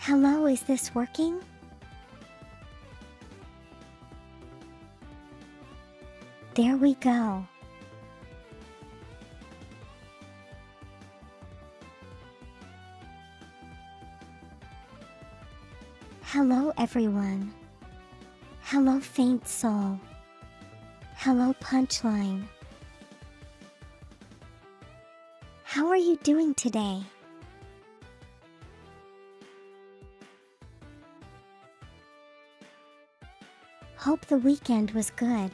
Hello, is this working? There we go. Hello, everyone. Hello, faint soul. Hello, punchline. How are you doing today? Hope the weekend was good.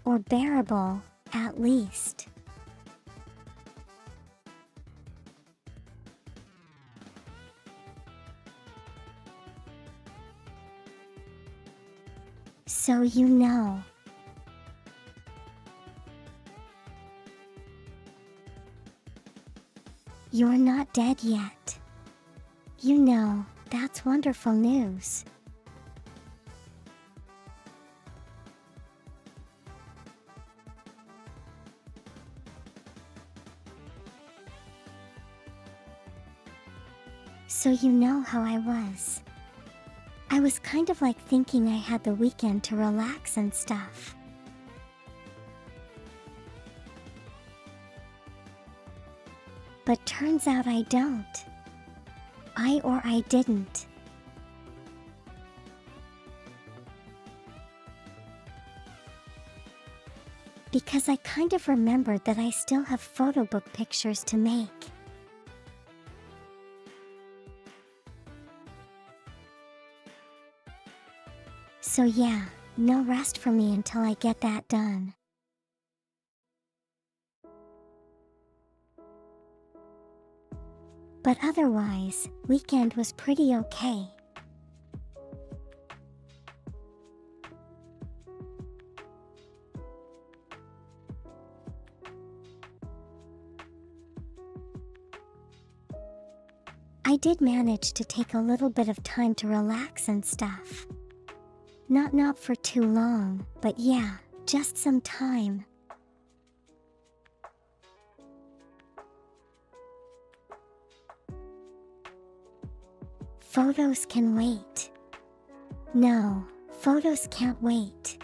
Or bearable, at least. So you know. You're not dead yet. You know, that's wonderful news. So you know how I was. I was kind of like thinking I had the weekend to relax and stuff. But turns out I don't. I didn't. Because I kind of remembered that I still have photo book pictures to make. So yeah, no rest for me until I get that done. But otherwise, weekend was pretty okay. I did manage to take a little bit of time to relax and stuff. Not for too long, but yeah, just some time. Photos can wait. No, photos can't wait.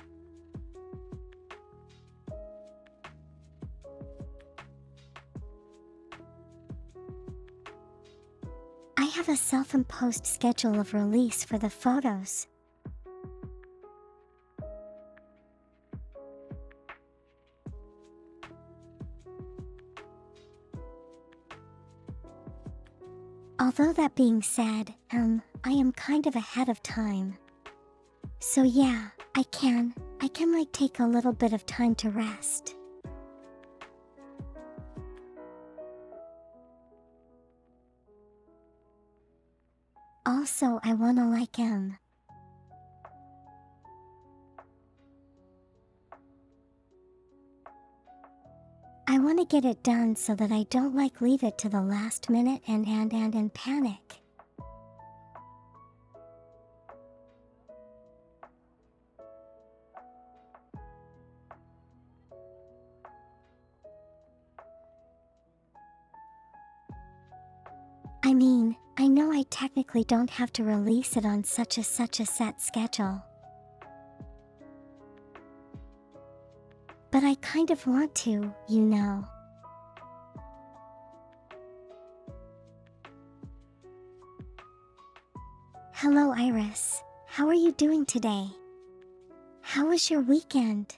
I have a self-imposed schedule of release for the photos. Although that being said, I am kind of ahead of time. So yeah, I can like take a little bit of time to rest. Also, I wanna I wanna get it done so that I don't leave it to the last minute and panic. I mean, I know I technically don't have to release it on such a set schedule. But I kind of want to, you know. Hello, Iris. How are you doing today? How was your weekend?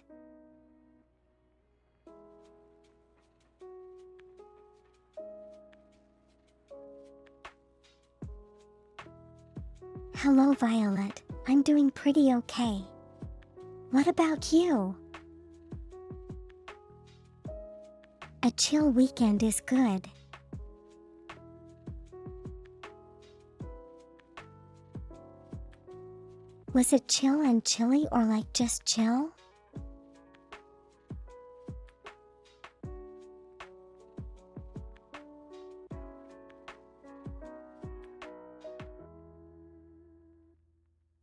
Hello, Violet. I'm doing pretty okay. What about you? A chill weekend is good. Was it chill and chilly or just chill?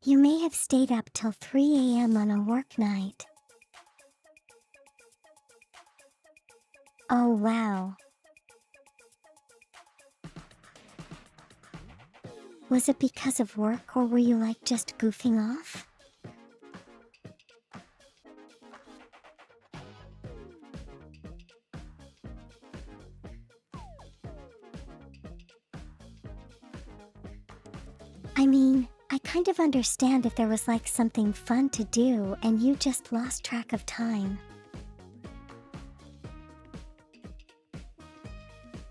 You may have stayed up till 3 a.m. on a work night. Oh wow. Was it because of work or were you like just goofing off? I mean, I kind of understand if there was like something fun to do and you just lost track of time.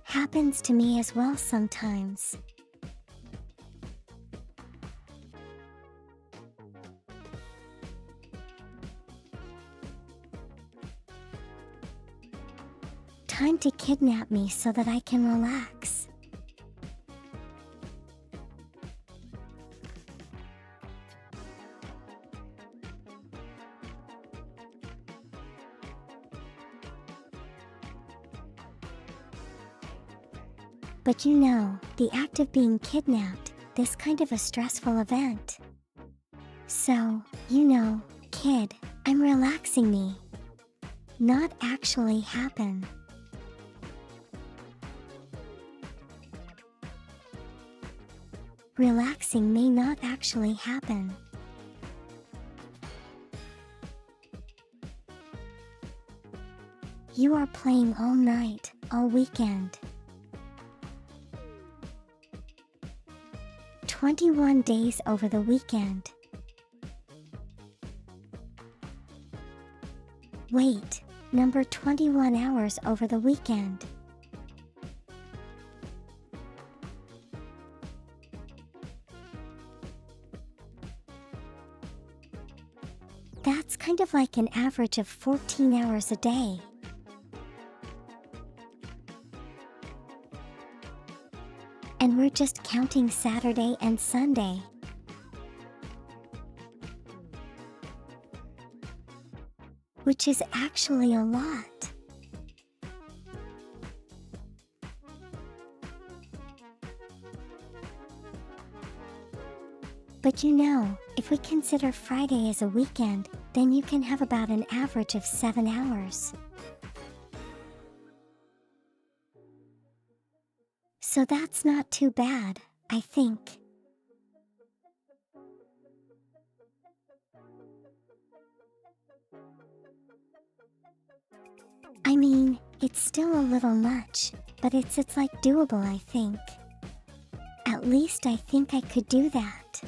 Happens to me as well sometimes. Time to kidnap me so that I can relax. But you know, the act of being kidnapped, this kind of a stressful event. So, you know, kid, I'm relaxing me. Not actually happen. Relaxing may not actually happen. You are playing all night, all weekend. 21 days over the weekend. Wait, number 21 hours over the weekend. That's kind of like an average of 14 hours a day. And we're just counting Saturday and Sunday. Which is actually a lot. But you know, if we consider Friday as a weekend, then you can have about an average of 7 hours. So that's not too bad, I think. I mean, it's still a little much, but it's like doable, I think. At least I think I could do that.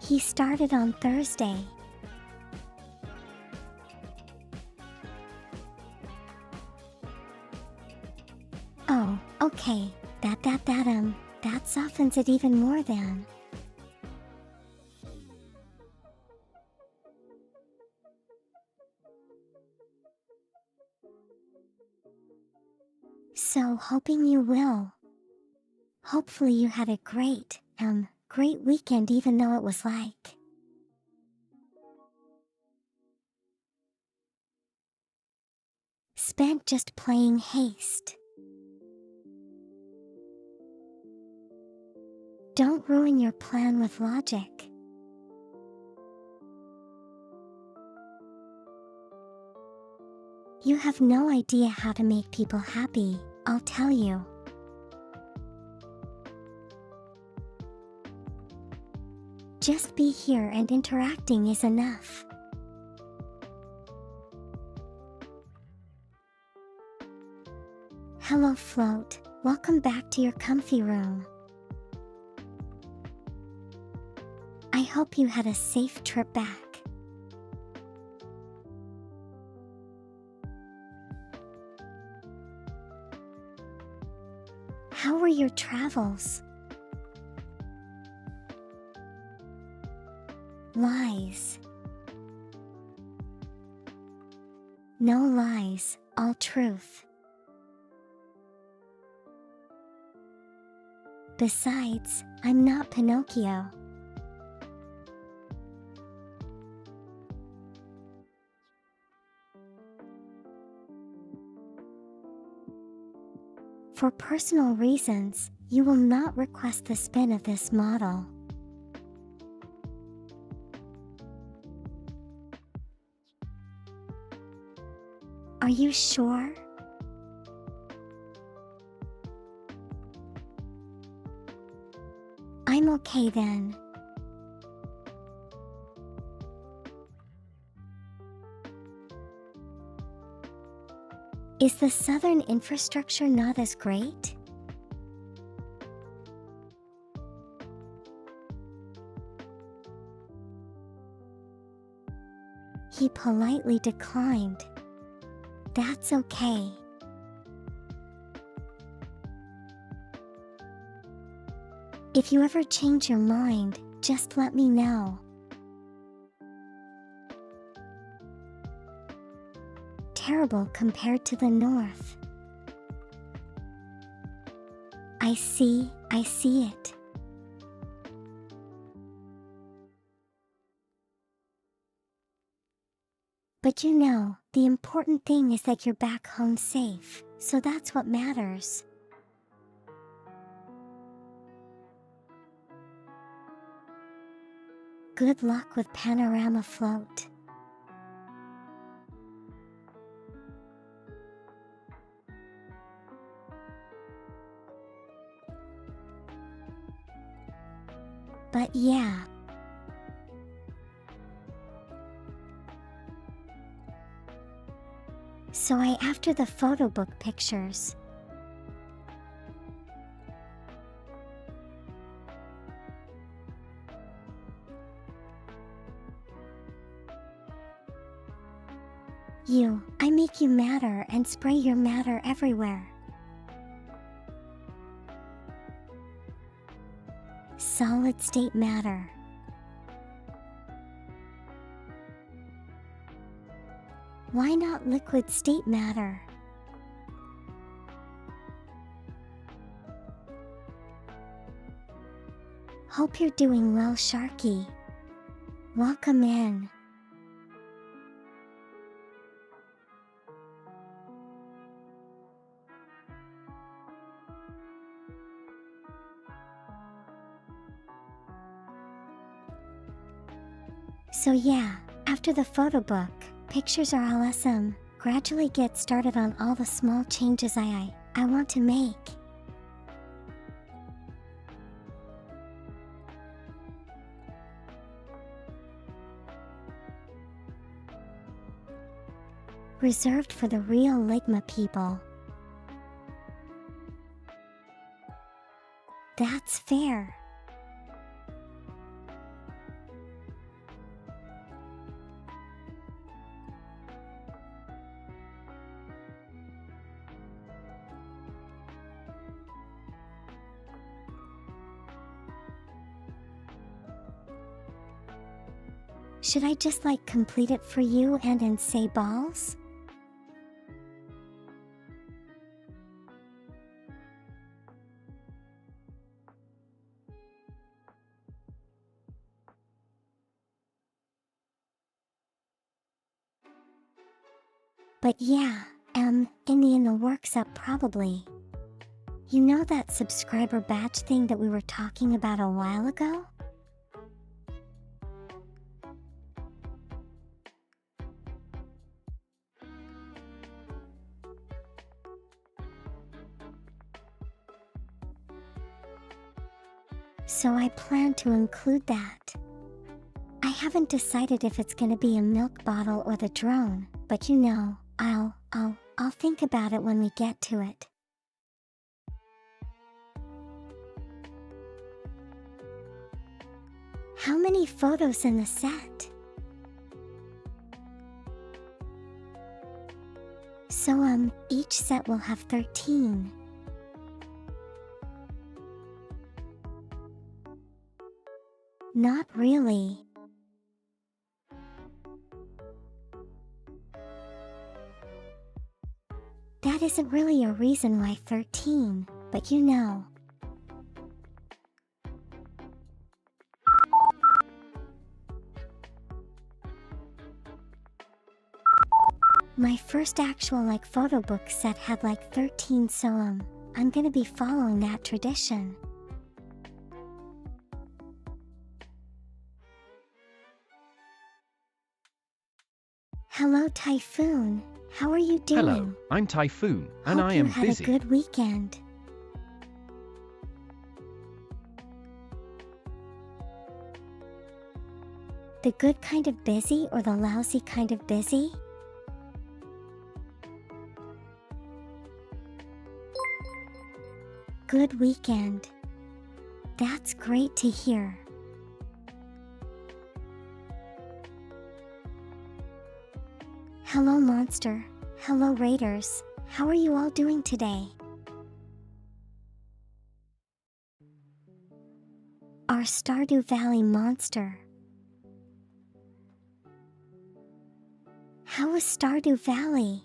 He started on Thursday. Oh, okay. That softens it even more then. So hoping you will. Hopefully you had a great weekend even though it was like spent just playing haste. Don't ruin your plan with logic. You have no idea how to make people happy, I'll tell you. Just be here and interacting is enough. Hello Float, welcome back to your comfy room. I hope you had a safe trip back. How were your travels? Lies. No lies, all truth. Besides, I'm not Pinocchio. For personal reasons, You will not request the spin of this model. Are you sure? I'm okay then. Is the southern infrastructure not as great? He politely declined. That's okay. If you ever change your mind, just let me know. Terrible compared to the north. I see it. But you know, the important thing is that you're back home safe, so that's what matters. Good luck with Panorama Float. But yeah. So after the photo book pictures. I make you matter and spray your matter everywhere. Solid state matter. Why not liquid state matter? Hope you're doing well, Sharky. Welcome in. So yeah, after the photo book, pictures are awesome. Gradually get started on all the small changes I want to make. Reserved for the real Ligma people. That's fair. Should I just complete it for you and say balls? But yeah, in the works up probably. You know that subscriber badge thing that we were talking about a while ago? So I plan to include that. I haven't decided if it's gonna be a milk bottle or the drone, but you know, I'll think about it when we get to it. How many photos in the set? So each set will have 13. Not really. That isn't really a reason why 13, but you know. My first actual photo book set had 13, so I'm gonna be following that tradition. Hello, Typhoon. How are you doing? Hello, I'm Typhoon, and Hope I you am had busy. a good weekend. The good kind of busy or the lousy kind of busy? Good weekend. That's great to hear. Hello, Monster. Hello, Raiders. How are you all doing today? Our Stardew Valley monster. How is Stardew Valley?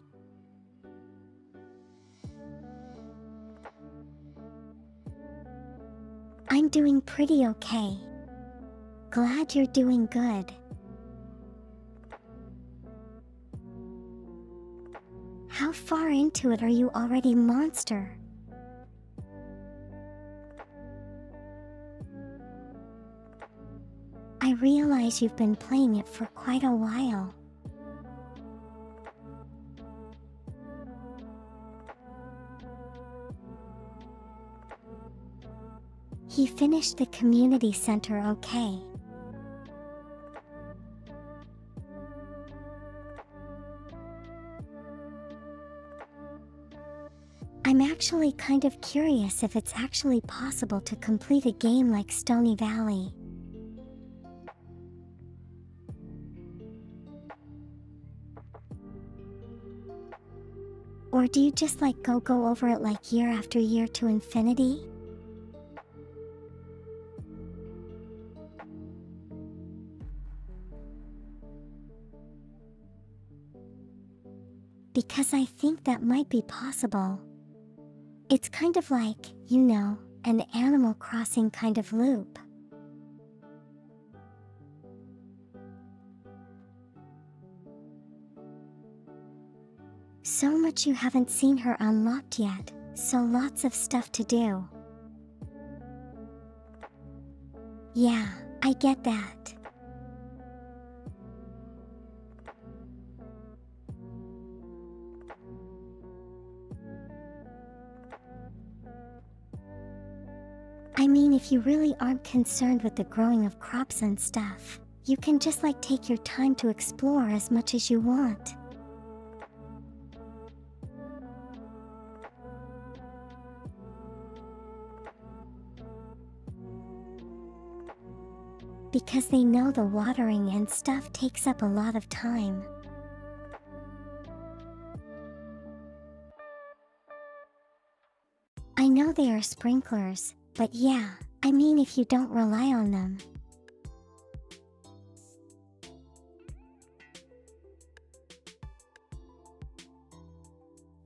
I'm doing pretty okay. Glad you're doing good. How far into it are you already, Monster? I realize you've been playing it for quite a while. He finished the community center okay. I'm actually kind of curious if it's actually possible to complete a game like Stony Valley. Or do you just go over it like year after year to infinity? Because I think that might be possible. It's kind of like, an Animal Crossing kind of loop. So much you haven't seen her unlocked yet, so lots of stuff to do. Yeah, I get that. I mean, if you really aren't concerned with the growing of crops and stuff, you can just take your time to explore as much as you want. Because they know the watering and stuff takes up a lot of time. I know they are sprinklers, but yeah, I mean if you don't rely on them.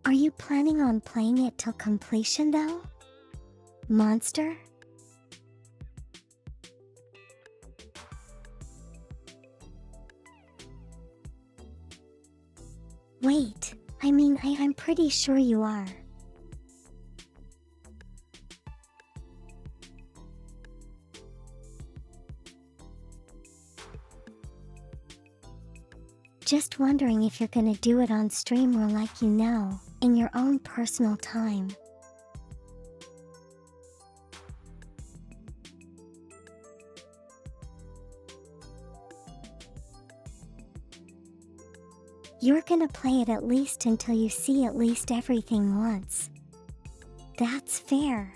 Are you planning on playing it till completion though? Monster? Wait, I'm pretty sure you are. Just wondering if you're gonna do it on stream or in your own personal time. You're gonna play it at least until you see at least everything once. That's fair.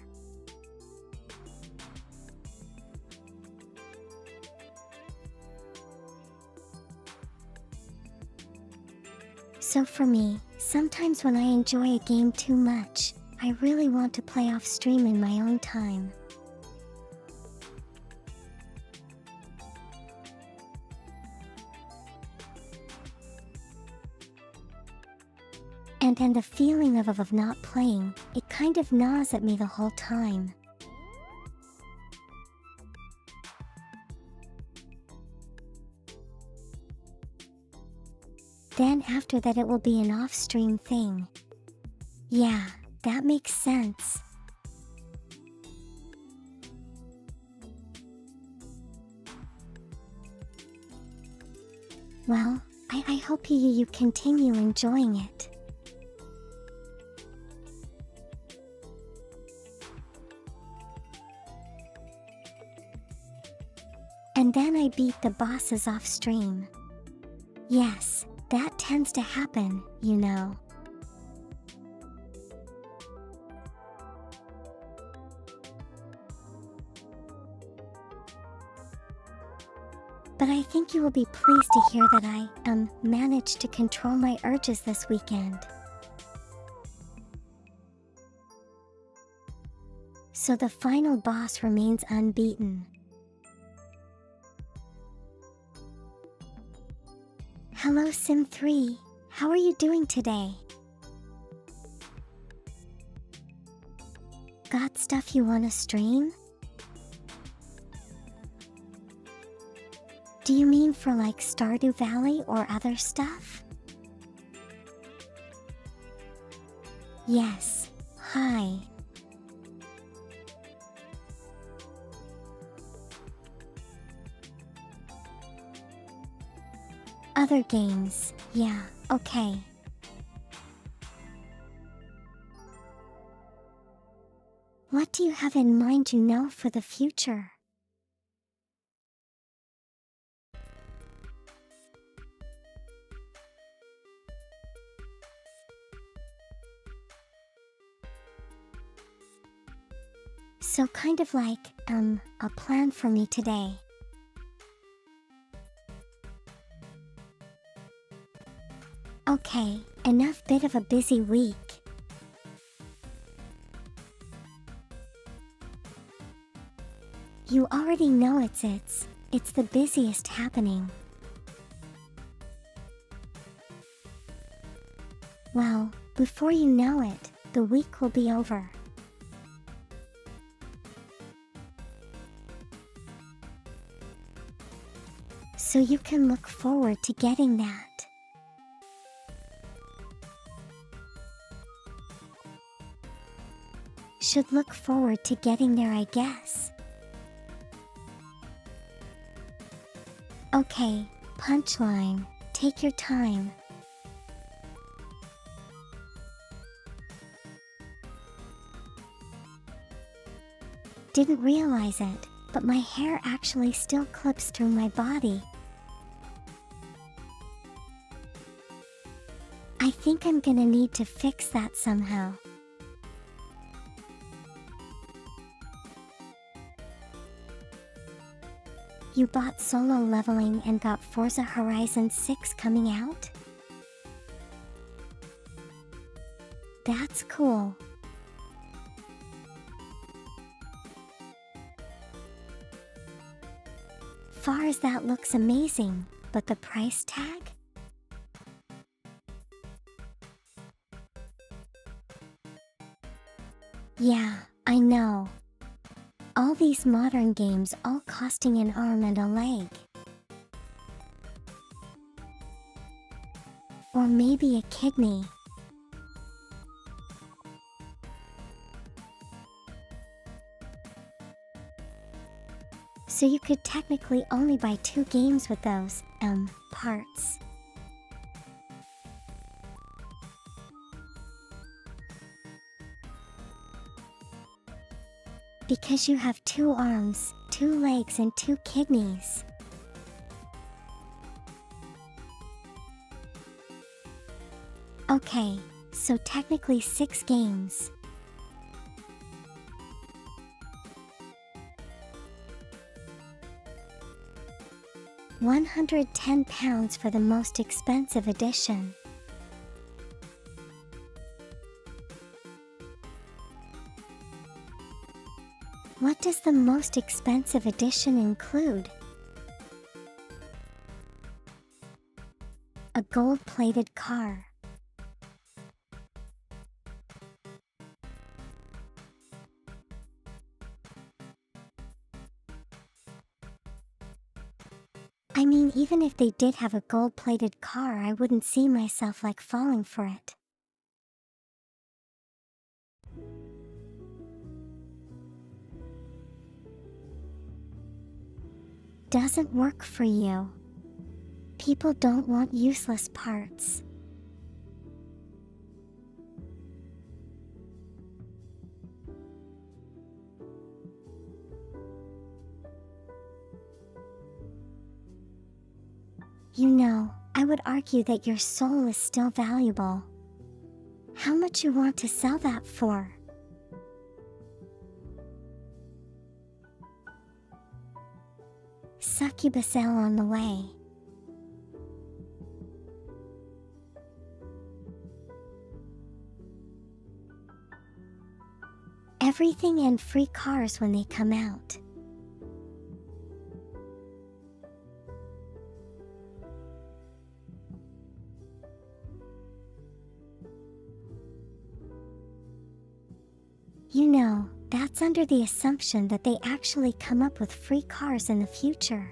So for me, sometimes when I enjoy a game too much, I really want to play off stream in my own time. And the feeling of not playing, it kind of gnaws at me the whole time. Then after that it will be an off-stream thing. Yeah, that makes sense. Well, I hope you continue enjoying it. And then I beat the bosses off stream. Yes, that tends to happen, you know. But I think you will be pleased to hear that I managed to control my urges this weekend. So the final boss remains unbeaten. Hello Sim3, how are you doing today? Got stuff you wanna stream? Do you mean for like Stardew Valley or other stuff? Yes, hi. Other games, yeah, okay. What do you have in mind, you know, for the future? So kind of like, a plan for me today. Okay, enough bit of a busy week. You already know it's the busiest happening. Well, before you know it, the week will be over. So you can look forward to getting that. Should look forward to getting there, I guess. Okay, punchline, take your time. Didn't realize it, but my hair actually still clips through my body. I think I'm gonna need to fix that somehow. You bought Solo Leveling and got Forza Horizon 6 coming out? That's cool. Far as that looks amazing, but the price tag? Yeah, I know. All these modern games all costing an arm and a leg. Or maybe a kidney. So you could technically only buy 2 games with those, parts. Because you have 2 arms, 2 legs and 2 kidneys. Okay, so technically 6 games. £110 for the most expensive edition. What does the most expensive edition include? A gold-plated car. I mean, even if they did have a gold-plated car, I wouldn't see myself like falling for it. doesn't work for you. People don't want useless parts. You know, I would argue that your soul is still valuable. How much you want to sell that for? Succubus L on the way. Everything and free cars when they come out. You know, that's under the assumption that they actually come up with free cars in the future.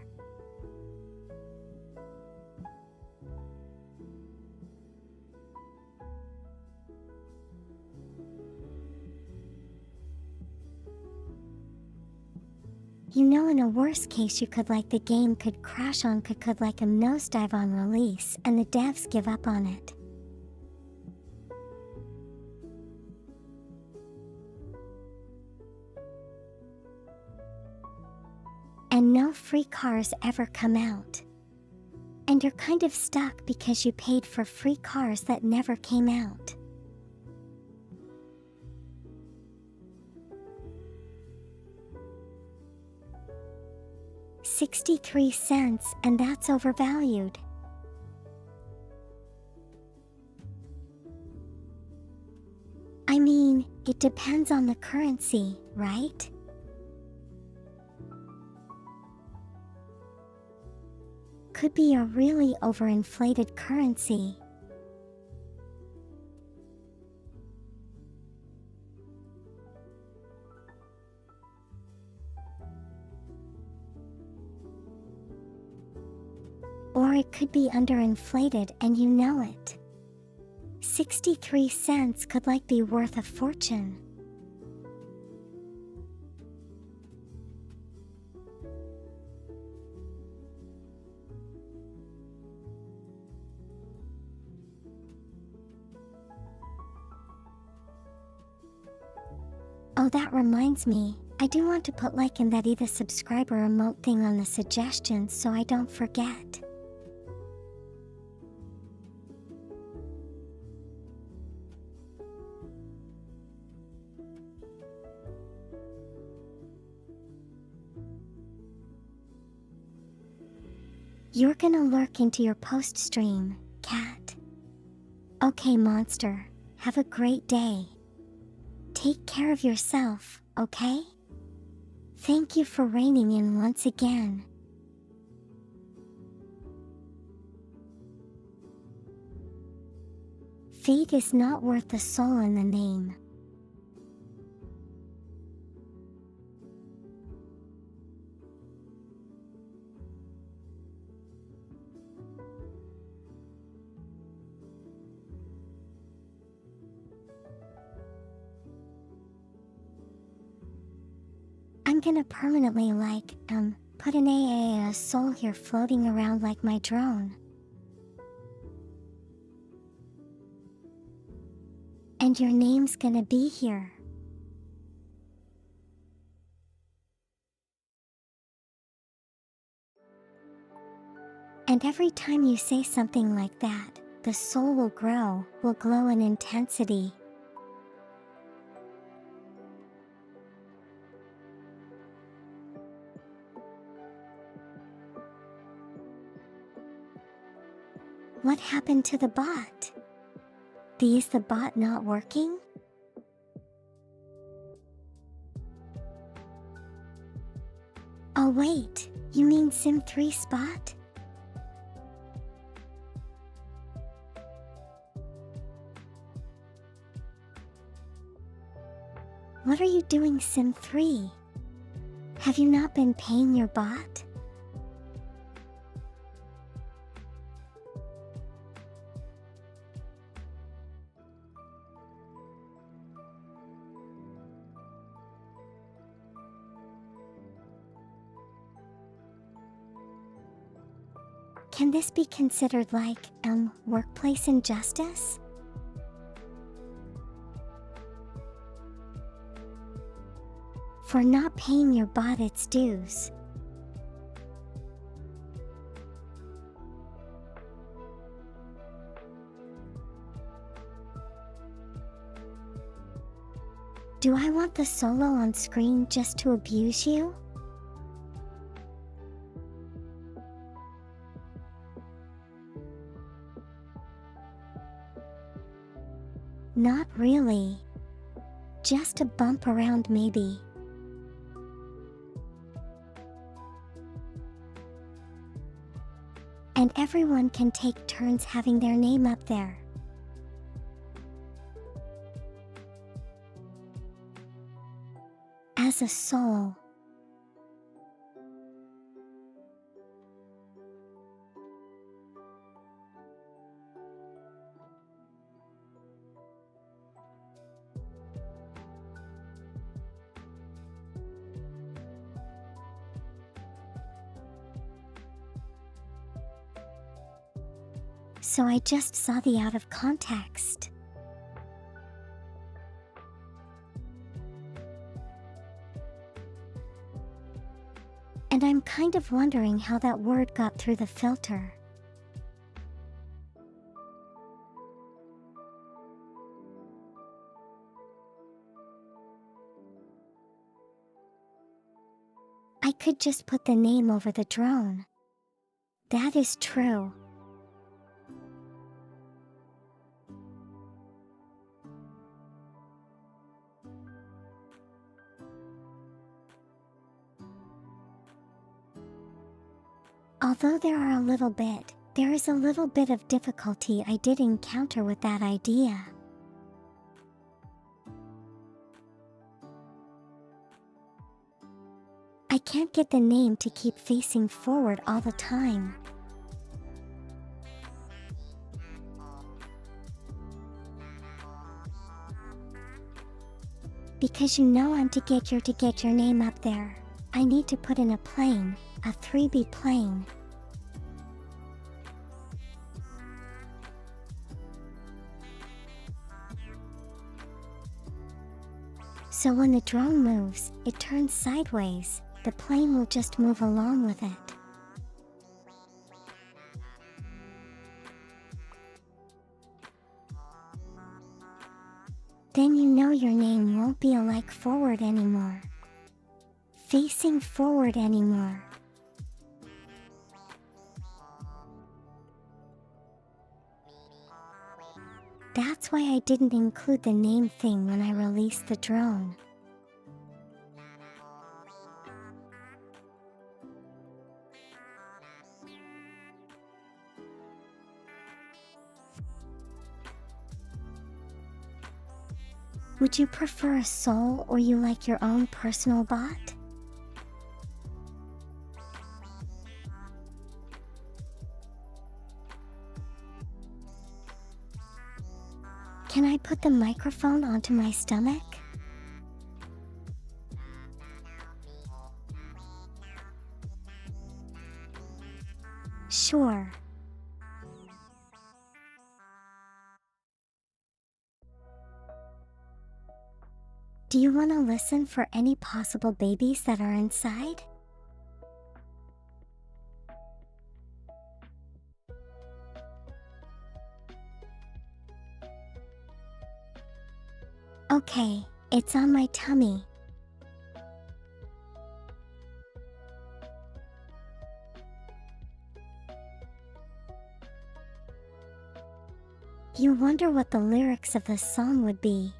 You know, in a worst case, the game could crash on could like a nosedive on release and the devs give up on it. And no free cars ever come out. And you're kind of stuck because you paid for free cars that never came out. $0.63, and that's overvalued. I mean, it depends on the currency, right? Could be a really overinflated currency. Or it could be underinflated and you know it. 63 cents could be worth a fortune. Oh, that reminds me, I do want to put in that either subscriber emote thing on the suggestions so I don't forget. You're gonna lurk into your post stream, cat. Okay, monster, have a great day. Take care of yourself, okay? Thank you for reining in once again. Fate is not worth the soul in the name. I'm gonna permanently put an AAA soul here floating around like my drone. And your name's gonna be here. And every time you say something like that, the soul will glow in intensity. What happened to the bot? Is the bot not working? Oh wait, you mean Sim 3 Spot? What are you doing, Sim 3? Have you not been paying your bot? Can this be considered like, workplace injustice? For not paying your bot its dues. Do I want the solo on screen just to abuse you? Not really. Just a bump around maybe. And everyone can take turns having their name up there. As a soul. So I just saw the out of context. And I'm kind of wondering how that word got through the filter. I could just put the name over the drone. That is true. Although there is a little bit of difficulty I did encounter with that idea. I can't get the name to keep facing forward all the time. Because I'm to get your name up there, I need to put in a plane, a 3B plane. So when the drone moves, it turns sideways, the plane will just move along with it. Then your name won't be like forward anymore. Facing forward anymore. That's why I didn't include the name thing when I released the drone. Would you prefer a soul or you like your own personal bot? Can I put the microphone onto my stomach? Sure. Do you want to listen for any possible babies that are inside? Okay, it's on my tummy. You wonder what the lyrics of the song would be.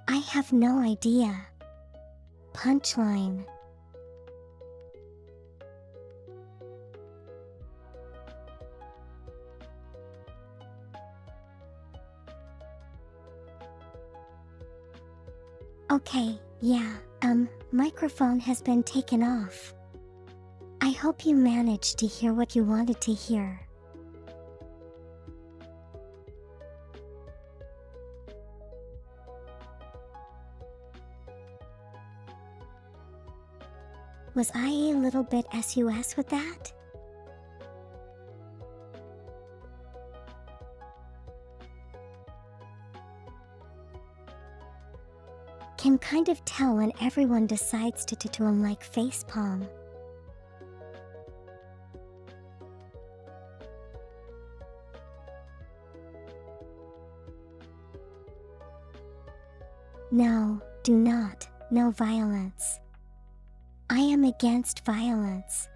I have no idea. Punchline. Okay, yeah, microphone has been taken off. I hope you managed to hear what you wanted to hear. Was I a little bit sus with that? Can kind of tell when everyone decides to like facepalm. No, do not, no violence. I am against violence.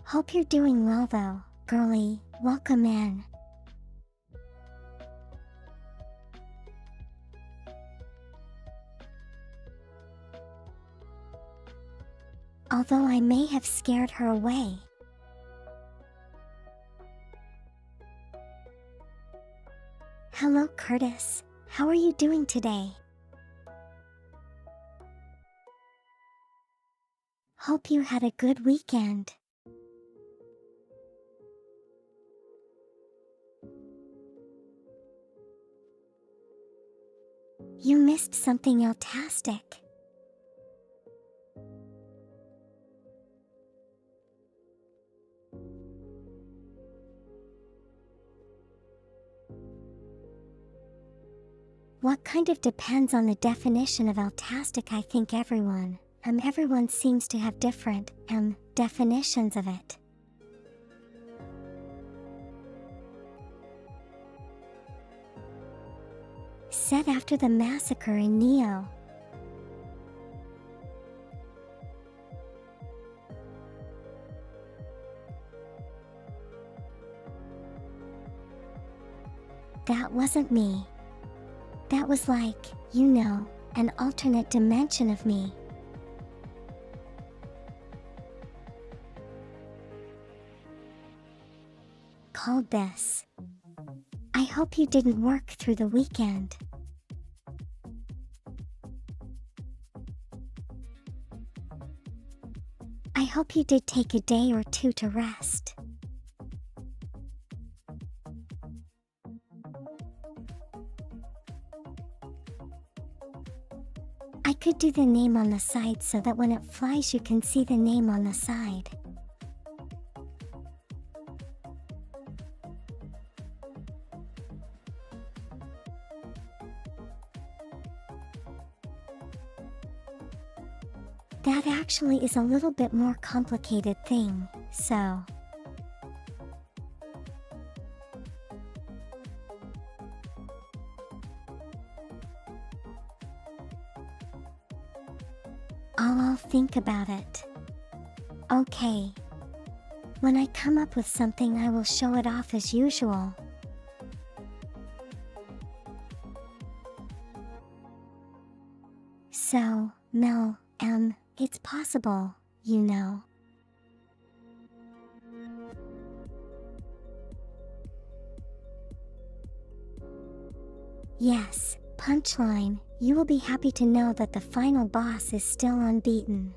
Hope you're doing well though, girlie, welcome in. Although I may have scared her away. Hello Curtis, how are you doing today? Hope you had a good weekend. You missed something fantastic. What kind of depends on the definition of fantastic. I think everyone seems to have different, definitions of it. Set after the massacre in Neo. That wasn't me. That was like, an alternate dimension of me. Called this. I hope you didn't work through the weekend. I hope you did take a day or two to rest. I could do the name on the side so that when it flies you can see the name on the side. That actually is a little bit more complicated thing, so. I'll think about it. Okay. When I come up with something I will show it off as usual. So, Mel, it's possible, Yes, punchline, you will be happy to know that the final boss is still unbeaten.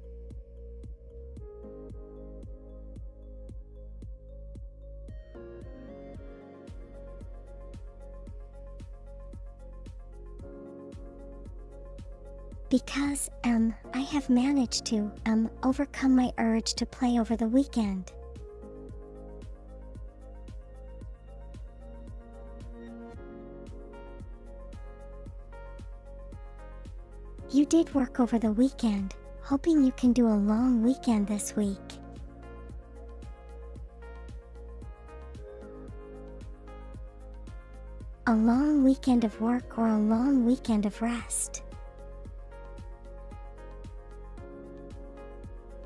Because, I have managed to, overcome my urge to play over the weekend. You did work over the weekend, hoping you can do a long weekend this week. A long weekend of work or a long weekend of rest.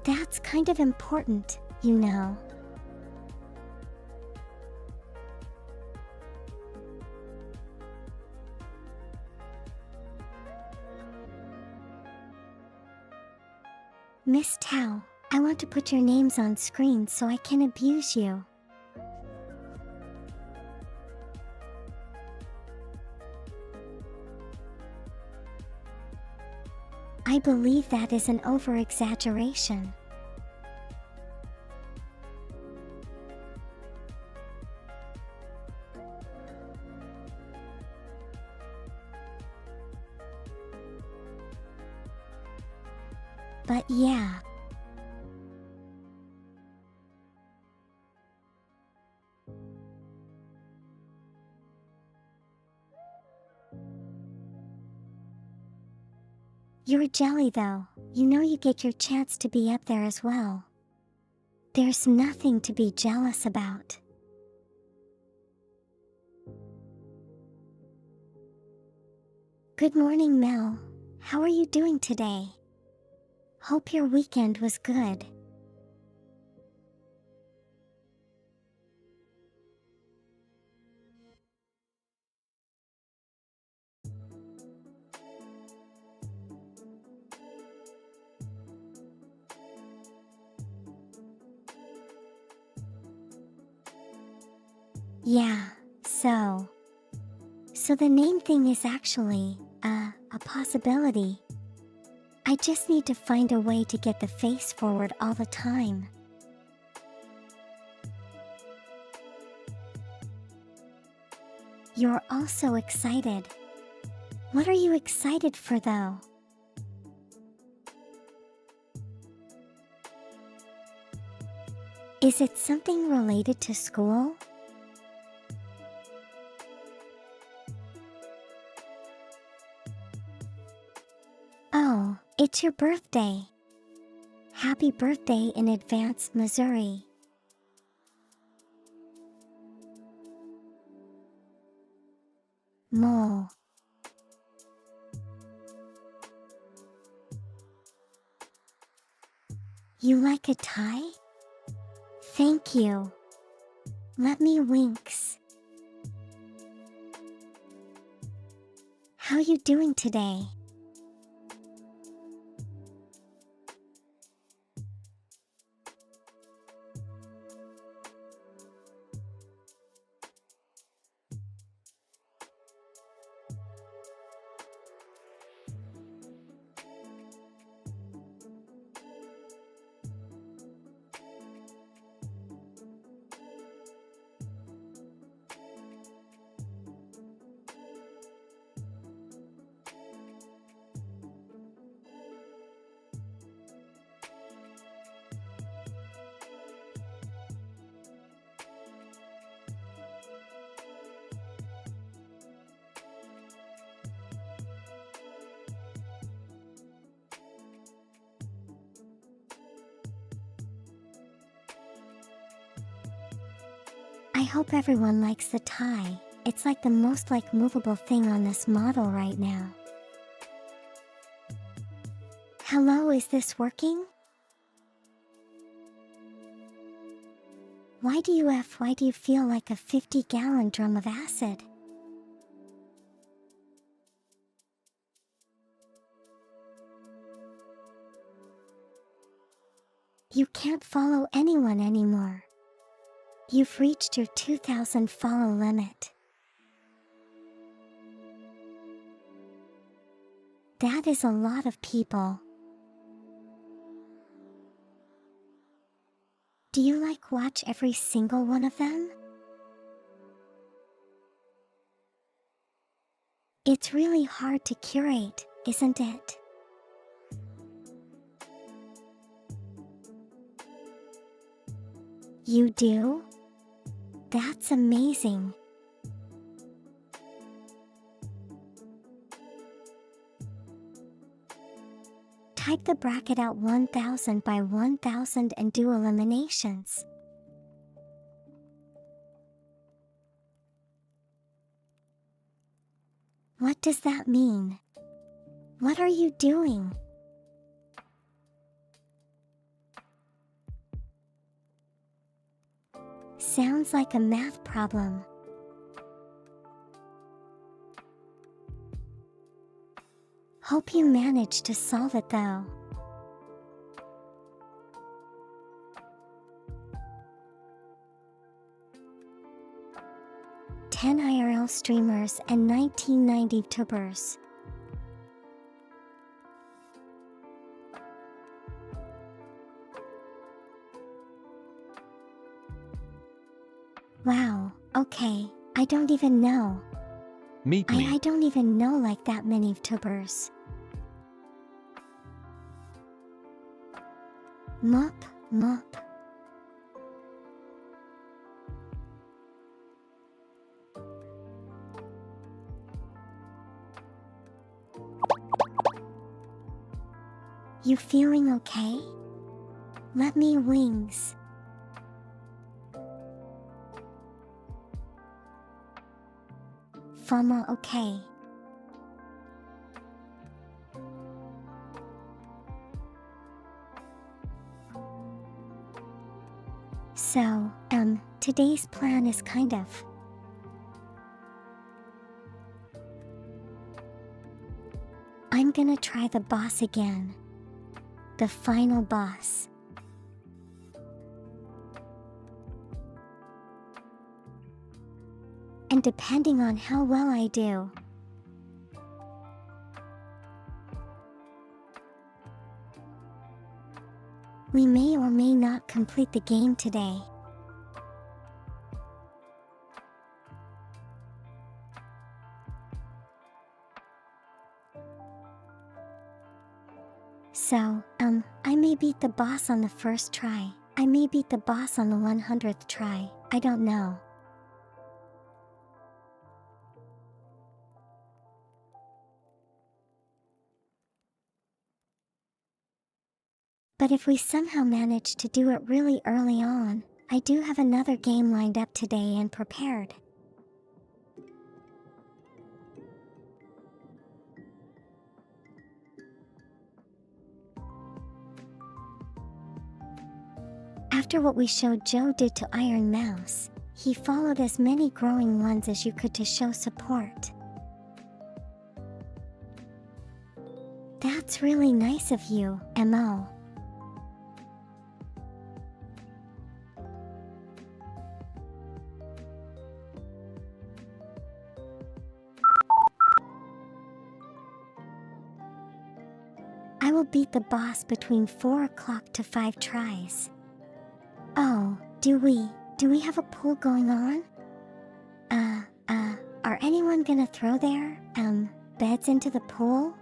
That's kind of important, Miss Tao, I want to put your names on screen so I can abuse you. I believe that is an over-exaggeration. but yeah. You're jelly though, you know you get your chance to be up there as well. There's nothing to be jealous about. Good morning, Mel. How are you doing today? Hope your weekend was good. Yeah, so the name thing is actually a possibility. I just need to find a way to get the face forward all the time. You're also excited. What are you excited for though? Is it something related to school? Oh, it's your birthday. Happy birthday in advance, Missouri. Mole. You like a tie? Thank you. Let me winks. How you doing today? I hope everyone likes the tie. It's like the most movable thing on this model right now. Hello, is this working? Why do you feel like a 50-gallon drum of acid? You can't follow anyone anymore. You've reached your 2,000 follow limit. That is a lot of people. Do you watch every single one of them? It's really hard to curate, isn't it? You do? That's amazing. Type the bracket out 1000 by 1000 and do eliminations. What does that mean? What are you doing? Sounds like a math problem. Hope you managed to solve it though. "10 IRL streamers and 1990 tubers." Wow, okay, I don't even know. Meet me. I don't even know that many tubers. Mop, mop. You feeling okay? Let me wings. Fama okay. So, today's plan is kind of. I'm gonna try the boss again. The final boss. And depending on how well I do, we may or may not complete the game today. So, I may beat the boss on the first try. I may beat the boss on the 100th try. I don't know. But if we somehow manage to do it really early on, I do have another game lined up today and prepared. After what we showed Joe did to Iron Mouse, he followed as many growing ones as you could to show support. That's really nice of you, Mo. I will beat the boss between 4 o'clock to 5 tries. Oh, do we have a pool going on? Are anyone gonna throw their, beds into the pool?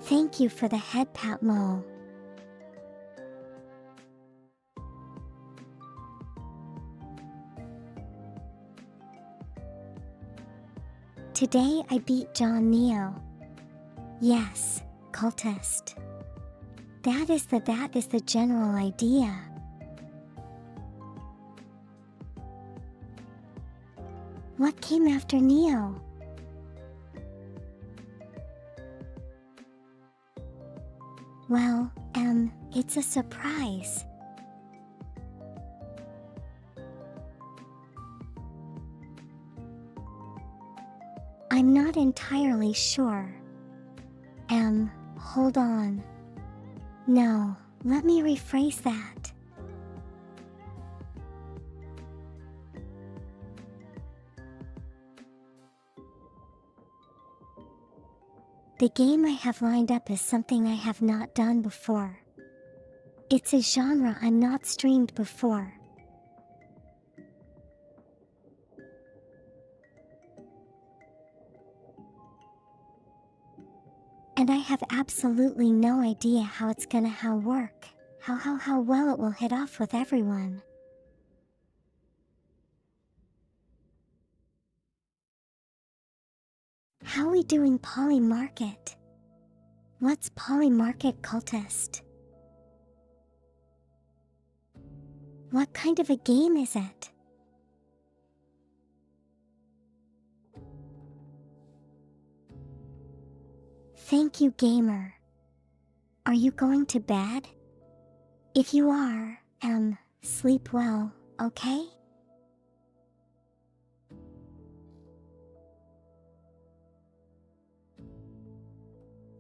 Thank you for the head pat, Mo. Today I beat John Neo. Yes, cultist. That is the general idea. What came after Neo? Well, it's a surprise. I'm not entirely sure. Hold on. No, let me rephrase that. The game I have lined up is something I have not done before. It's a genre I'm not streamed before. And I have absolutely no idea how it's gonna work, how well it will hit off with everyone. How we doing Polymarket? What's Polymarket, cultist? What kind of a game is it? Thank you, gamer. Are you going to bed? If you are, sleep well, okay?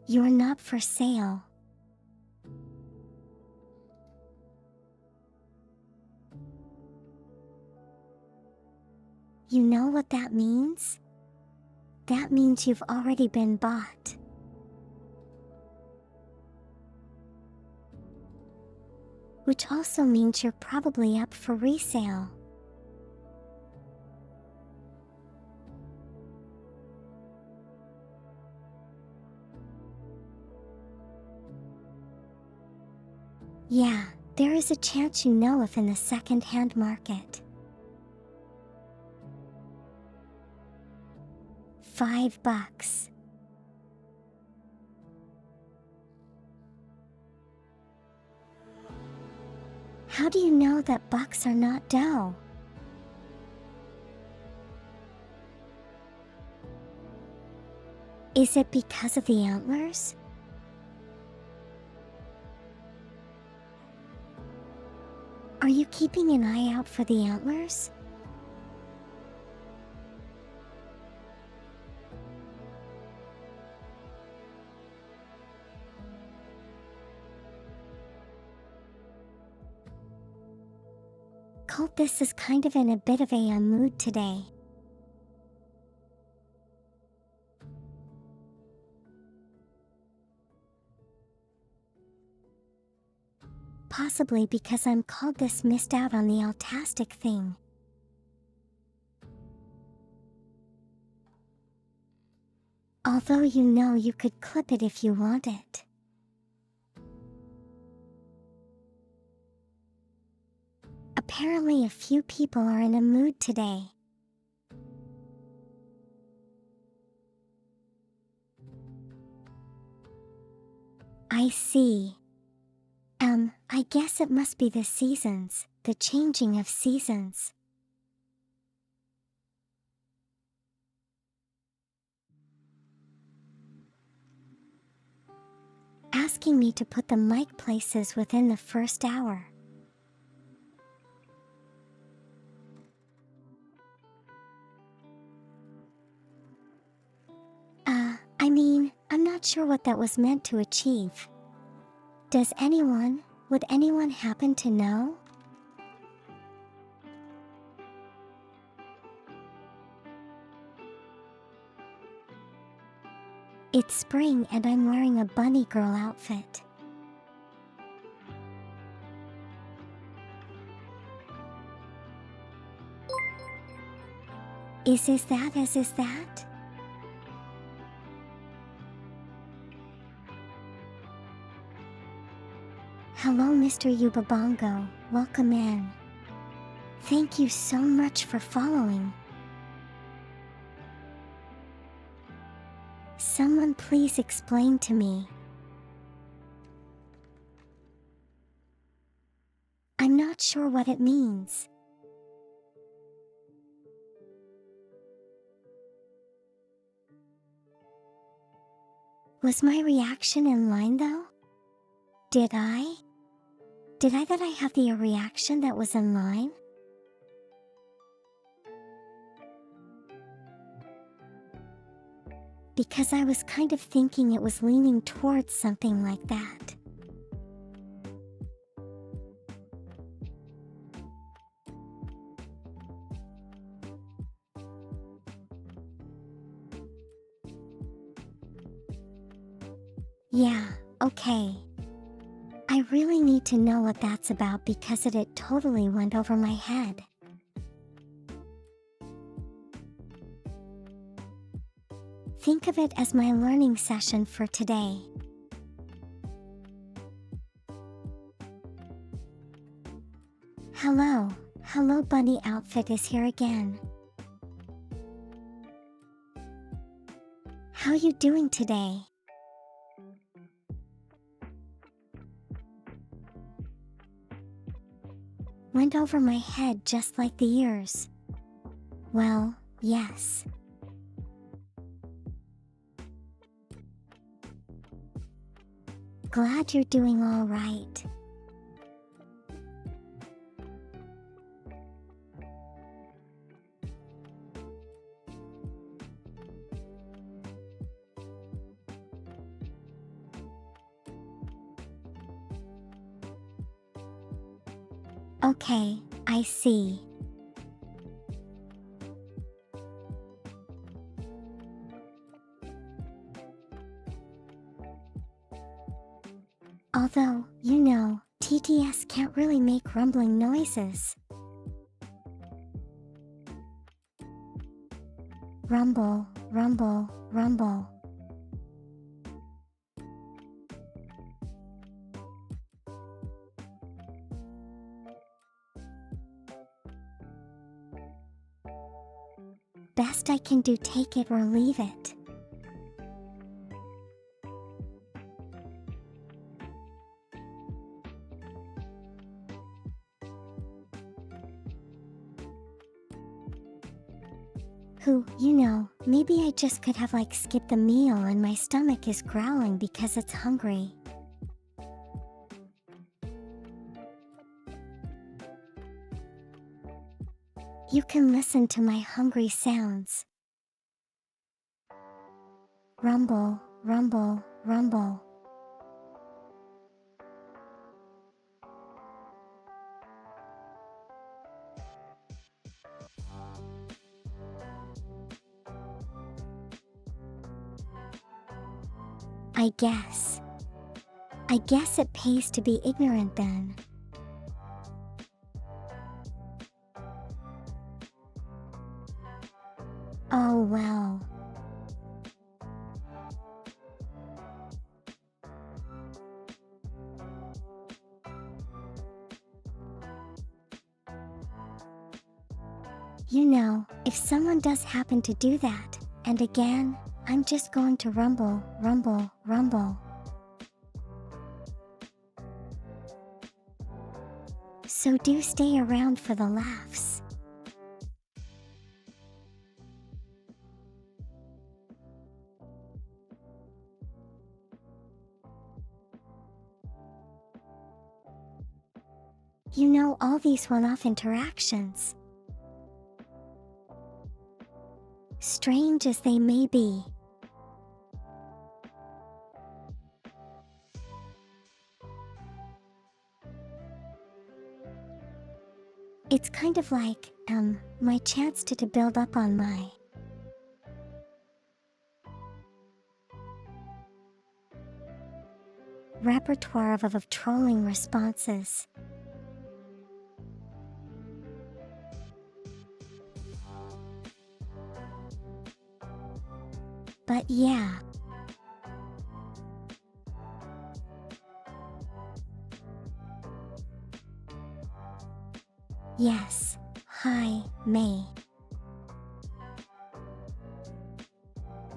You're not for sale. You know what that means? That means you've already been bought. Which also means you're probably up for resale. Yeah, there is a chance you know if in the second-hand market. $5. How do you know that bucks are not doe? Is it because of the antlers? Are you keeping an eye out for the antlers? Culpus is kind of in a bit of a mood today. Possibly because I'm called this missed out on the Altastic thing. Although you know you could clip it if you want it. Apparently a few people are in a mood today. I see. I guess it must be the seasons, the changing of seasons. Asking me to put the mic places within the first hour. I'm not sure what that was meant to achieve. Would anyone happen to know? It's spring and I'm wearing a bunny girl outfit. Is that? Hello, Mr. Yubabongo, welcome in. Thank you so much for following. Someone please explain to me. I'm not sure what it means. Was my reaction in line though? Did I that I have the reaction that was in line? Because I was kind of thinking it was leaning towards something like that. Yeah, okay. I really need to know what that's about because it totally went over my head. Think of it as my learning session for today. Hello bunny outfit is here again. How you doing today? Went over my head just like the ears. Well, yes. Glad you're doing all right. Okay, I see. Although, you know, TTS can't really make rumbling noises. Rumble, rumble, rumble. best I can do, take it or leave it. Maybe I just could have skipped the meal and my stomach is growling because it's hungry. You can listen to my hungry sounds. Rumble, rumble, rumble. I guess it pays to be ignorant then. Oh well. If someone does happen to do that, and again, I'm just going to rumble, rumble, rumble. So do stay around for the laughs. All these one-off interactions, strange as they may be, it's kind of like, my chance to build up on my repertoire of trolling responses. But yeah. Yes, hi, May.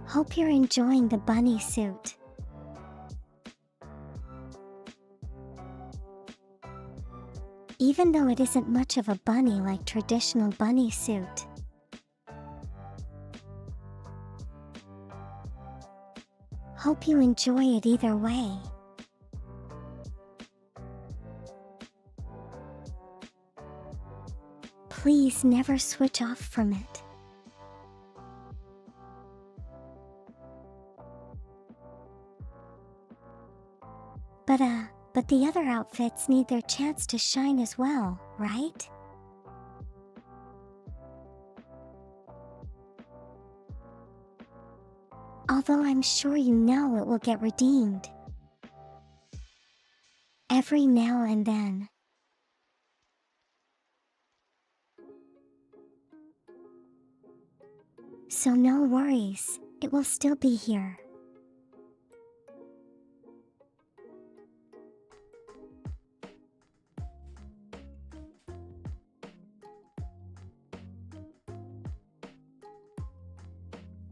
Hope you're enjoying the bunny suit. Even though it isn't much of a bunny like traditional bunny suit. Hope you enjoy it either way. Please never switch off from it. But the other outfits need their chance to shine as well, right? Although I'm sure it will get redeemed. Every now and then. So no worries, it will still be here.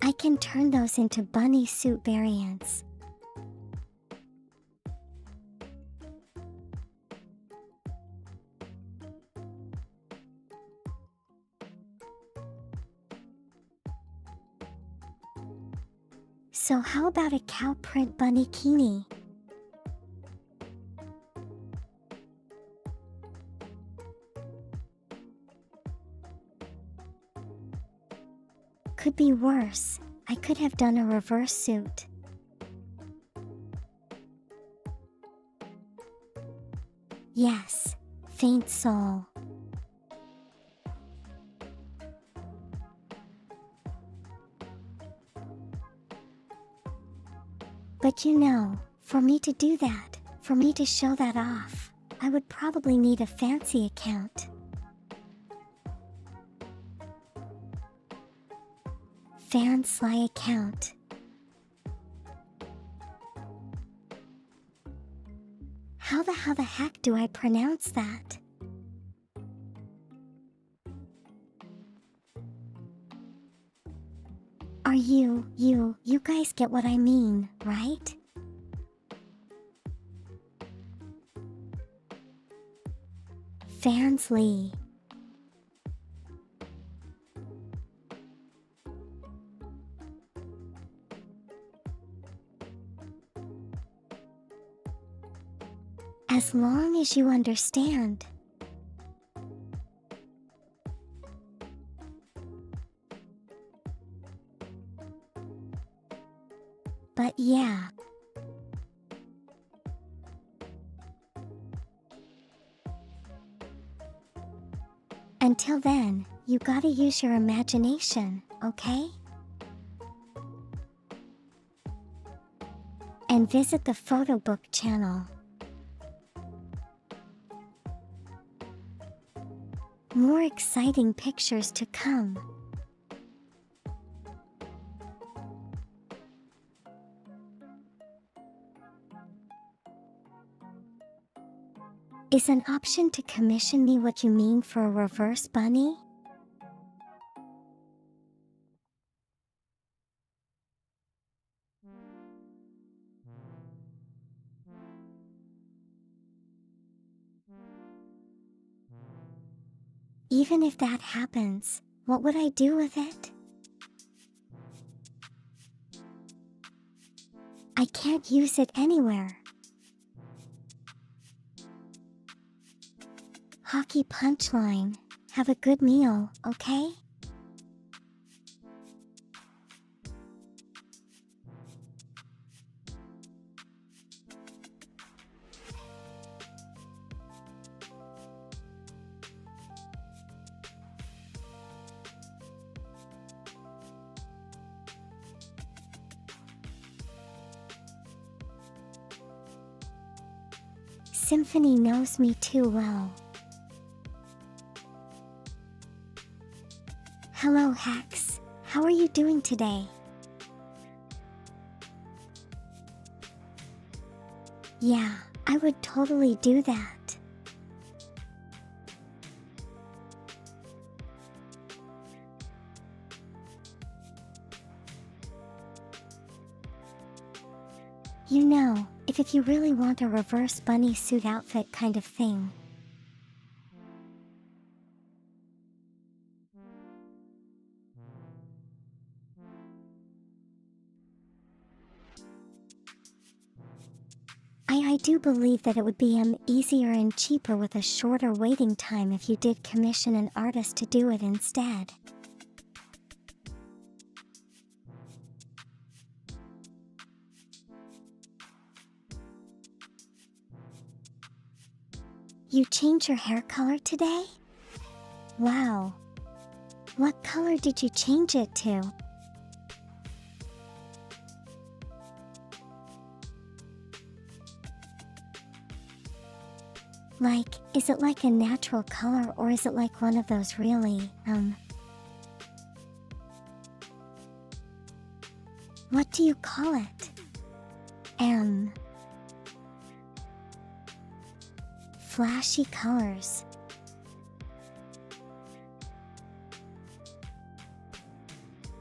I can turn those into bunny suit variants. So how about a cow print bunny-kini? Could be worse. I could have done a reverse suit. Yes, faint soul. But for me to do that, for me to show that off, I would probably need a fancy account. Fansly account. How the heck do I pronounce that? You guys get what I mean, right? Fansly. As long as you understand. But yeah. Until then, you gotta use your imagination, okay? And visit the Photobook channel. More exciting pictures to come. Is an option to commission me what you mean for a reverse bunny? Even if that happens, what would I do with it? I can't use it anywhere. Hockey punchline. Have a good meal, okay? Symphony knows me too well. Hello Hex, how are you doing today? Yeah, I would totally do that. You know, if you really want a reverse bunny suit outfit kind of thing. I do believe that it would be easier and cheaper with a shorter waiting time if you did commission an artist to do it instead. You change your hair color today? Wow. What color did you change it to? Like, is it like a natural color or is it like one of those really, what do you call it? Flashy colors.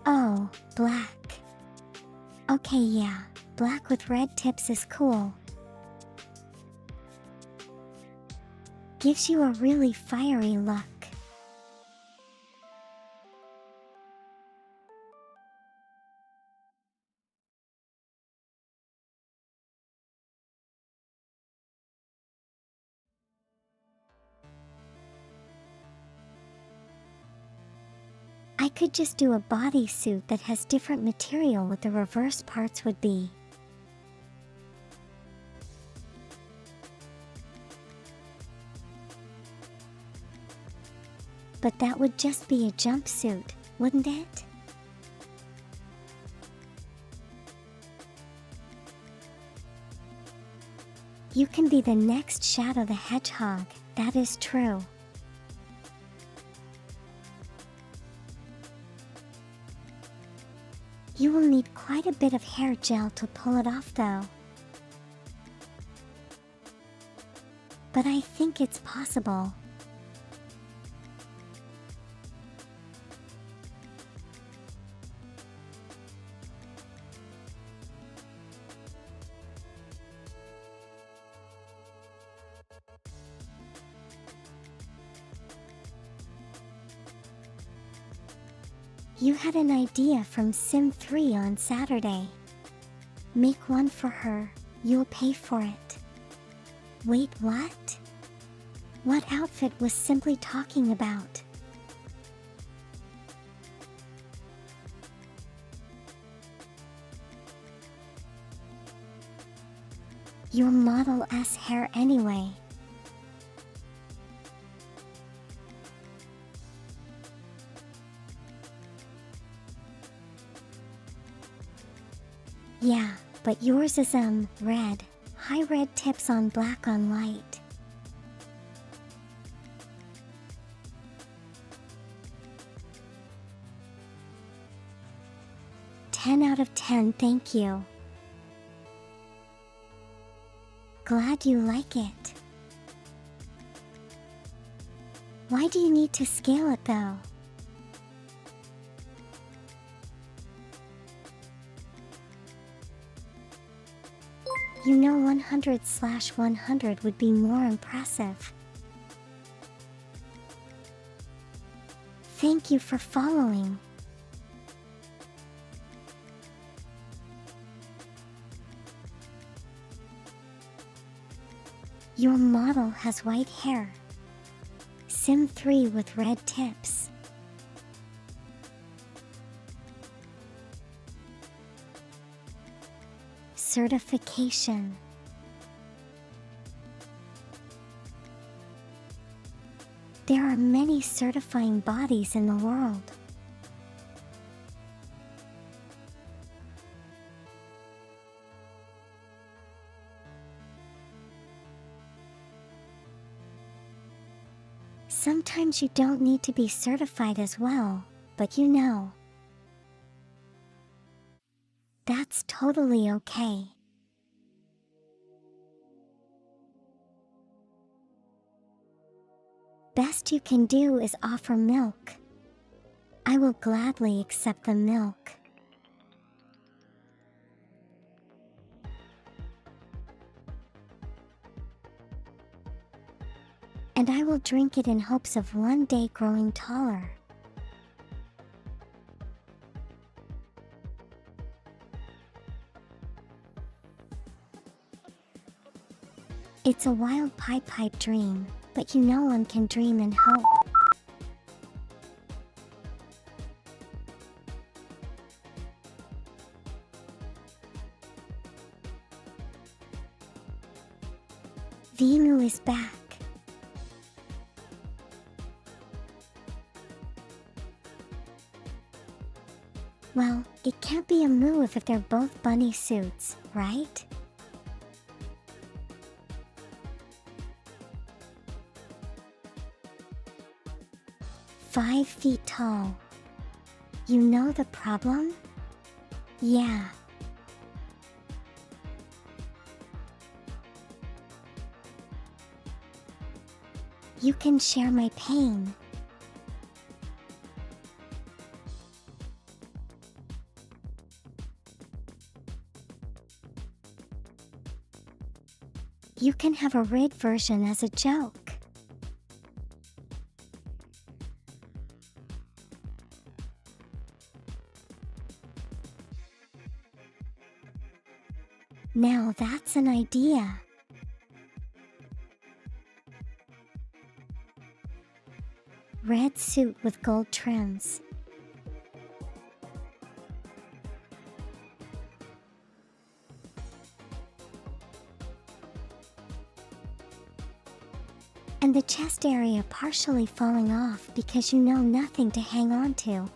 Oh, black. Okay, yeah, black with red tips is cool. Gives you a really fiery look. I could just do a bodysuit that has different material what the reverse parts would be. But that would just be a jumpsuit, wouldn't it? You can be the next Shadow the Hedgehog, that is true. You will need quite a bit of hair gel to pull it off though. But I think it's possible. You had an idea from Sim 3 on Saturday. Make one for her, you'll pay for it. Wait, what? What outfit was Simply talking about? Your Model S hair anyway. Yeah, but yours is red. High red tips on black on light. "10 out of 10, thank you. Glad you like it. Why do you need to scale it though? You know 100/100 would be more impressive. Thank you for following. Your model has white hair. Sim 3 with red tips. Certification. There are many certifying bodies in the world. Sometimes you don't need to be certified as well, but you know, that's totally okay. Best you can do is offer milk. I will gladly accept the milk. And I will drink it in hopes of one day growing taller. It's a wild pipe dream, but you know one can dream and hope. Vemu is back. Well, it can't be a moo if they're both bunny suits, right? "5 feet tall. You know the problem? Yeah. You can share my pain. You can have a rid version as a joke. Now that's an idea. Red suit with gold trims. And the chest area partially falling off because you know nothing to hang on to.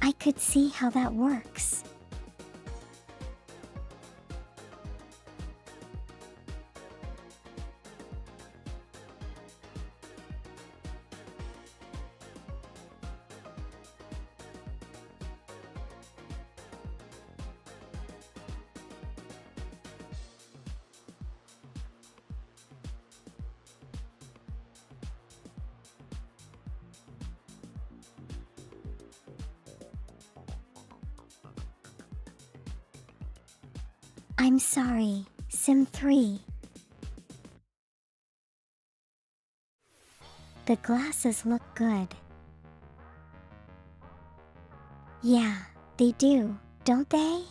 I could see how that works. I'm sorry, Sim 3. The glasses look good. Yeah, they do, don't they?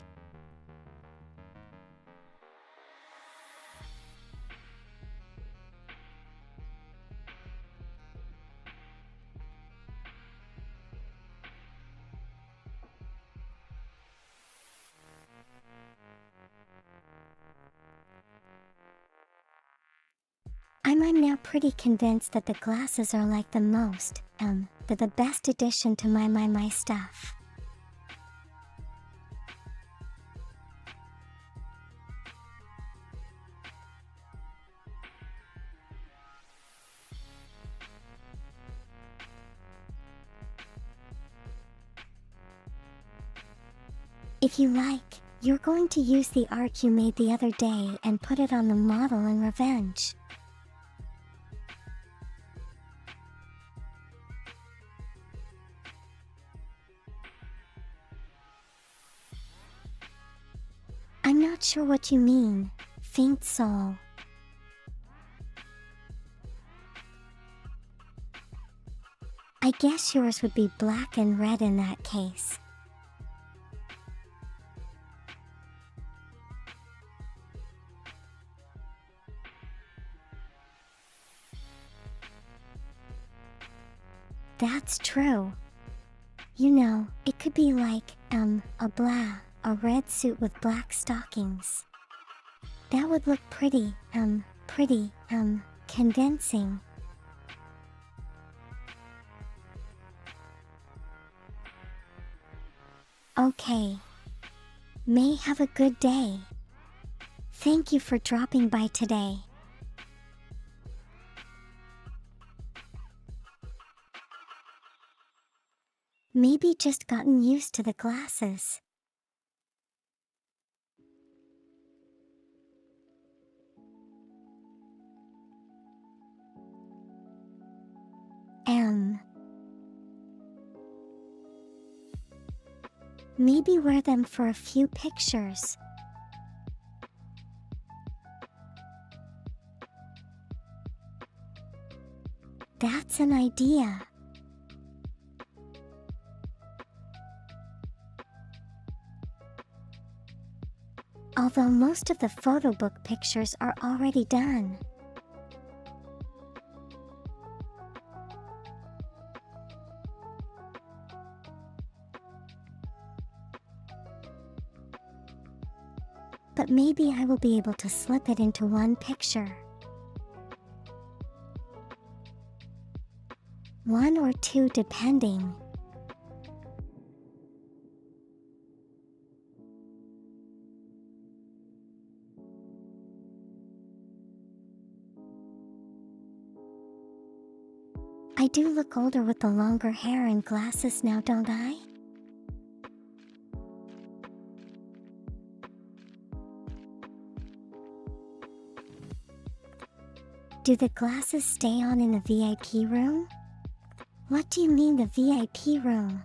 I'm now pretty convinced that the glasses are like they're the best addition to my stuff. If you like, you're going to use the art you made the other day and put it on the model in Revenge. I'm not sure what you mean, faint soul. I guess yours would be black and red in that case. That's true. You know, it could be like, a red suit with black stockings. That would look pretty convincing. Okay. May have a good day. Thank you for dropping by today. Maybe just gotten used to the glasses. Maybe wear them for a few pictures. That's an idea. Although most of the photo book pictures are already done. But maybe I will be able to slip it into one picture. One or two depending. I do look older with the longer hair and glasses now, don't I? Do the glasses stay on in the VIP room? What do you mean the VIP room?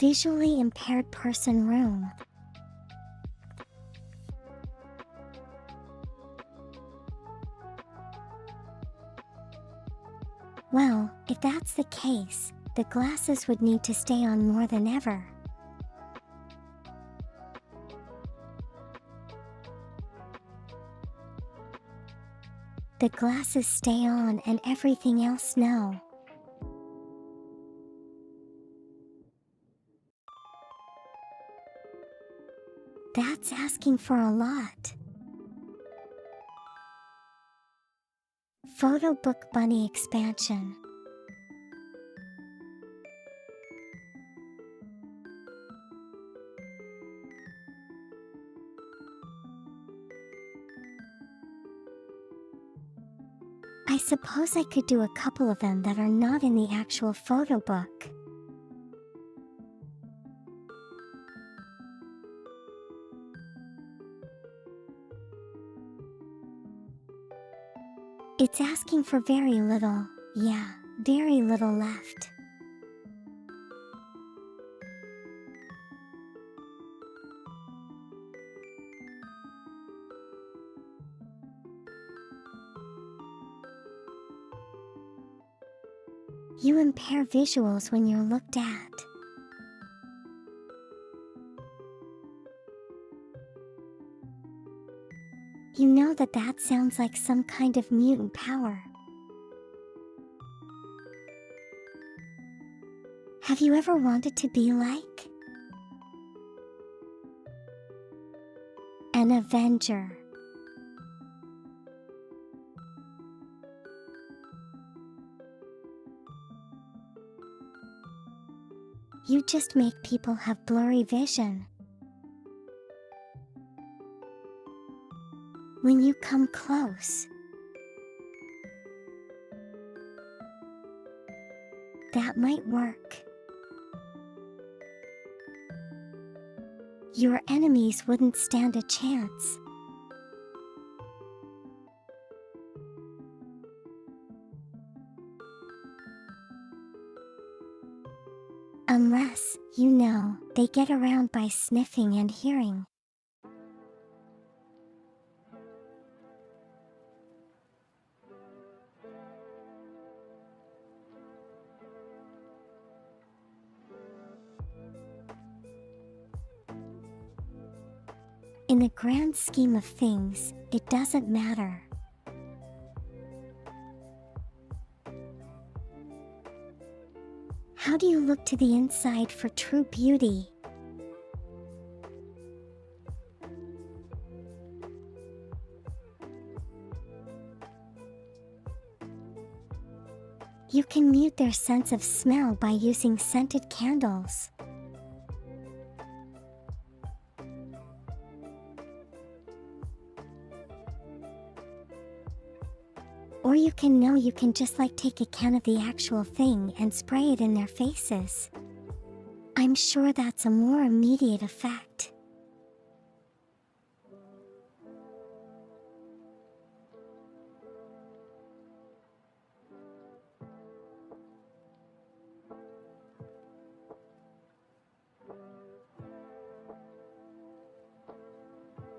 Visually impaired person room. Well, if that's the case, the glasses would need to stay on more than ever. The glasses stay on and everything else no. That's asking for a lot. Photo Book Bunny expansion. I suppose I could do a couple of them that are not in the actual photo book. It's asking for very little, yeah, very little left. You impair visuals when you're looked at. You know that sounds like some kind of mutant power. Have you ever wanted to be like an Avenger? You just make people have blurry vision. When you come close, that might work. Your enemies wouldn't stand a chance. Unless, you know, they get around by sniffing and hearing. In the grand scheme of things, it doesn't matter. How do you look to the inside for true beauty? You can mute their sense of smell by using scented candles. Or you can just take a can of the actual thing and spray it in their faces. I'm sure that's a more immediate effect.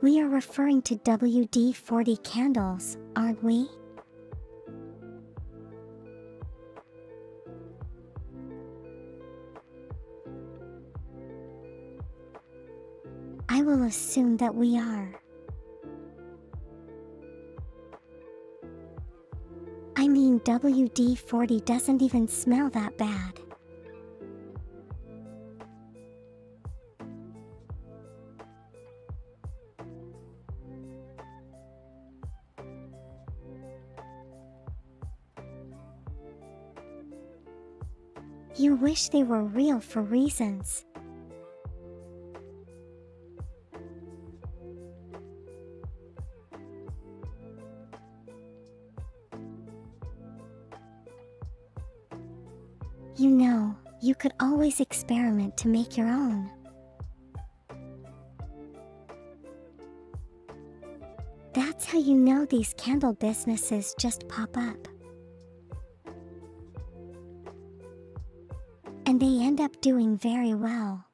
We are referring to WD-40 candles, aren't we? I will assume that we are. I mean, WD-40 doesn't even smell that bad. You wish they were real for reasons. You know, you could always experiment to make your own. That's how you know these candle businesses just pop up. And they end up doing very well.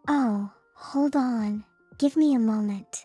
Oh, hold on. Give me a moment.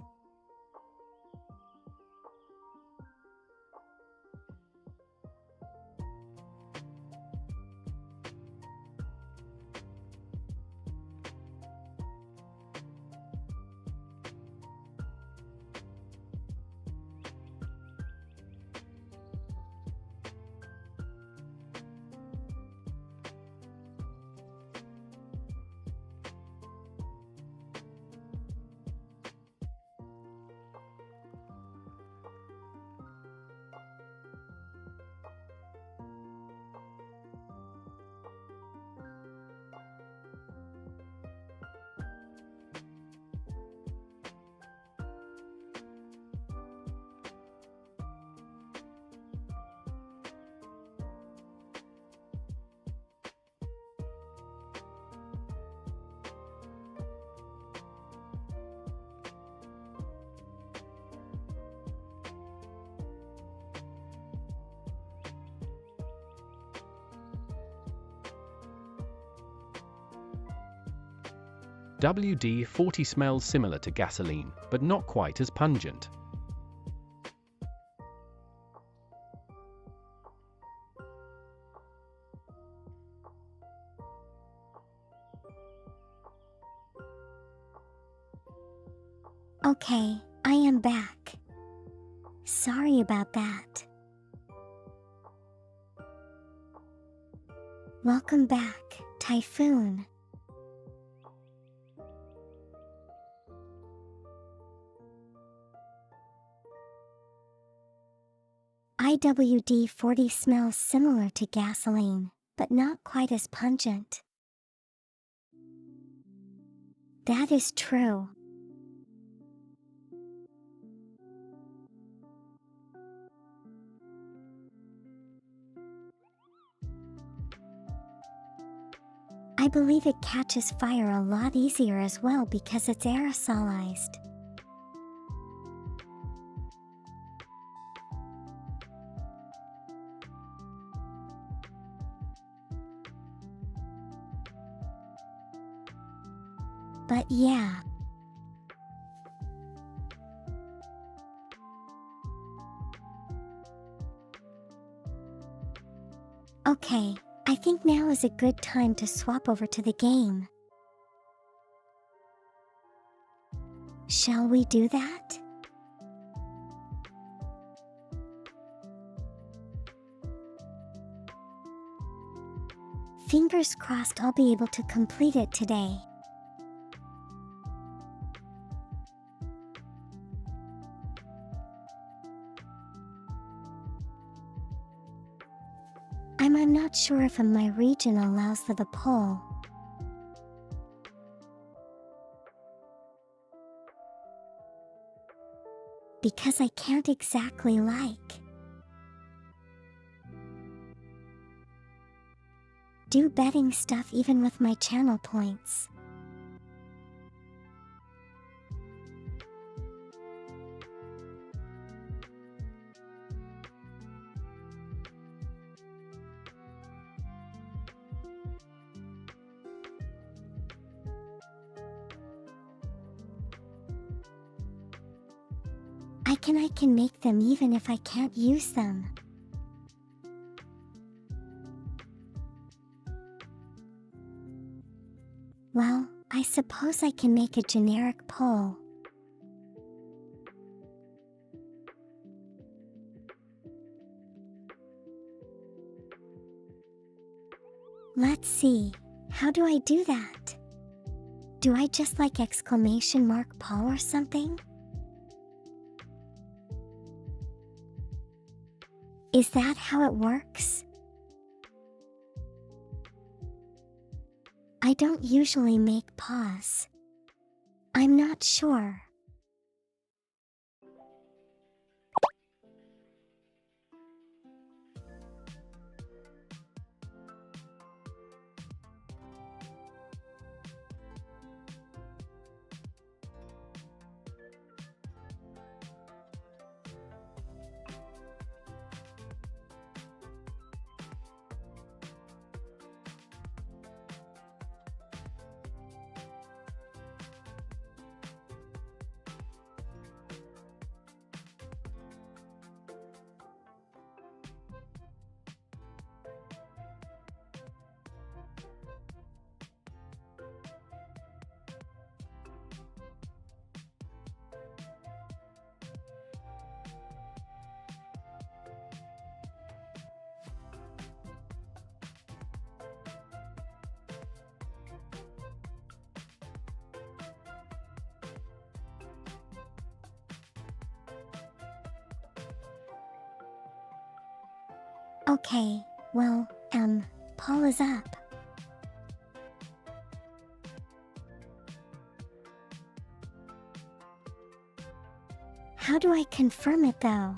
WD-40 smells similar to gasoline, but not quite as pungent. Okay, I am back. Sorry about that. Welcome back, Typhoon. IWD-40 smells similar to gasoline, but not quite as pungent. That is true. I believe it catches fire a lot easier as well because it's aerosolized. But yeah. Okay, I think now is a good time to swap over to the game. Shall we do that? Fingers crossed I'll be able to complete it today. I'm not sure if my region allows for the poll. Because I can't exactly do betting stuff even with my channel points. I can make them even if I can't use them. Well, I suppose I can make a generic poll. Let's see, how do I do that? Do I just exclamation mark poll or something? Is that how it works? I don't usually make pause. I'm not sure. Okay, well, poll is up. How do I confirm it though?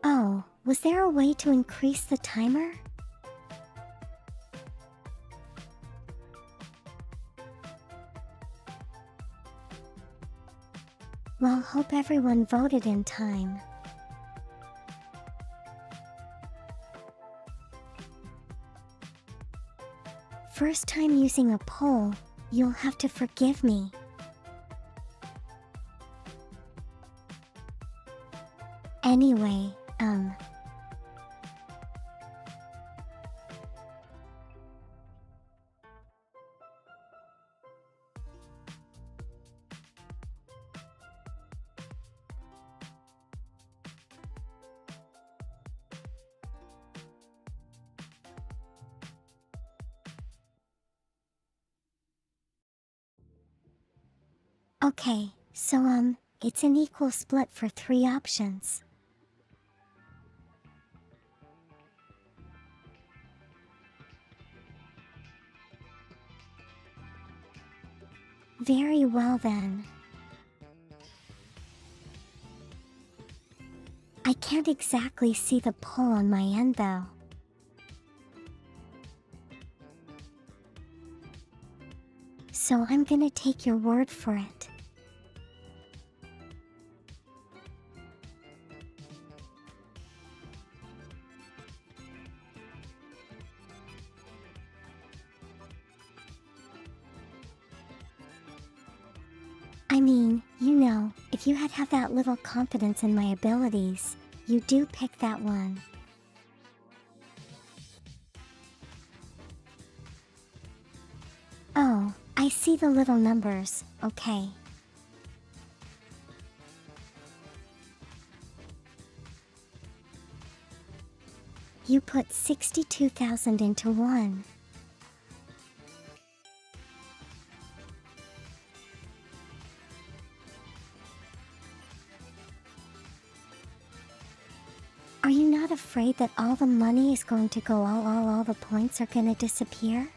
Oh, was there a way to increase the timer? Well, hope everyone voted in time. first time using a pole, you'll have to forgive me. Anyway, Okay, so it's an equal split for 3 options. Very well then. I can't exactly see the pole on my end though. So I'm gonna take your word for it. I mean, if you had that little confidence in my abilities, you do pick that one. Oh, I see the little numbers, okay. You put 62,000 into one. Are you not afraid that all the money is going to go, all the points are gonna disappear?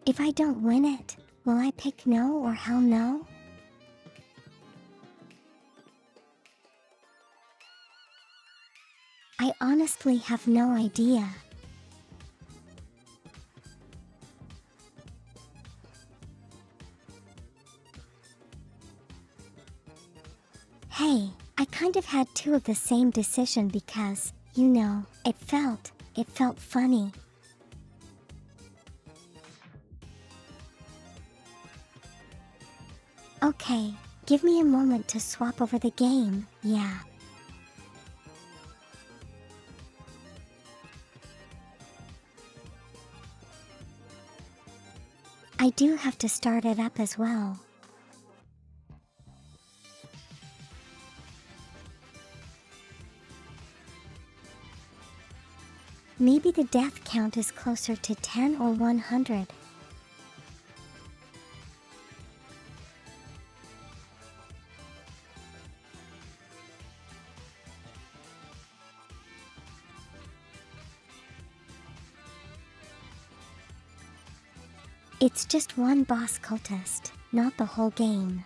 If I don't win it, will I pick no or hell no? I honestly have no idea. Hey, I kind of had 2 of the same decision because, it felt funny. Okay, give me a moment to swap over the game, yeah. I do have to start it up as well. Maybe the death count is closer to 10 or 100. It's just one boss cultist, not the whole game.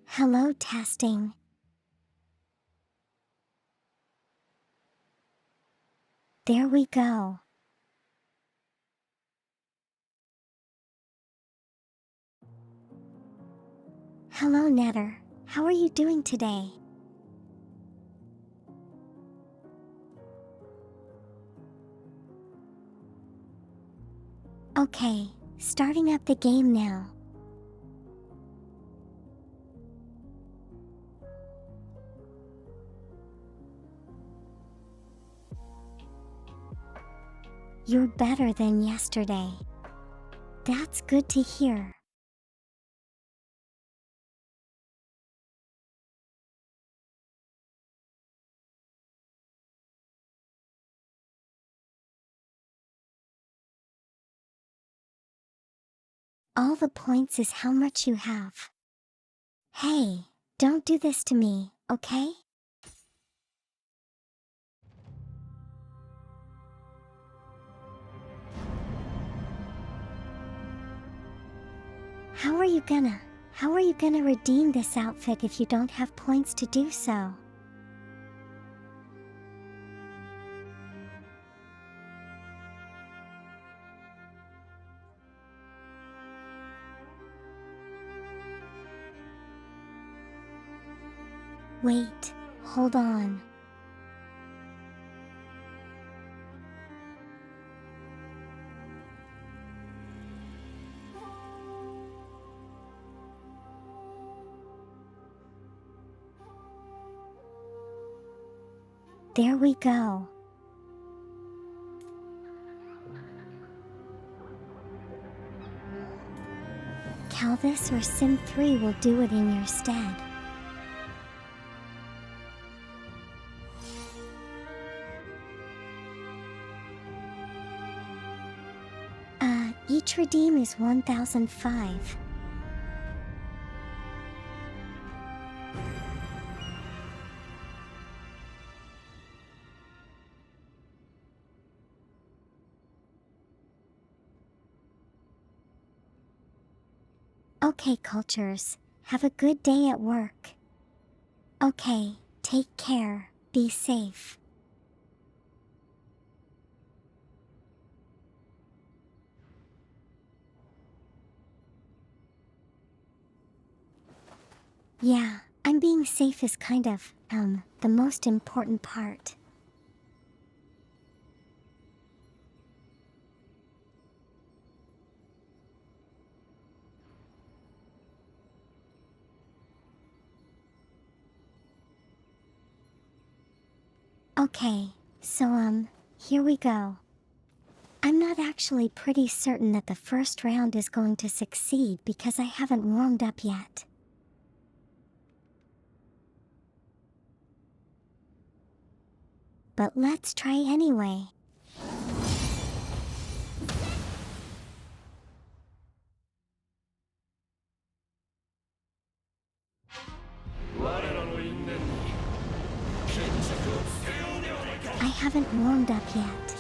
Hello, testing. There we go. Hello, Netter. How are you doing today? Okay, starting up the game now. You're better than yesterday. That's good to hear. All the points is how much you have. Hey, don't do this to me, okay? How are you gonna redeem this outfit if you don't have points to do so? Wait, hold on. There we go. Calvis or Sim 3 will do it in your stead. Each redeem is 1005. Okay, cultures, have a good day at work. Okay, take care, be safe. Yeah, I'm being safe is kind of, the most important part. Okay, so here we go. I'm not actually pretty certain that the first round is going to succeed because I haven't warmed up yet. But let's try anyway. I haven't warmed up yet.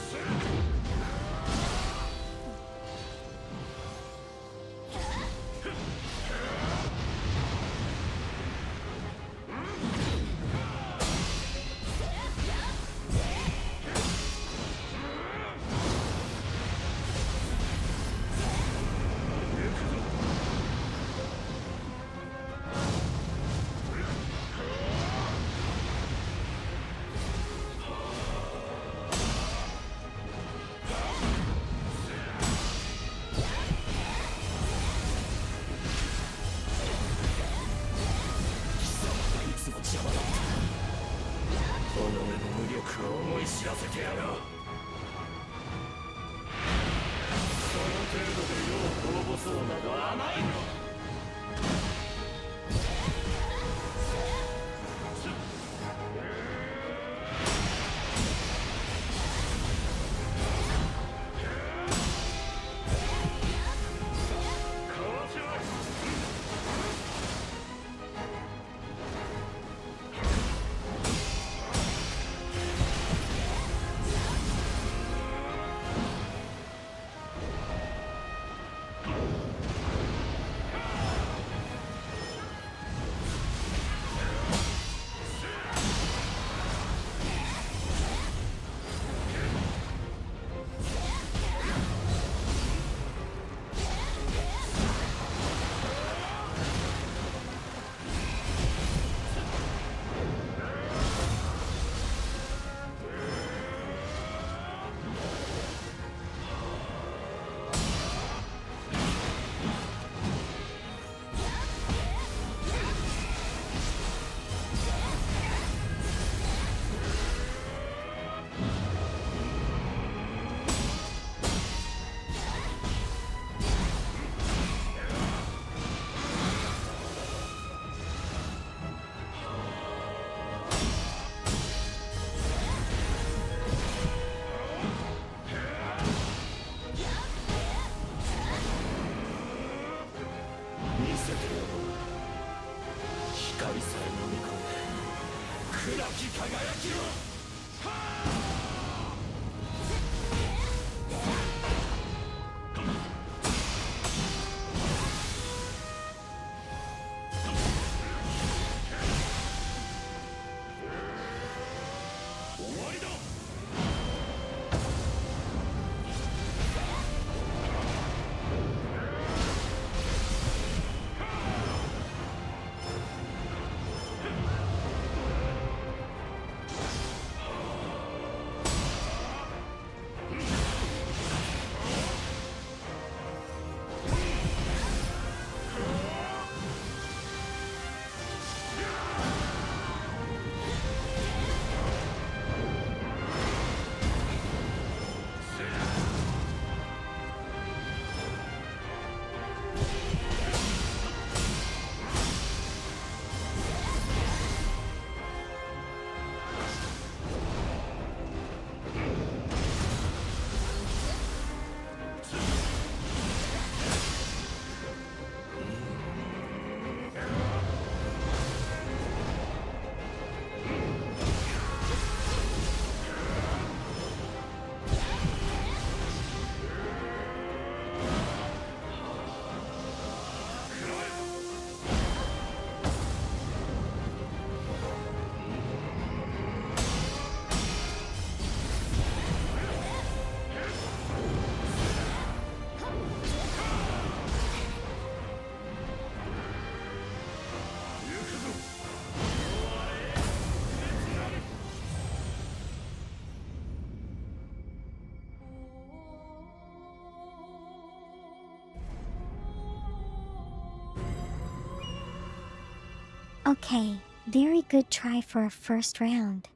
Okay, very good try for a first round.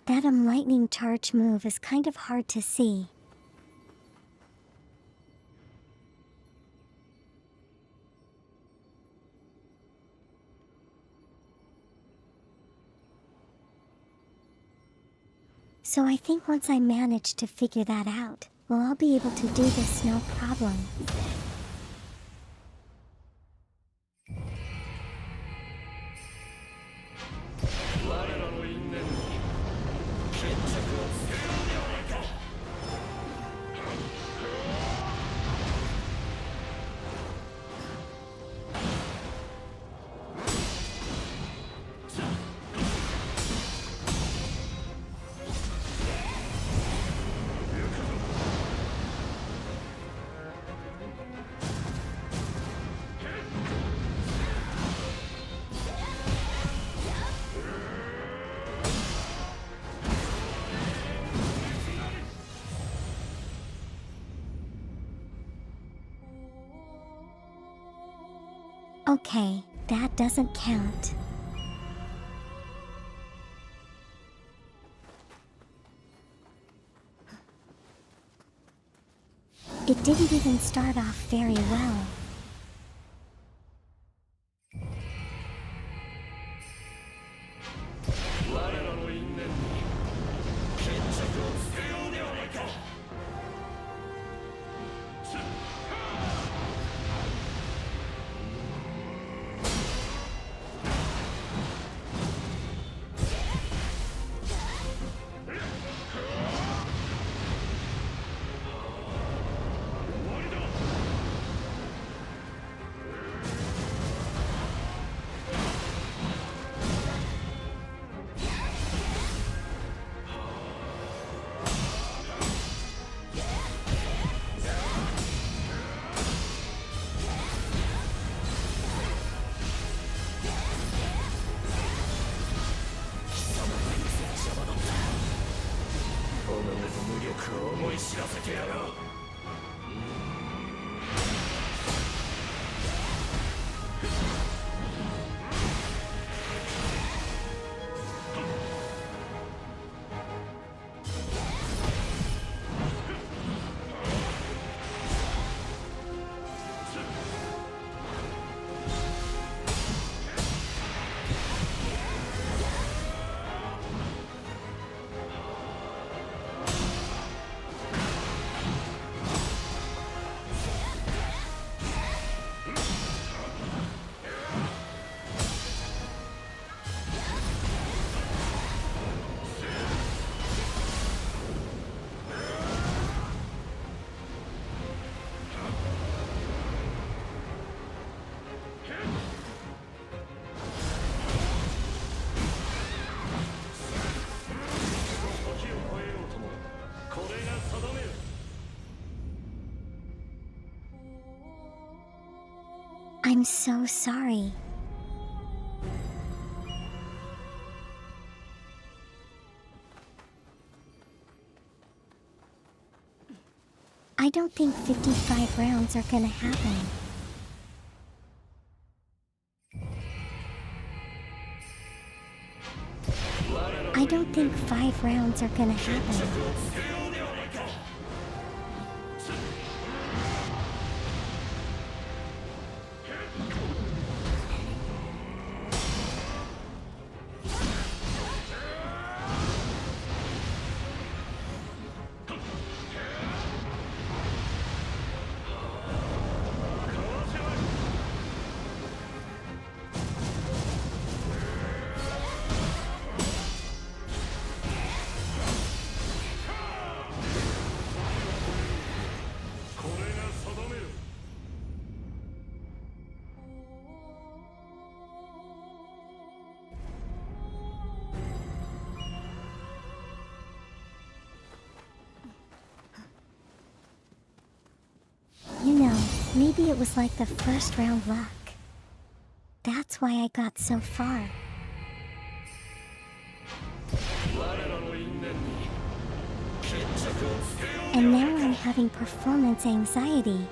That lightning charge move is kind of hard to see. So I think once I manage to figure that out, well, I'll be able to do this no problem. Okay, that doesn't count. It didn't even start off very well. I'm so sorry. I don't think 55 rounds are gonna happen. I don't think 5 rounds are gonna happen. You know, maybe it was like the first round luck. That's why I got so far. And now I'm having performance anxiety.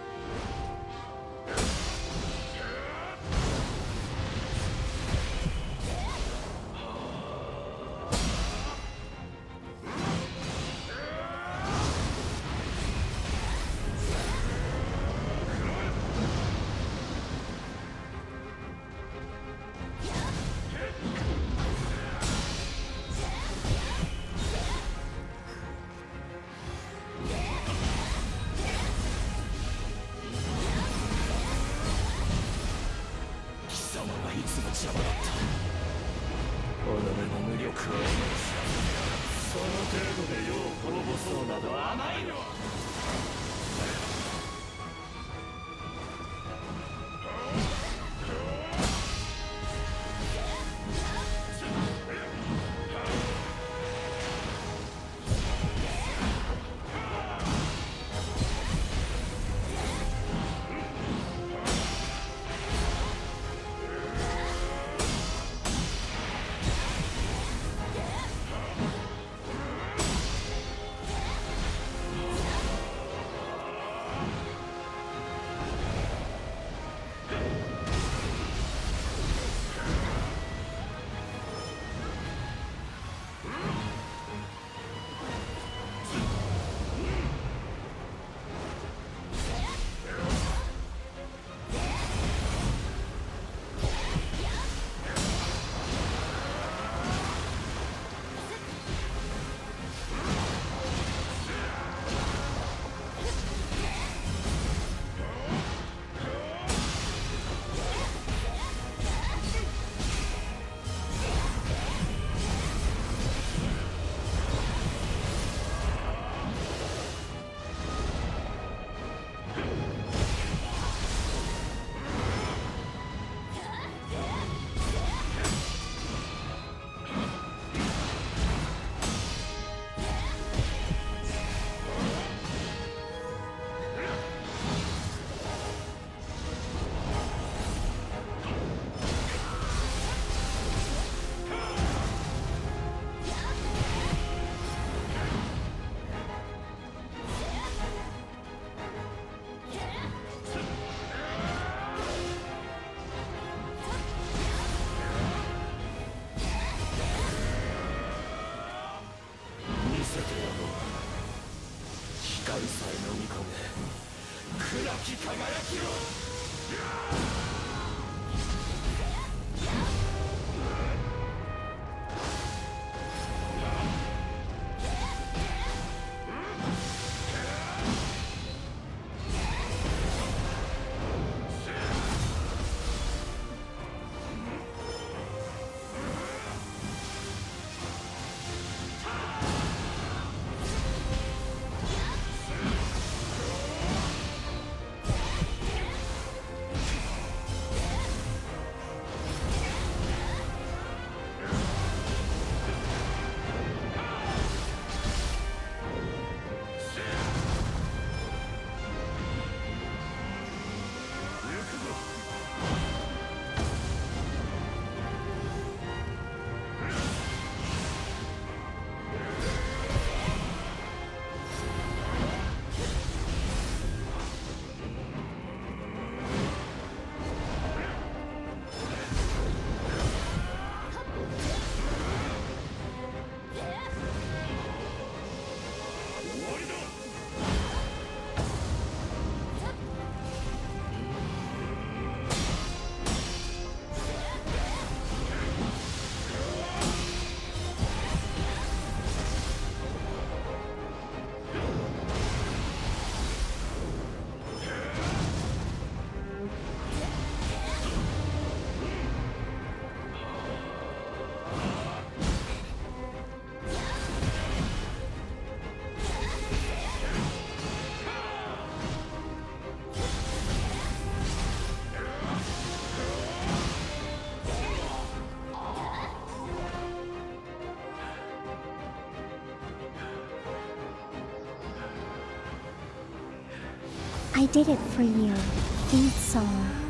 I did it for you. Theme song.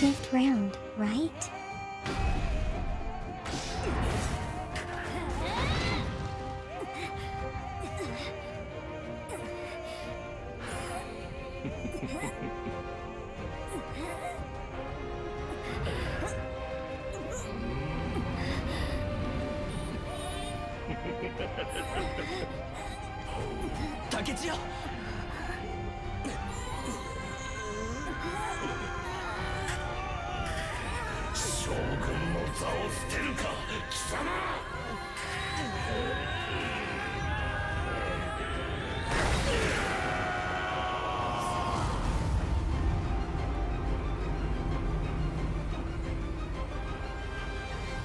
5th round, right?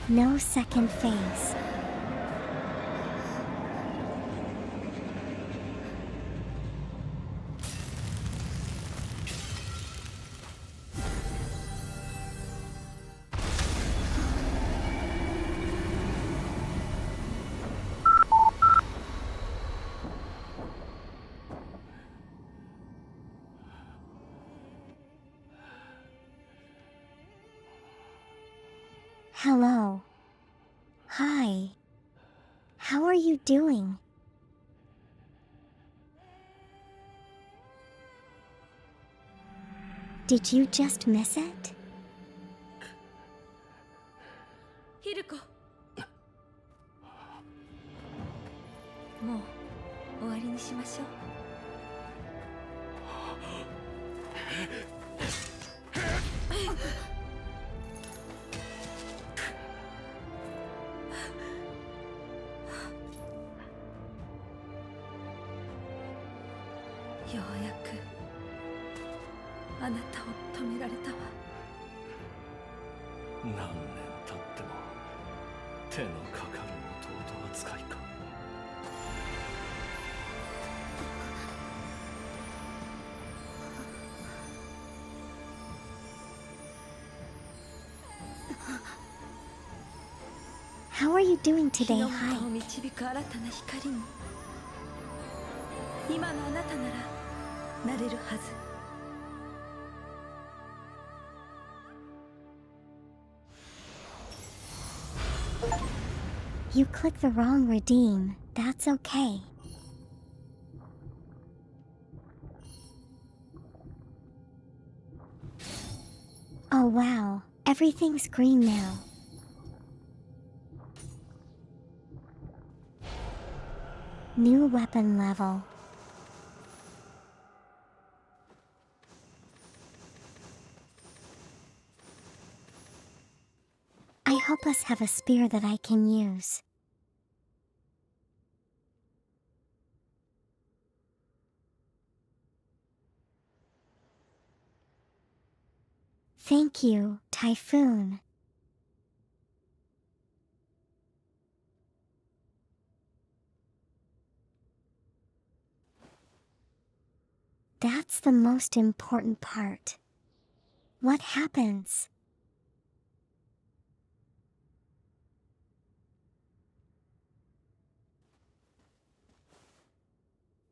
No second phase. Hello. Hi. How are you doing? Did you just miss it? ヒルコもう終わりにしましょう。ようやくあなたを止められたわ。何年経っても手のかかる弟扱いか。How are you doing 日 today, の Hi? 元を導く新たな光に今のあなたならなれるはず。You clicked the wrong redeem. That's okay. Oh wow, everything's green now. New weapon level. I hope us have a spear that I can use. Thank you, Typhoon. That's the most important part. What happens?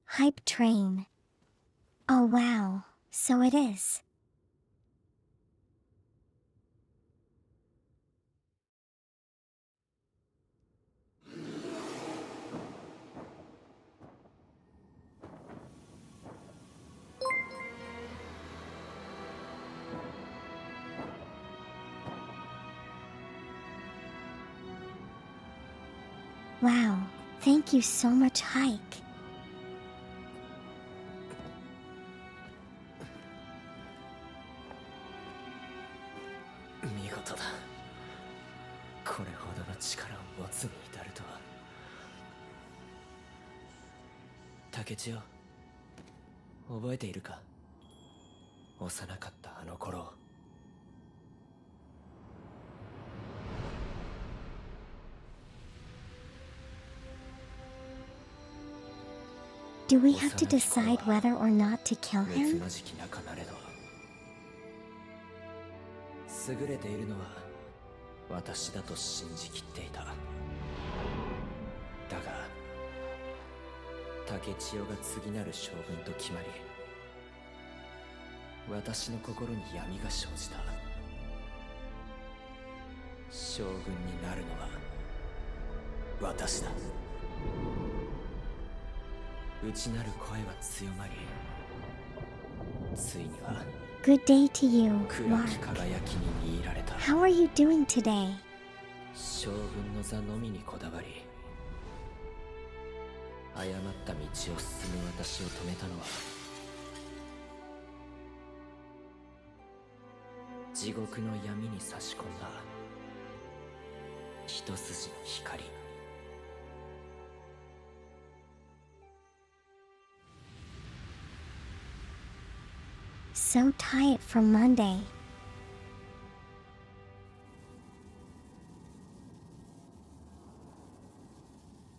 Hype train. Oh wow, so it is. Wow, thank you so much, Hike. 見事だ。これほどの力を持つに至るとは。竹千代、覚えているか？幼かったあの頃を。Do we have to decide whether or not to kill 滅 him? まじき仲なれど優れているのは私だと信じきっていた。だが竹千代が次なる将軍と決まり私の心に闇が生じた。将軍になるのは私だ。内なる声は強まり、ついには Good day to you, 黒 Mark. き輝きに見入られた。 How are you doing today? 将軍の座のみにこだわり、誤った道を進む私を止めたのは地獄の闇に差し込んだ一筋の光。So tired from Monday.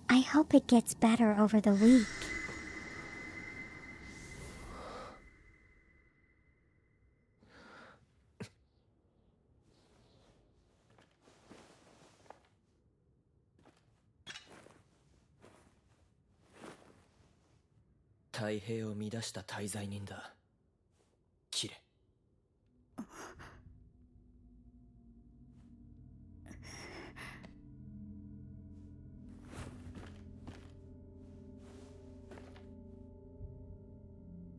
I hope it gets better over the week. 太平を乱した大罪人だ。キレ。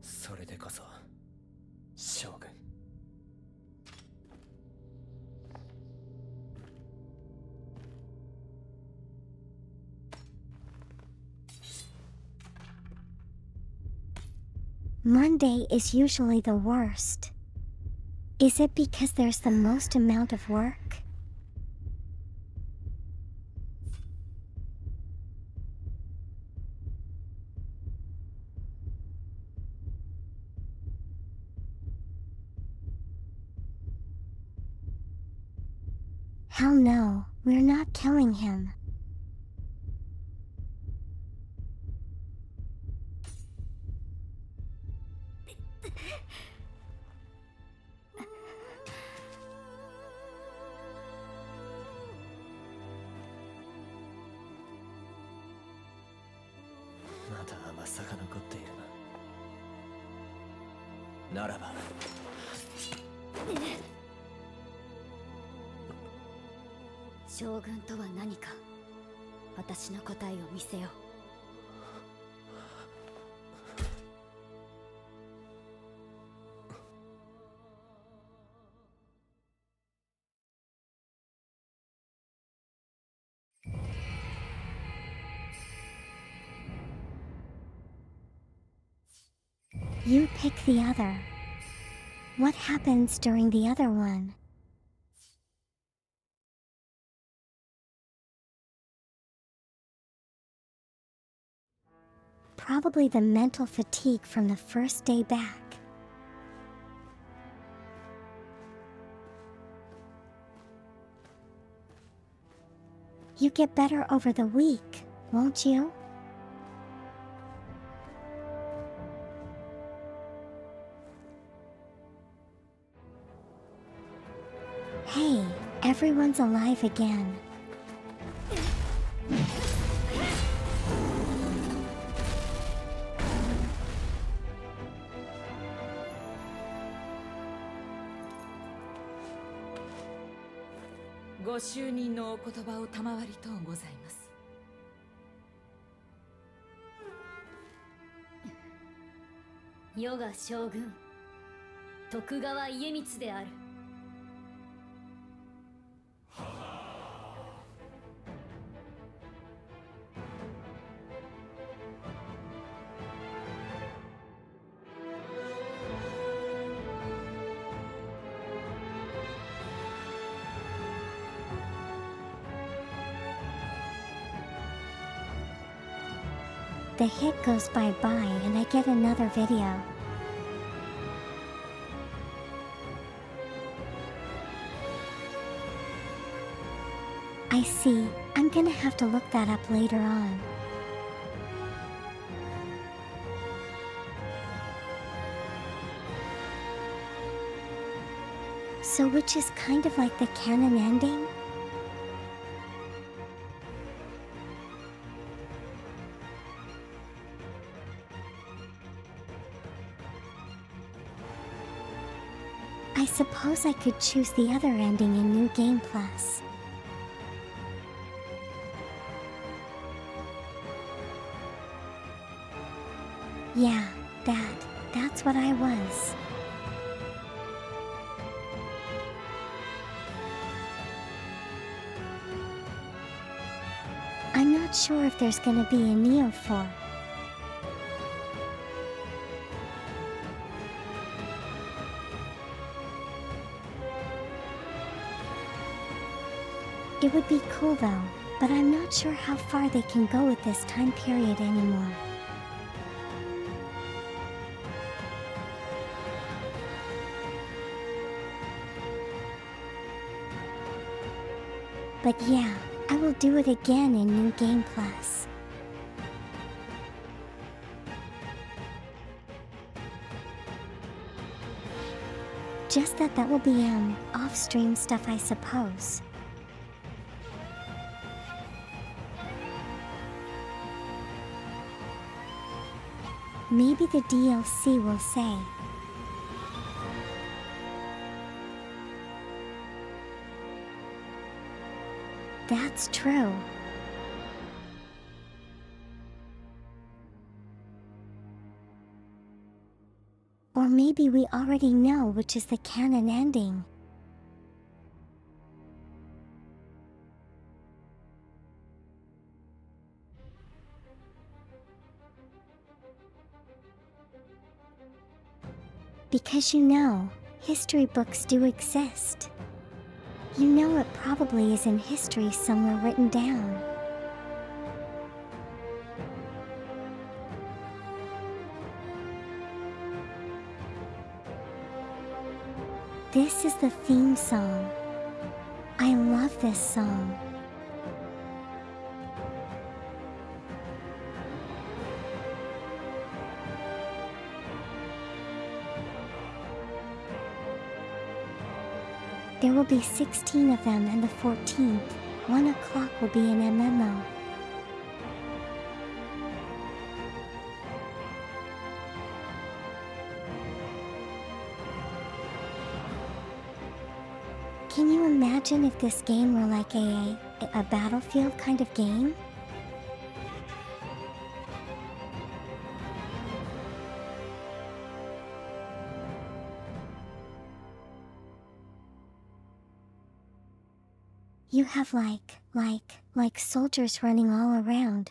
それでこそ将軍。Monday is usually the worst. Is it because there's the most amount of work? Hell no, we're not killing him.まだ甘さが残っているな。ならば将軍とは何か、私の答えを見せよう。You pick the other. What happens during the other one? Probably the mental fatigue from the first day back. You get better over the week, won't you? Hey, everyone's alive again. Go 就任のお言葉を賜りとうございます。余が将軍、徳川家光である。The hit goes bye-bye and I get another video. I see. I'm gonna have to look that up later on. So which is kind of like the canon ending? I suppose I could choose the other ending in New Game Plus. Yeah, that's what I was. I'm not sure if there's gonna be a Neo 4. It would be cool though, but I'm not sure how far they can go with this time period anymore. But yeah, I will do it again in New Game Plus. Just that will be off-stream stuff, I suppose. Maybe the DLC will say. That's true. Or maybe we already know which is the canon ending. Because you know, history books do exist. You know it probably is in history somewhere written down. This is the theme song. I love this song. There will be 16 of them, and the 14th, 1 o'clock, will be an MMO. Can you imagine if this game were like a Battlefield kind of game? You have like soldiers running all around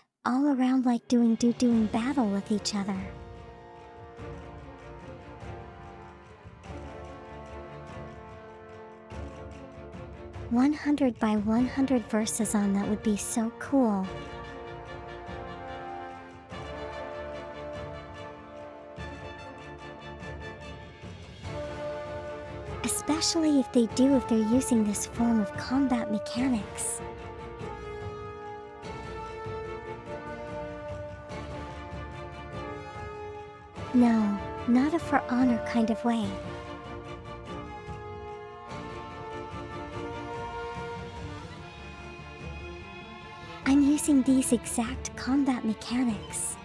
like doing battle with each other. "100 by 100 verses on that would be so cool." Especially if they're using this form of combat mechanics. No, not a For Honor kind of way. I'm using these exact combat mechanics.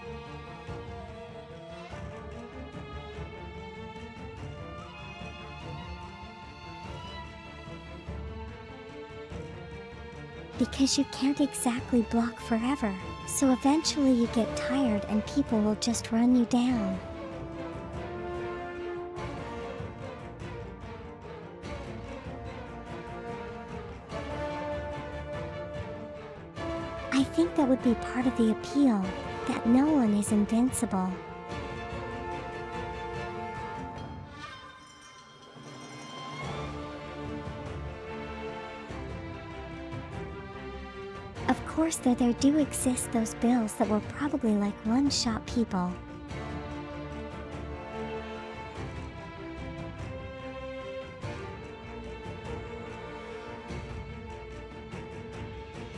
Because you can't exactly block forever, so eventually you get tired and people will just run you down. I think that would be part of the appeal, that no one is invincible. Of course, there do exist those bills that were probably like one-shot people.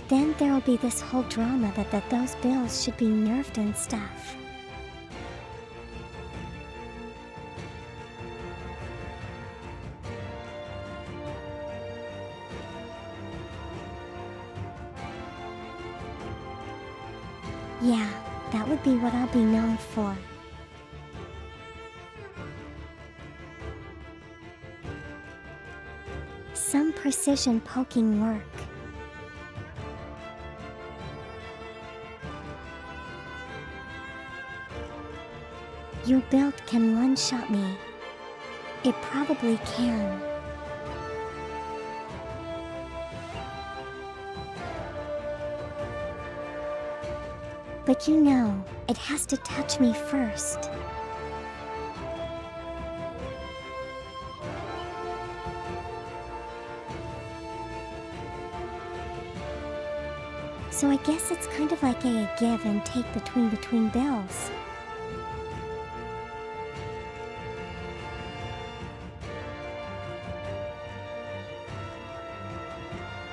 Then there'll be this whole drama that those bills should be nerfed and stuff. Yeah, that would be what I'll be known for. Some precision poking work. Your build can one-shot me. It probably can. But you know, it has to touch me first. So I guess it's kind of like a give and take between builds.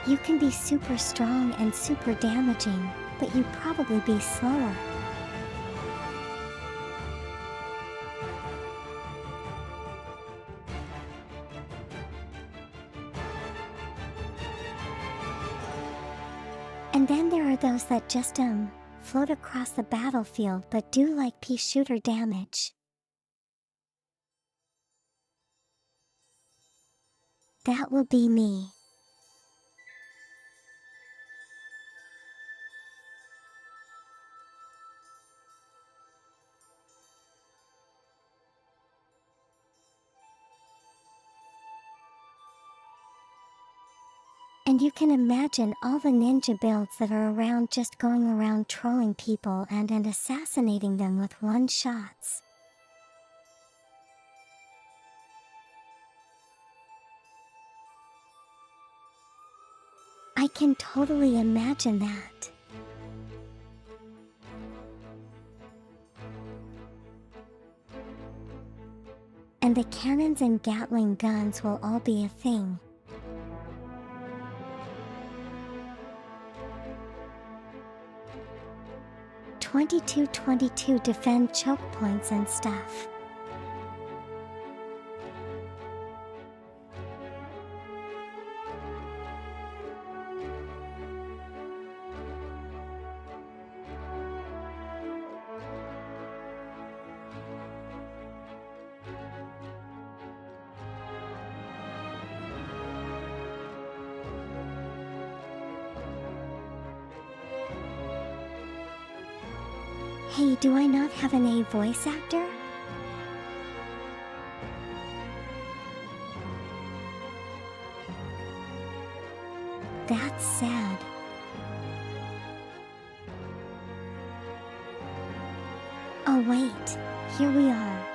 You can be super strong and super damaging, but you'd probably be slower. And then there are those that just float across the battlefield but do like pea shooter damage. That will be me. And you can imagine all the ninja builds that are around just going around trolling people and assassinating them with one-shots. I can totally imagine that. And the cannons and Gatling guns will all be a thing. "22-22 defend choke points and stuff." Hey, do I not have an A voice actor? That's sad. Oh wait, here we are.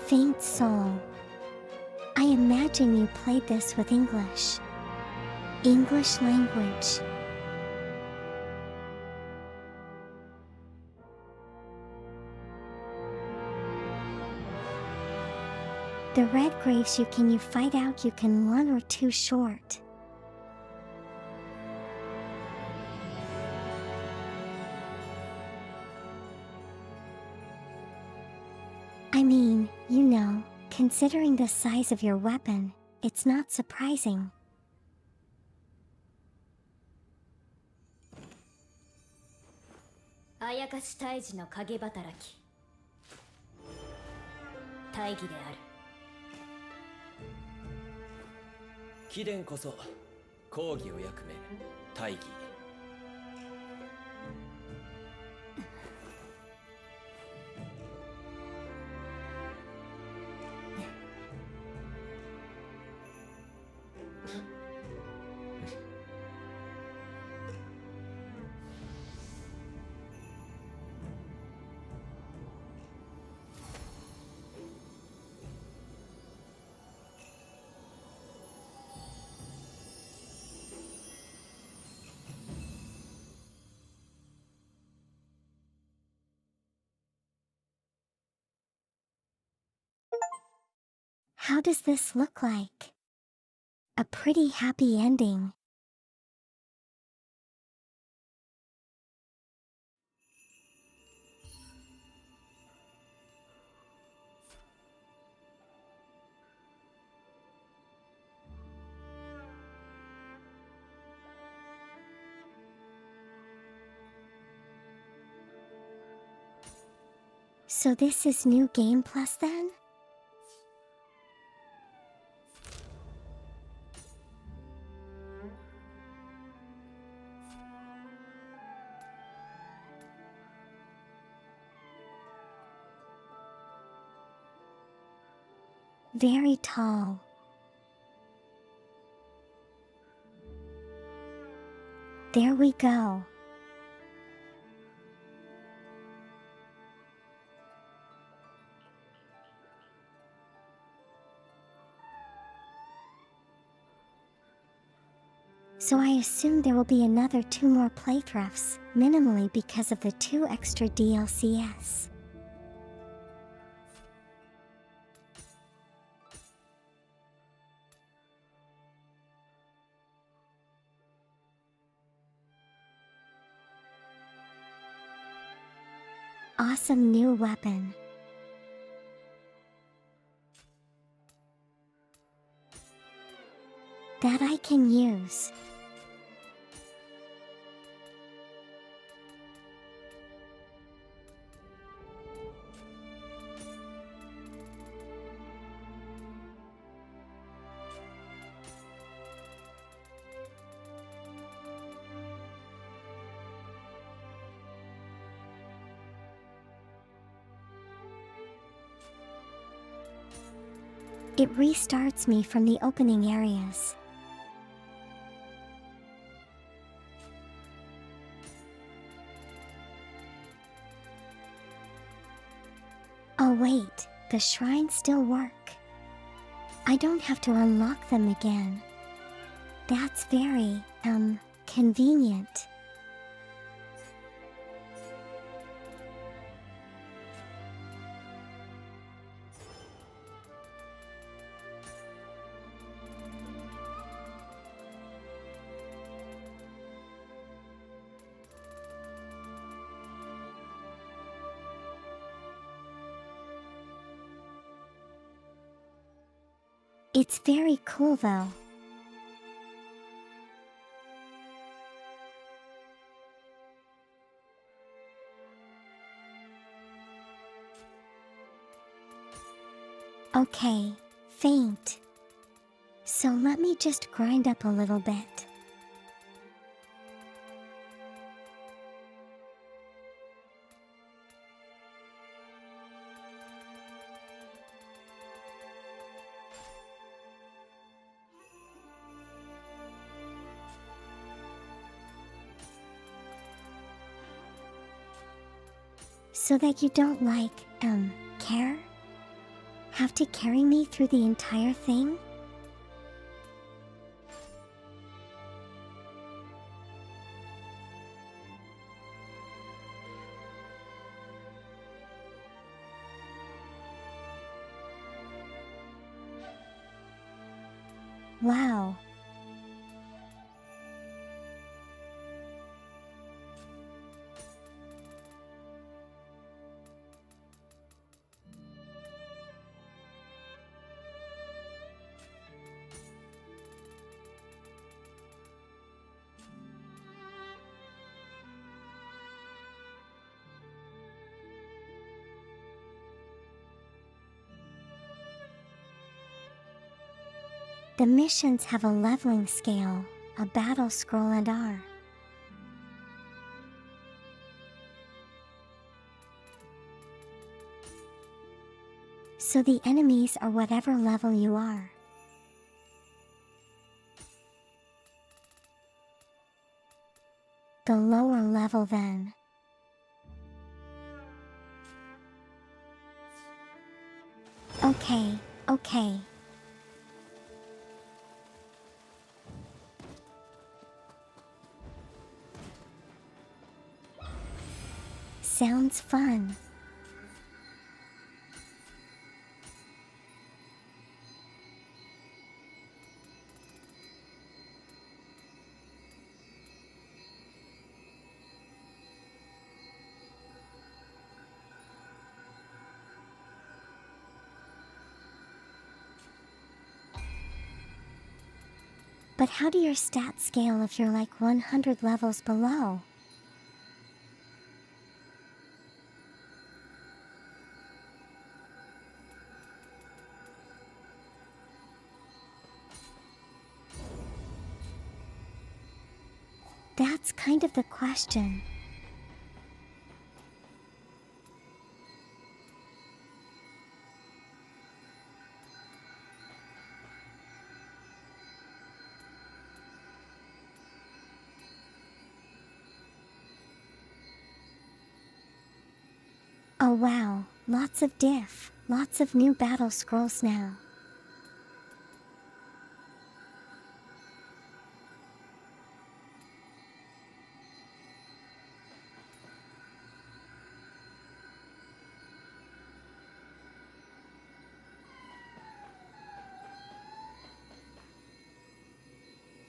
Faint Soul. I imagine you played this with English language. The red graves you fight out, you can 1 or 2 short. I mean, you know, considering the size of your weapon, it's not surprising.あやかし退治の影働き。大義である。貴殿こそ公義を役め大義。How does this look like? A pretty happy ending. So this is New Game Plus then? very tall. There we go. So I assume there will be another 2 more playthroughs, minimally because of the 2 extra DLCs. Awesome new weapon. That I can use. It restarts me from the opening areas. Oh wait, the shrines still work. I don't have to unlock them again. That's very, convenient. It's very cool though. Okay, faint. So let me just grind up a little bit. So that you don't care? Have to carry me through the entire thing? Wow. The missions have a leveling scale, a battle scroll and R. So the enemies are whatever level you are. The lower level then. Okay. Sounds fun. But how do your stats scale if you're like 100 levels below? That's kind of the question. Oh wow, lots of diff, lots of new battle scrolls now.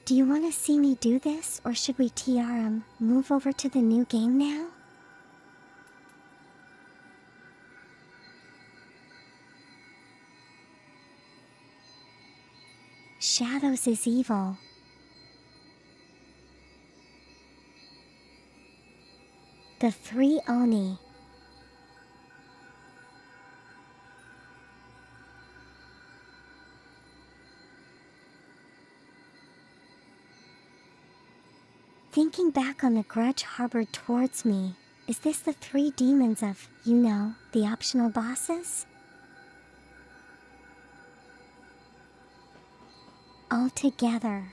Do you want to see me do this, or should we move over to the new game now? Shadows is evil. The three Oni. Thinking back on the grudge harbored towards me, is this the three demons of, the optional bosses? All together.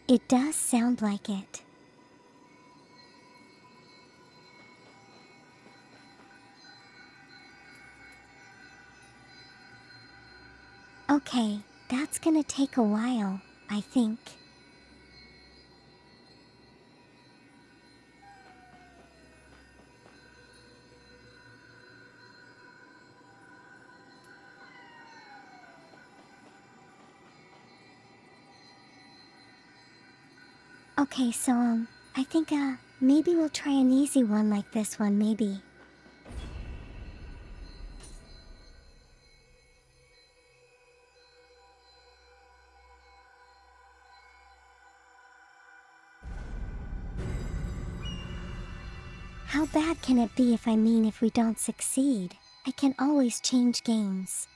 It does sound like it. Okay, that's gonna take a while, I think. Okay, so, I think, maybe we'll try an easy one like this one, maybe. How bad can it be if we don't succeed? I can always change games.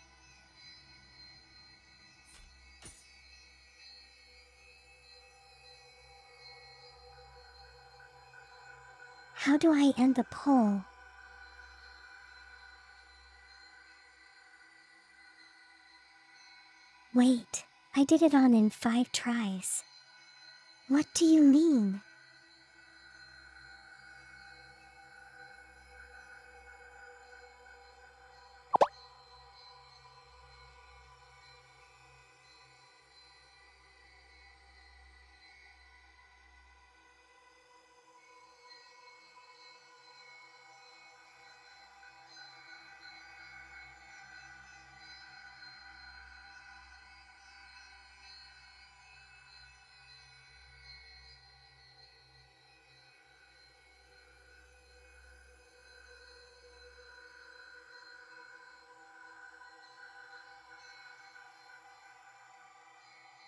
How do I end the poll? Wait, I did it in 5 tries. What do you mean?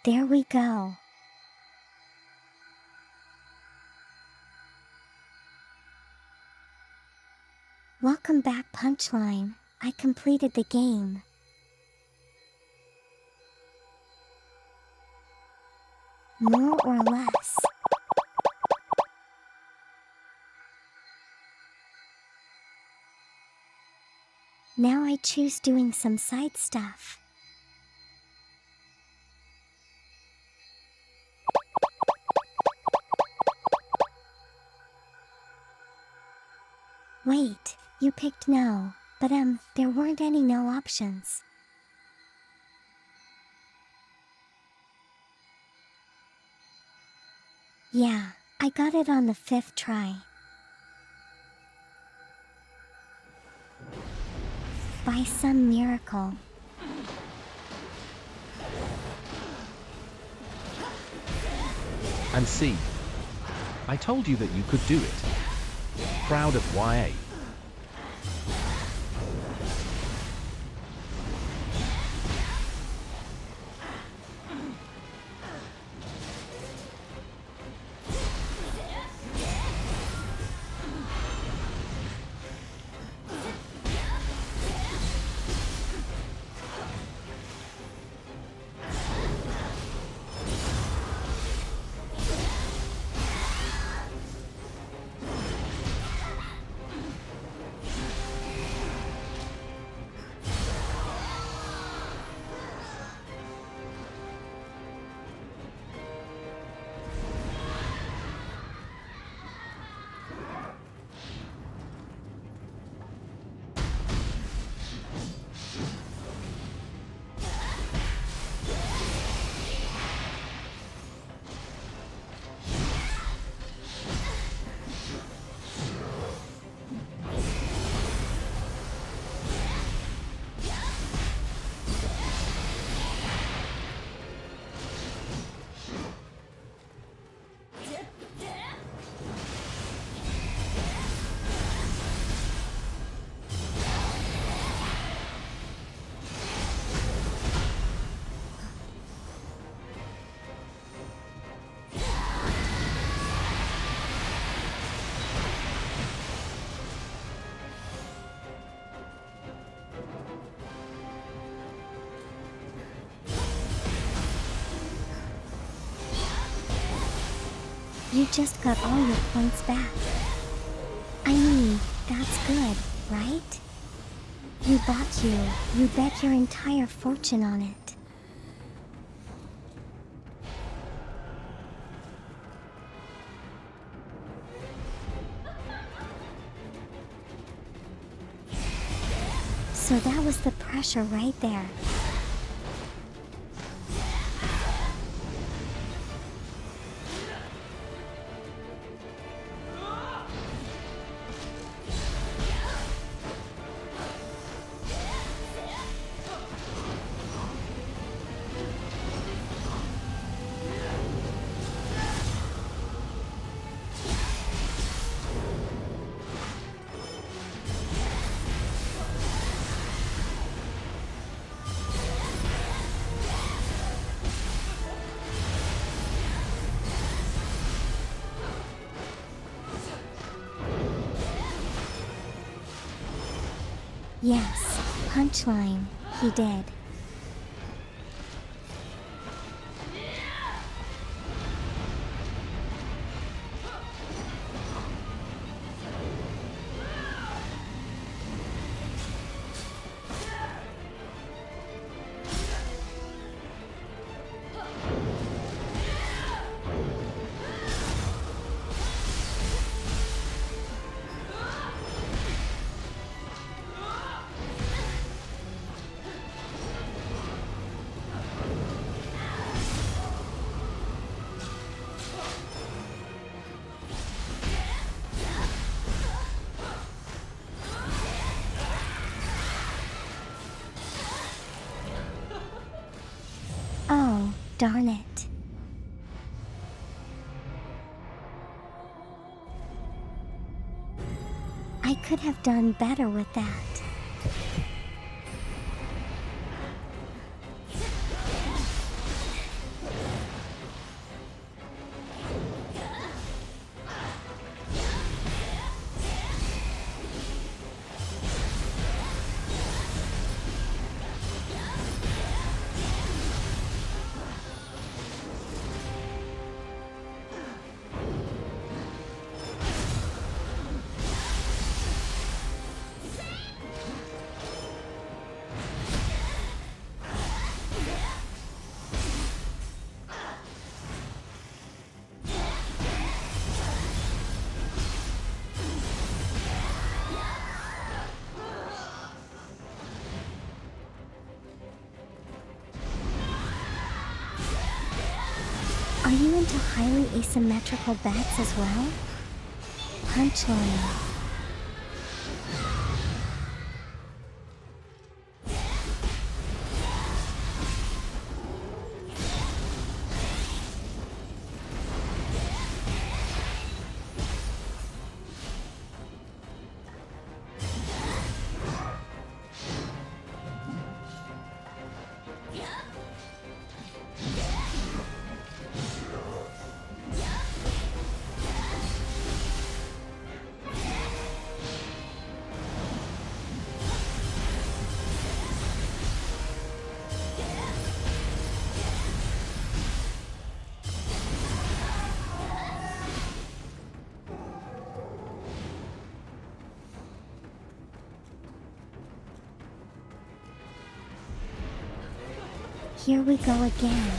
There we go. Welcome back, Punchline. I completed the game. More or less. Now I choose doing some side stuff. Wait, you picked no, but there weren't any no options. Yeah, I got it on the 5th try. By some miracle. And see, I told you that you could do it. Proud of YA. You just got all your points back. I mean, that's good, right? You bet your entire fortune on it. So that was the pressure right there. Yes, punchline, he did. Oh, darn it. I could have done better with that. Are you into highly asymmetrical bets as well? Punchline. Here we go again.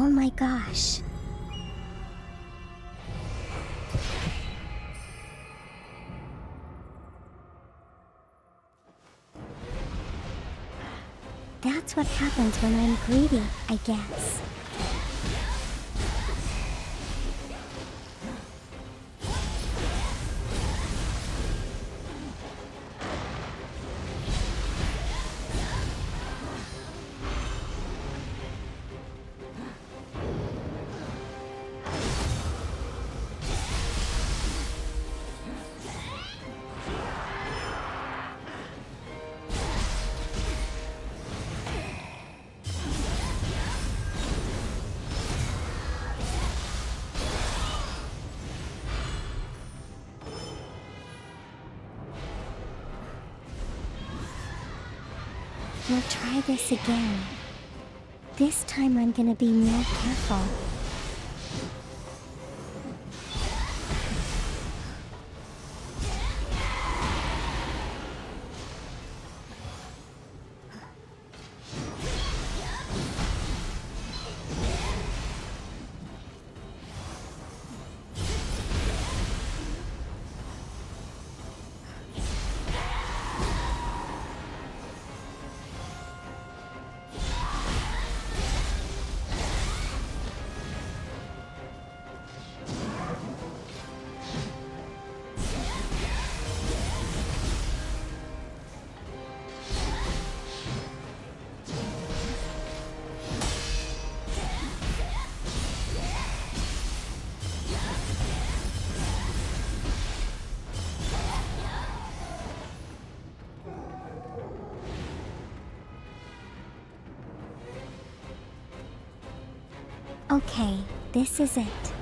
Oh my gosh. That's what happens when I'm greedy, I guess. We'll try this again. This time I'm gonna be more careful. Okay, this is it.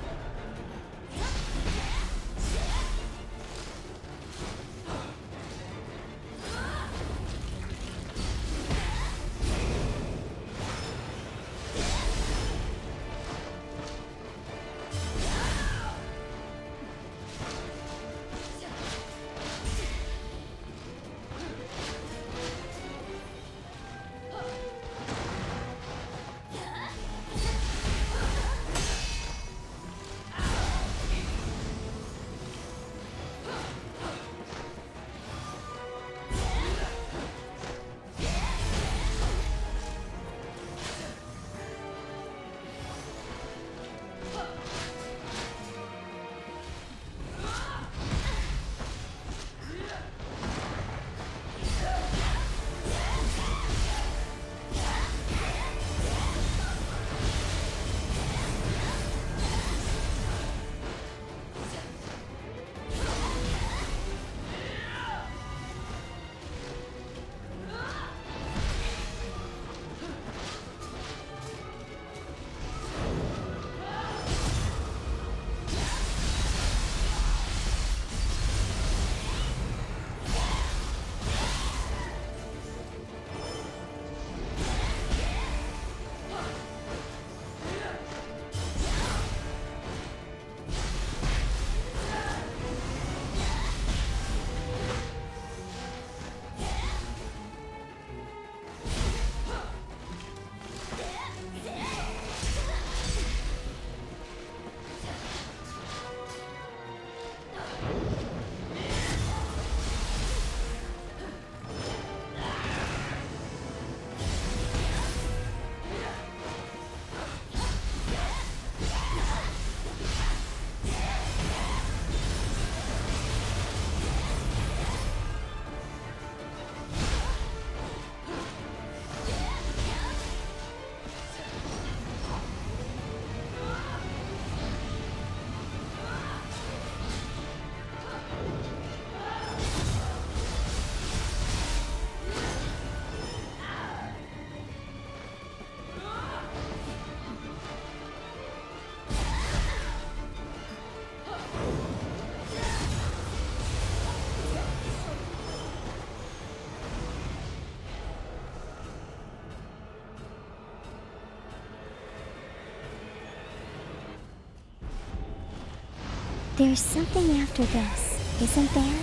There's something after this, isn't there?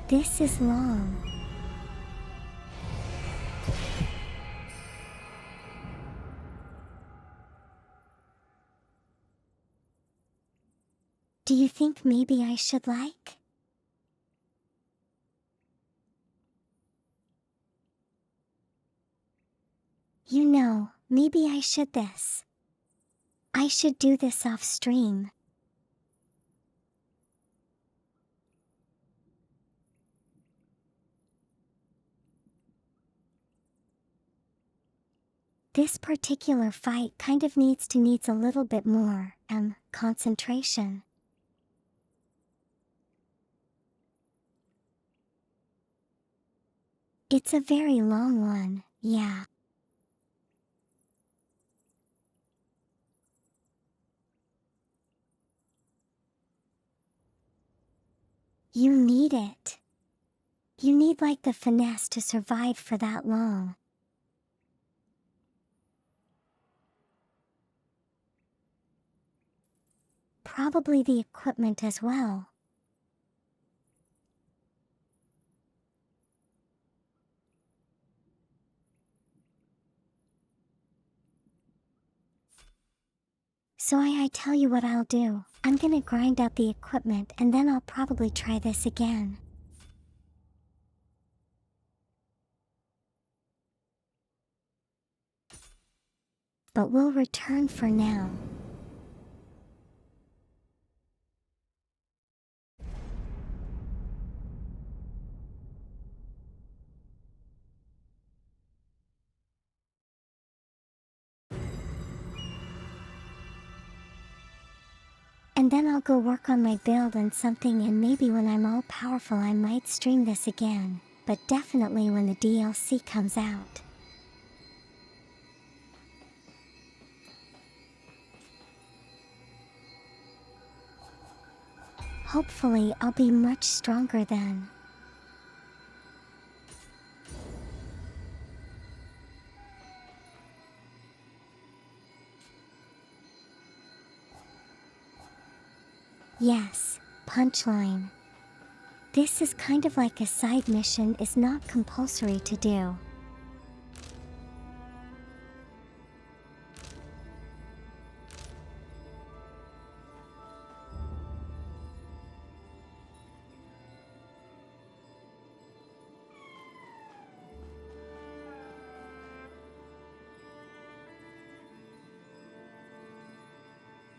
This is long. Do you think maybe I should like? You know, maybe I should this. I should do this off stream. This particular fight kind of needs a little bit more, concentration. It's a very long one, yeah. You need it. You need like the finesse to survive for that long. Probably the equipment as well. So I tell you what I'll do. I'm gonna grind out the equipment and then I'll probably try this again. But we'll return for now. And then I'll go work on my build and something, and maybe when I'm all powerful I might stream this again, but definitely when the DLC comes out. Hopefully I'll be much stronger then. Yes, punchline. This is kind of like a side mission, is not compulsory to do.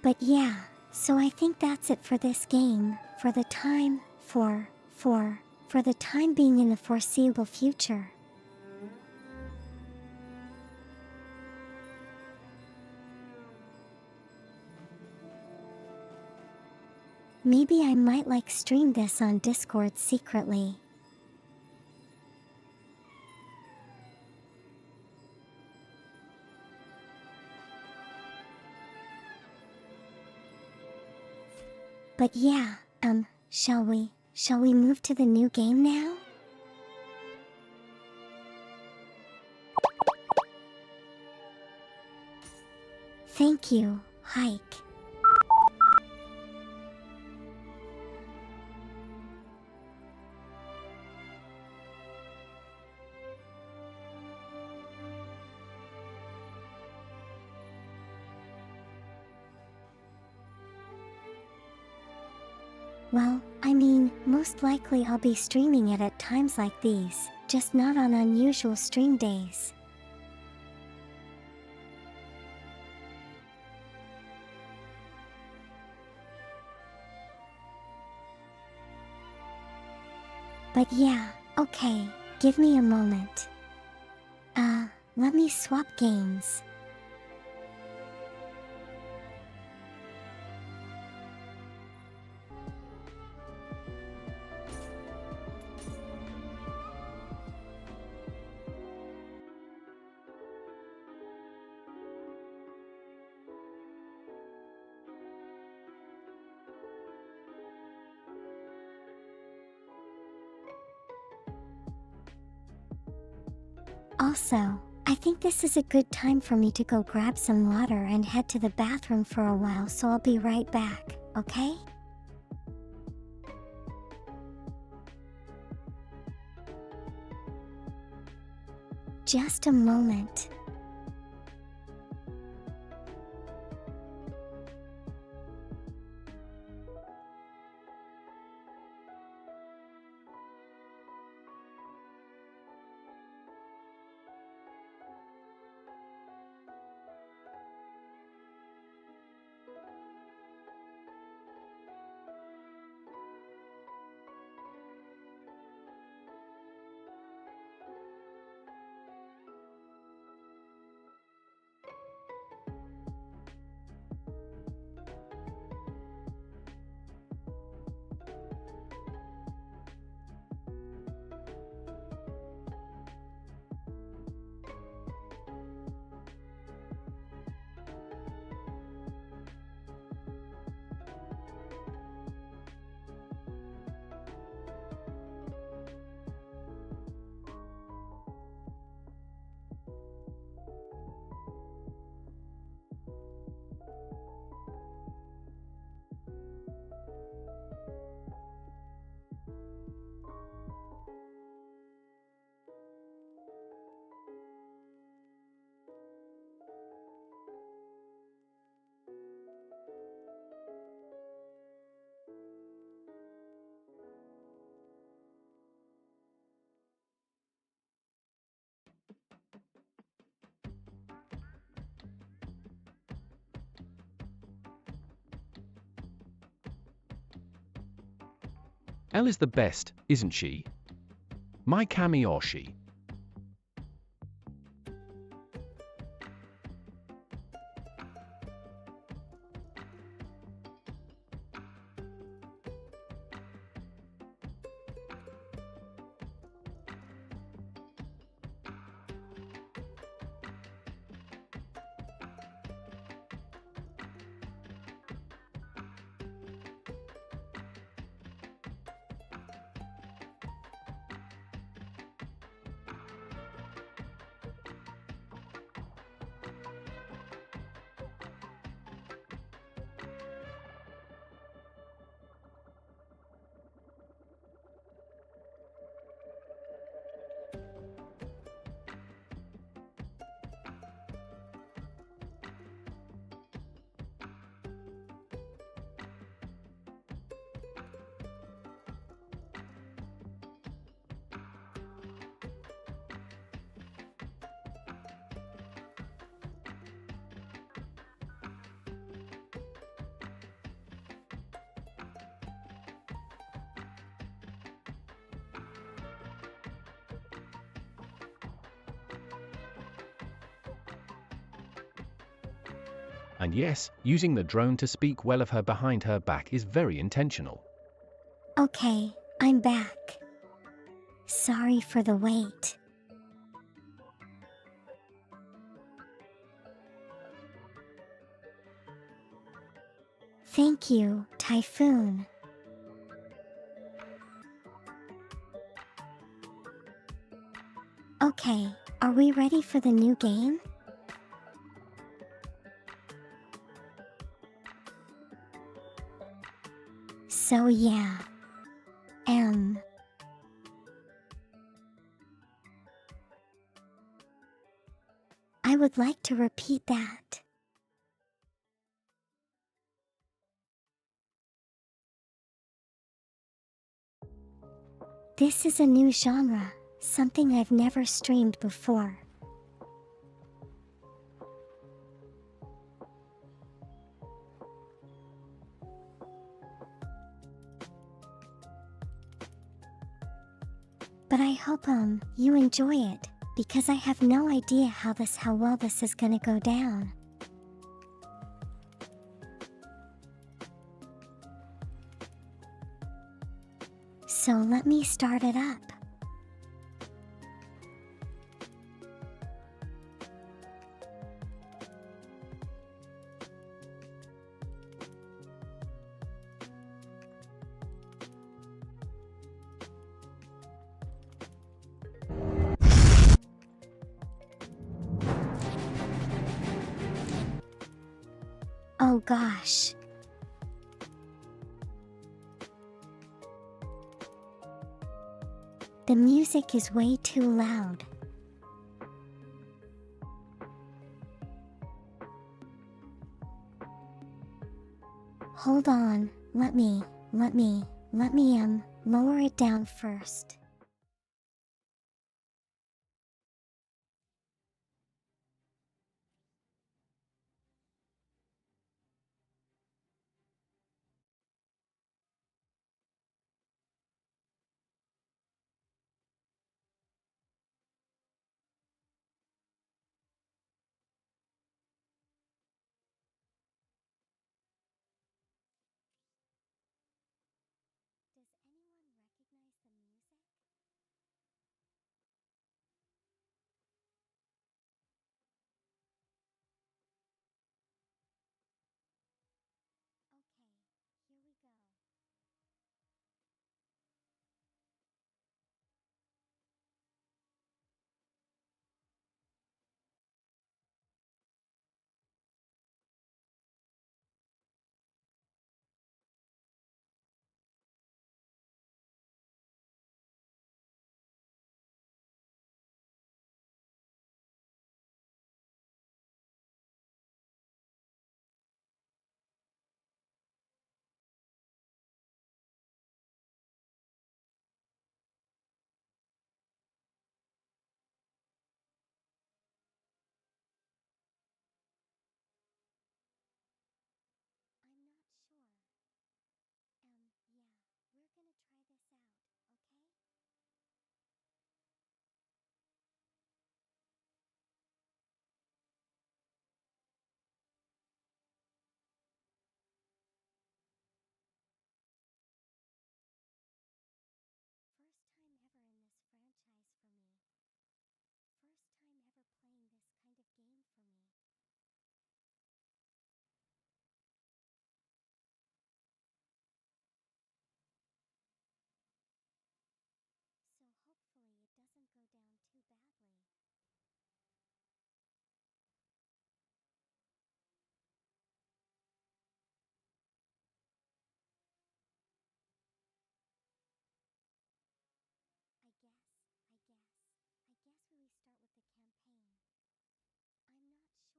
But yeah, so I think that's it for this game, for the time, for the time being in the foreseeable future. Maybe I might like stream this on Discord secretly. But yeah, shall we move to the new game now? Thank you, Hike. Well, I mean, most likely I'll be streaming it at times like these, just not on unusual stream days. But yeah, okay, give me a moment. Let me swap games. Also, I think this is a good time for me to go grab some water and head to the bathroom for a while, so I'll be right back, okay? Just a moment. Elle is the best, isn't she? My Kamiyoshi. And yes, using the drone to speak well of her behind her back is very intentional. Okay, I'm back. Sorry for the wait. Thank you, Typhoon. Okay, are we ready for the new game? So yeah. I would like to repeat that. This is a new genre, something I've never streamed before. But I hope you enjoy it, because I have no idea how well this is gonna go down. So let me start it up. Oh gosh. The music is way too loud. Hold on, let me lower it down first. Does anyone recognize the music? Okay, here we go. I'm not sure. Yeah, we're gonna try this out, okay? First time ever in this franchise for me. First time ever playing this kind of game for me. So hopefully it doesn't go down too badly. I guess we restart with the campaign. I'm not sure. Everyone seems really excited.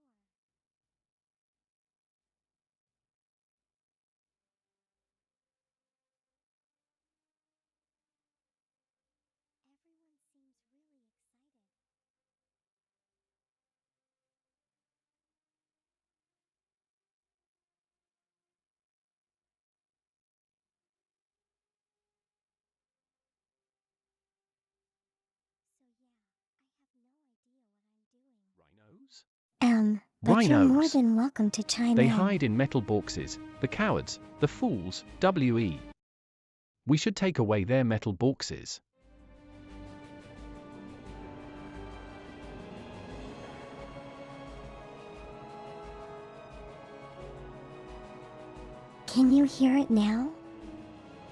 So yeah, I have no idea what I'm doing. Rhinos? But you're more Rhinos. than welcome to chime They in. hide in metal boxes, the cowards, the fools, WE. We should take away their metal boxes. Can you hear it now?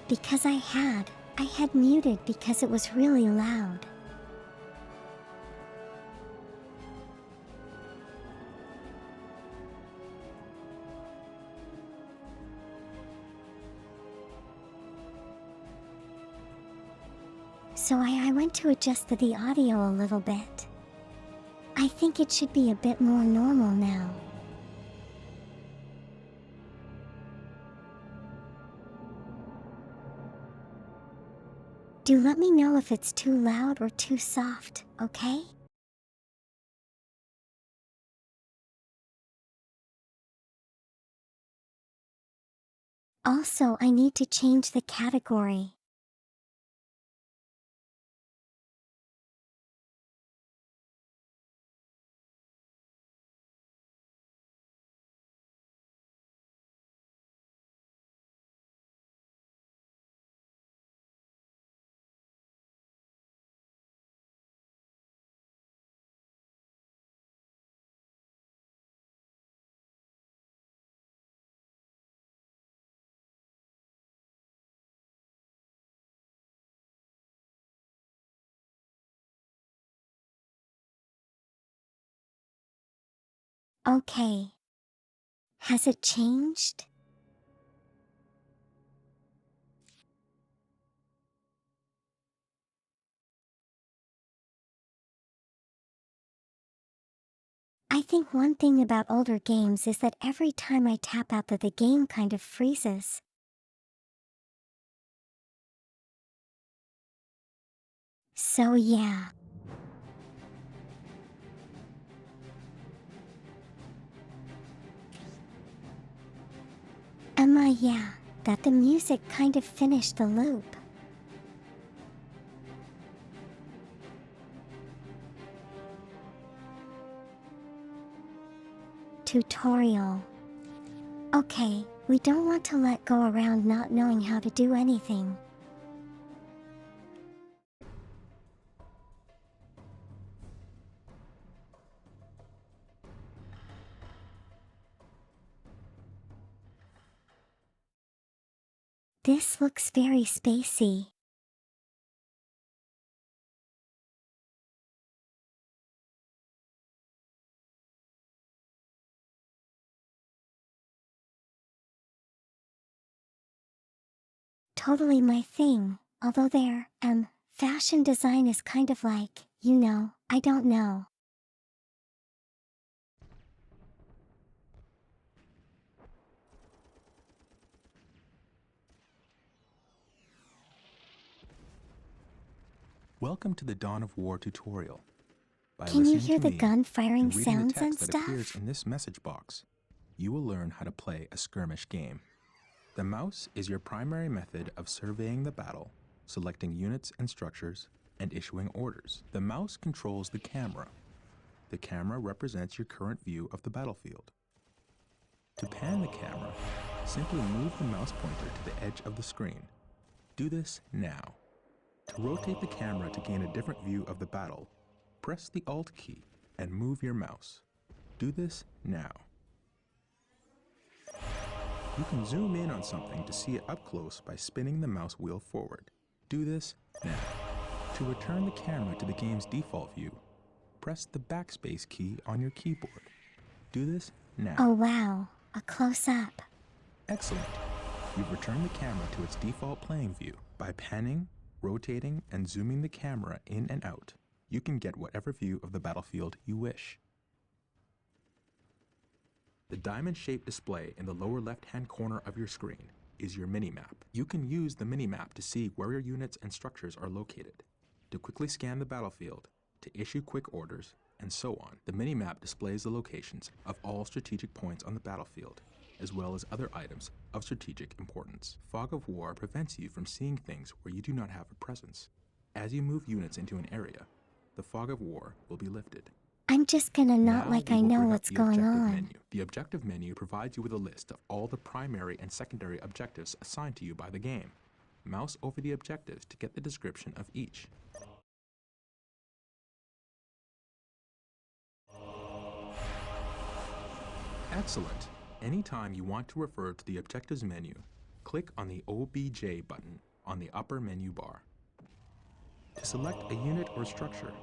Because I had muted because it was really loud. So I went to adjust the audio a little bit. I think it should be a bit more normal now. Do let me know if it's too loud or too soft, okay? Also, I need to change the category. Okay. Has it changed? I think one thing about older games is that every time I tap out the game kind of freezes. So yeah. Emma, yeah, that the music kind of finished the loop. Tutorial. Okay, we don't want to let go around not knowing how to do anything. This looks very spacey. Totally my thing, although their, fashion design is kind of like, I don't know. Welcome to the Dawn of War tutorial. By Can you listening hear to the me gun firing and reading the sounds and text that appears stuff? in this message box, you will learn how to play a skirmish game. The mouse is your primary method of surveying the battle, selecting units and structures, and issuing orders. The mouse controls the camera. The camera represents your current view of the battlefield. To pan the camera, simply move the mouse pointer to the edge of the screen. Do this now. To rotate the camera to gain a different view of the battle, press the Alt key and move your mouse. Do this now. You can zoom in on something to see it up close by spinning the mouse wheel forward. Do this now. To return the camera to the game's default view, press the backspace key on your keyboard. Do this now. Oh wow, a close-up. Excellent. You've returned the camera to its default playing view. By panning, rotating, and zooming the camera in and out, you can get whatever view of the battlefield you wish. The diamond-shaped display in the lower left-hand corner of your screen is your minimap. You can use the minimap to see where your units and structures are located, to quickly scan the battlefield, to issue quick orders, and so on. The minimap displays the locations of all strategic points on the battlefield, as well as other items of strategic importance. Fog of War prevents you from seeing things where you do not have a presence. As you move units into an area, the Fog of War will be lifted. I'm just gonna nod Now like we I will know bring up what's the going objective on. menu. The objective menu provides you with a list of all the primary and secondary objectives assigned to you by the game. Mouse over the objectives to get the description of each. Excellent. Anytime you want to refer to the objectives menu, click on the OBJ button on the upper menu bar. To select a unit or structure,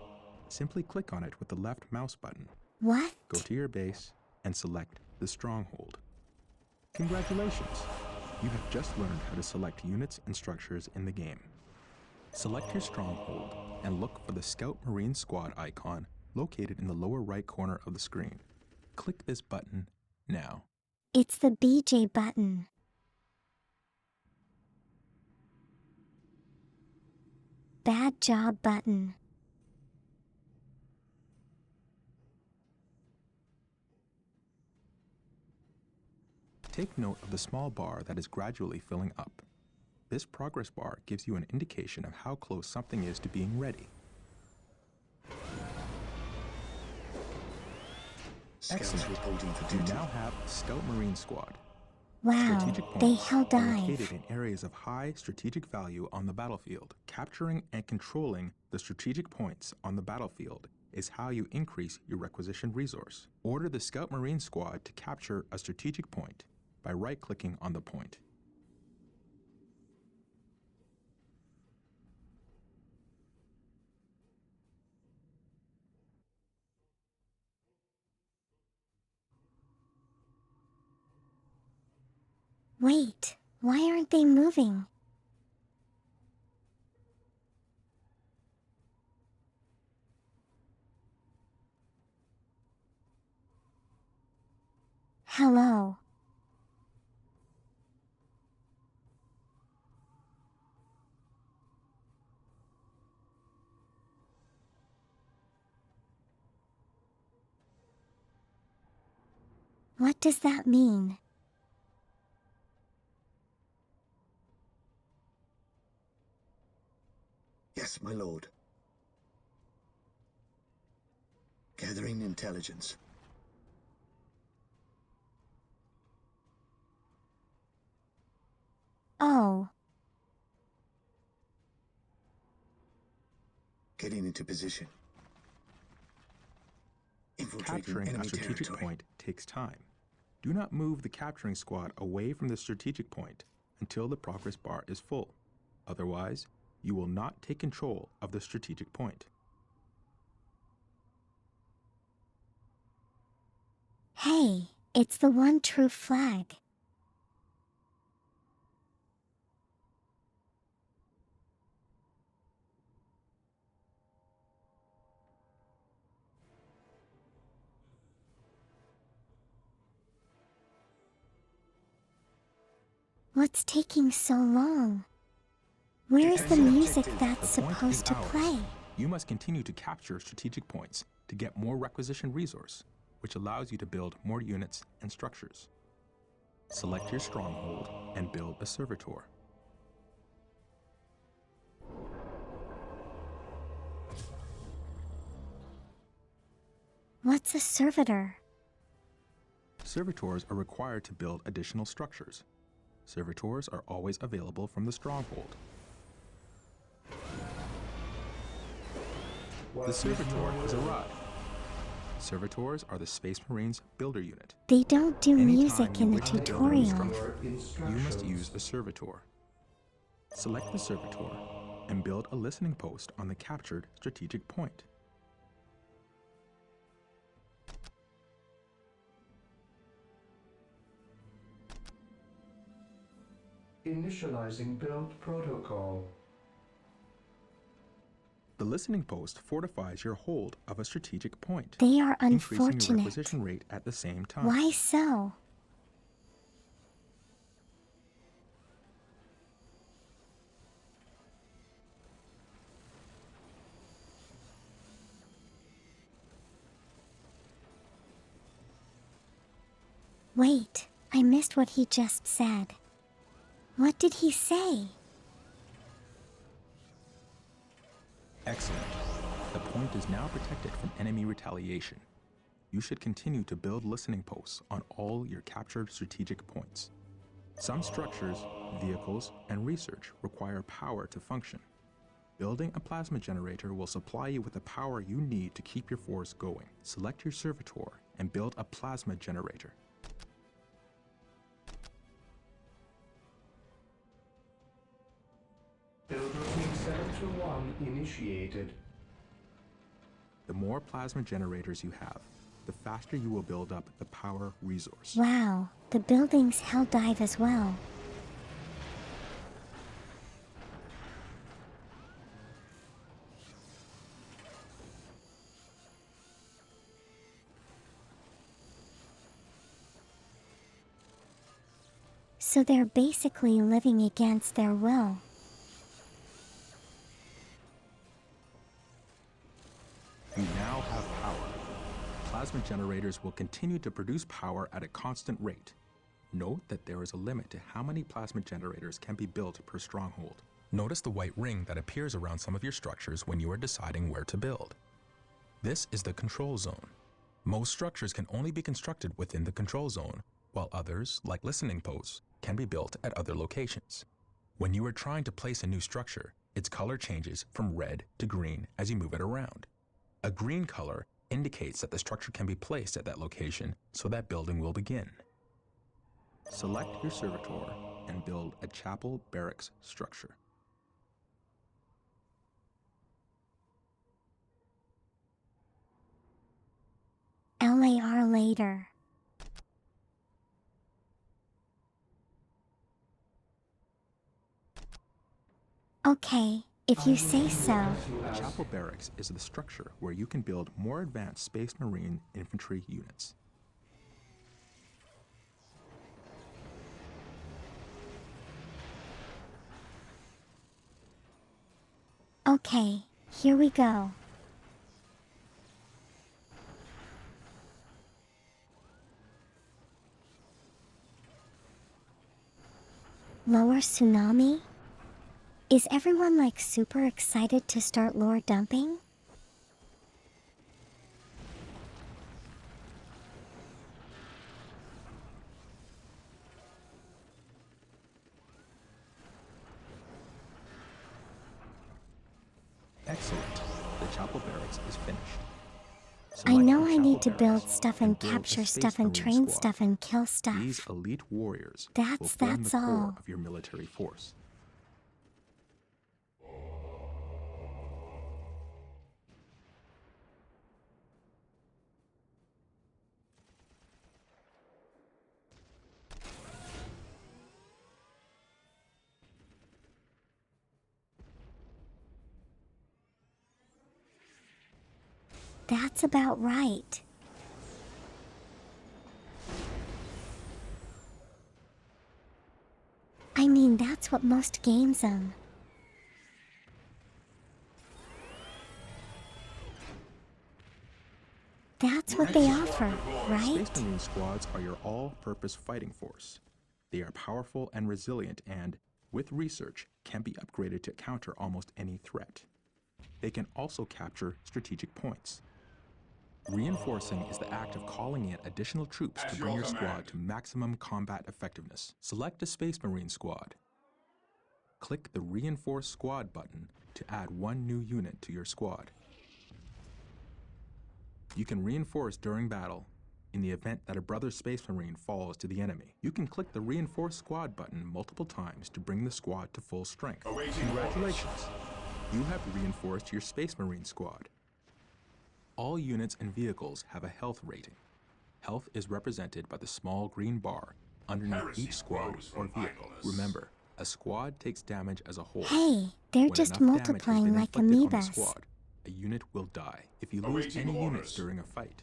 simply click on it with the left mouse button. What? Go to your base and select the stronghold. Congratulations! You have just learned how to select units and structures in the game. Select your stronghold and look for the Scout Marine Squad icon located in the lower right corner of the screen. Click this button now. It's the BJ button. Bad job button. Take note of the small bar that is gradually filling up. This progress bar gives you an indication of how close something is to being ready. Excellent. You now have Scout Marine Squad. Wow, Strategic they points hell are located dive. in areas of high strategic value on the battlefield. Capturing and controlling the strategic points on the battlefield is how you increase your requisition resource. Order the Scout Marine Squad to capture a strategic point by right-clicking on the point. Wait, why aren't they moving? Hello. What does that mean? Yes, my lord. Gathering intelligence. Oh, Getting into position. Infiltrating Capturing a enemy strategic territory. point takes time. Do not move the capturing squad away from the strategic point until the progress bar is full. Otherwise, you will not take control of the strategic point. hey, it's the one true flag. What's taking so long? Where's the music that's The point is supposed to ours. play? You must continue to capture strategic points to get more requisition resource, which allows you to build more units and structures. Select your stronghold and build a servitor. What's a servitor? Servitors are required to build additional structures. Servitors are always available from the stronghold. The Servitor has arrived. Servitors are the Space Marines builder unit. They don't do Anytime music you in the wish to build a new tutorial. structure, you must use a Servitor. Select the Servitor and build a listening post on the captured strategic point. Initializing build protocol. The listening post fortifies your hold of a strategic point, They are increasing your unfortunate. requisition rate at the same time. Why so? Wait, I missed what he just said. What did he say? Excellent. The point is now protected from enemy retaliation. You should continue to build listening posts on all your captured strategic points. Some structures, vehicles, and research require power to function. Building a plasma generator will supply you with the power you need to keep your force going. Select your servitor and build a plasma generator. Build routine 721 initiated. The more plasma generators you have, the faster you will build up the power resource. Wow, the building's hell dive as well. So they're basically living against their will. You now have power. Plasma generators will continue to produce power at a constant rate. Note that there is a limit to how many plasma generators can be built per stronghold. Notice the white ring that appears around some of your structures when you are deciding where to build. This is the control zone. Most structures can only be constructed within the control zone, while others, like listening posts, can be built at other locations. When you are trying to place a new structure, its color changes from red to green as you move it around. A green color indicates that the structure can be placed at that location, so that building will begin. Select your servitor and build a chapel barracks structure. LAR later. Okay, if you say so. A chapel barracks is the structure where you can build more advanced Space Marine infantry units. Okay, here we go. Lower tsunami? Is everyone like super excited to start lore dumping? Excellent. The chapel barracks is finished. I Select know the I need to chapel build barracks stuff and build a capture Space stuff and Marine train squad. stuff and kill These stuff. elite warriors That's will form the core all. of your military force. That's about right. I mean, that's what most games That's what they offer, right? Space Marine squads are your all-purpose fighting force. They are powerful and resilient and, with research, can be upgraded to counter almost any threat. They can also capture strategic points. Reinforcing is the act of calling in additional troops to bring your squad to maximum combat effectiveness. Select a Space Marine squad. Click the Reinforce Squad button to add one new unit to your squad. You can reinforce during battle in the event that a brother Space Marine falls to the enemy. You can click the Reinforce Squad button multiple times to bring the squad to full strength. Congratulations! You have reinforced your Space Marine squad. All units and vehicles have a health rating. Health is represented by the small green bar underneath each squad or vehicle. Remember, a squad takes damage as a whole. Hey, they're When just enough damage has multiplying been like inflicted on the amoebas. squad, a unit will die. If you lose any units during a fight,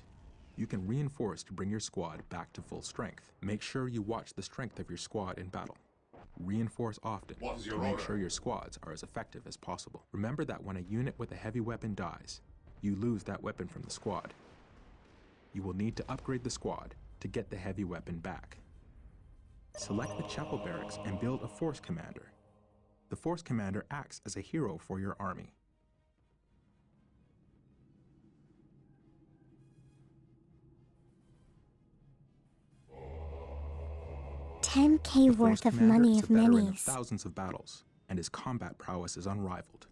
you can reinforce to bring your squad back to full strength. Make sure you watch the strength of your squad in battle. Reinforce often to make sure your squads are as effective as possible. Remember that when a unit with a heavy weapon dies, you lose that weapon from the squad. You will need to upgrade the squad to get the heavy weapon back. Select the chapel barracks and build a force commander. The force commander acts as a hero for your army. $10K The force worth of commander money is of a veteran of minis. thousands of battles, and his combat prowess is unrivaled.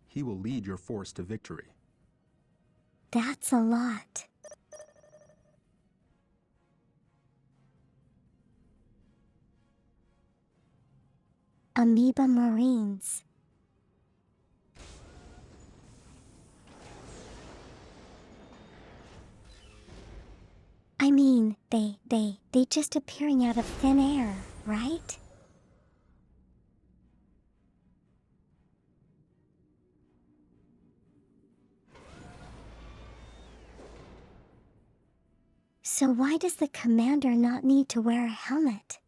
He will lead your force to victory. That's a lot. Amoeba Marines. I mean, they just appearing out of thin air, right? So why does the commander not need to wear a helmet?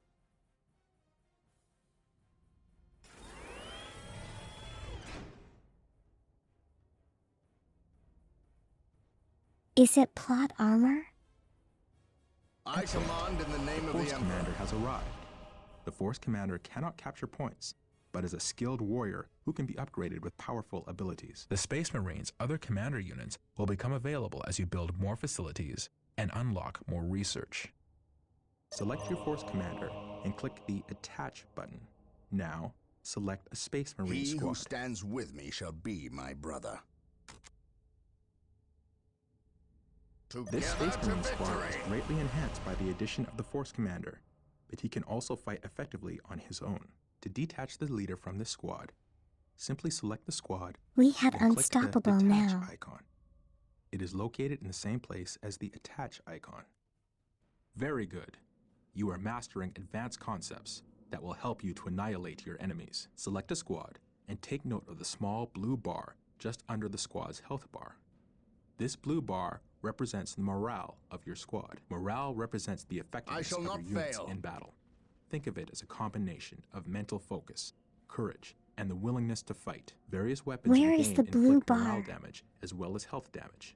Is it plot armor? I command in the name The of force the commander Emperor. has arrived. The force commander cannot capture points, but is a skilled warrior who can be upgraded with powerful abilities. The Space Marines' other commander units will become available as you build more facilities and unlock more research. Select your force commander and click the Attach button. Now, select a Space Marine He squad. who stands with me shall be my brother. This Together Space to Marine squad is victory! greatly enhanced by the addition of the Force Commander, but he can also fight effectively on his own. To detach the leader from this squad, simply select the squad We had and click unstoppable the Detach now. icon. It is located in the same place as the Attach icon. Very good. You are mastering advanced concepts that will help you to annihilate your enemies. Select a squad and take note of the small blue bar just under the squad's health bar. This blue bar represents the morale of your squad. Morale represents the effectiveness shall of your not units fail. in battle. Think of it as a combination of mental focus, courage, and the willingness to fight. Various weapons Where you is gain the blue inflict morale bar? damage as well as health damage.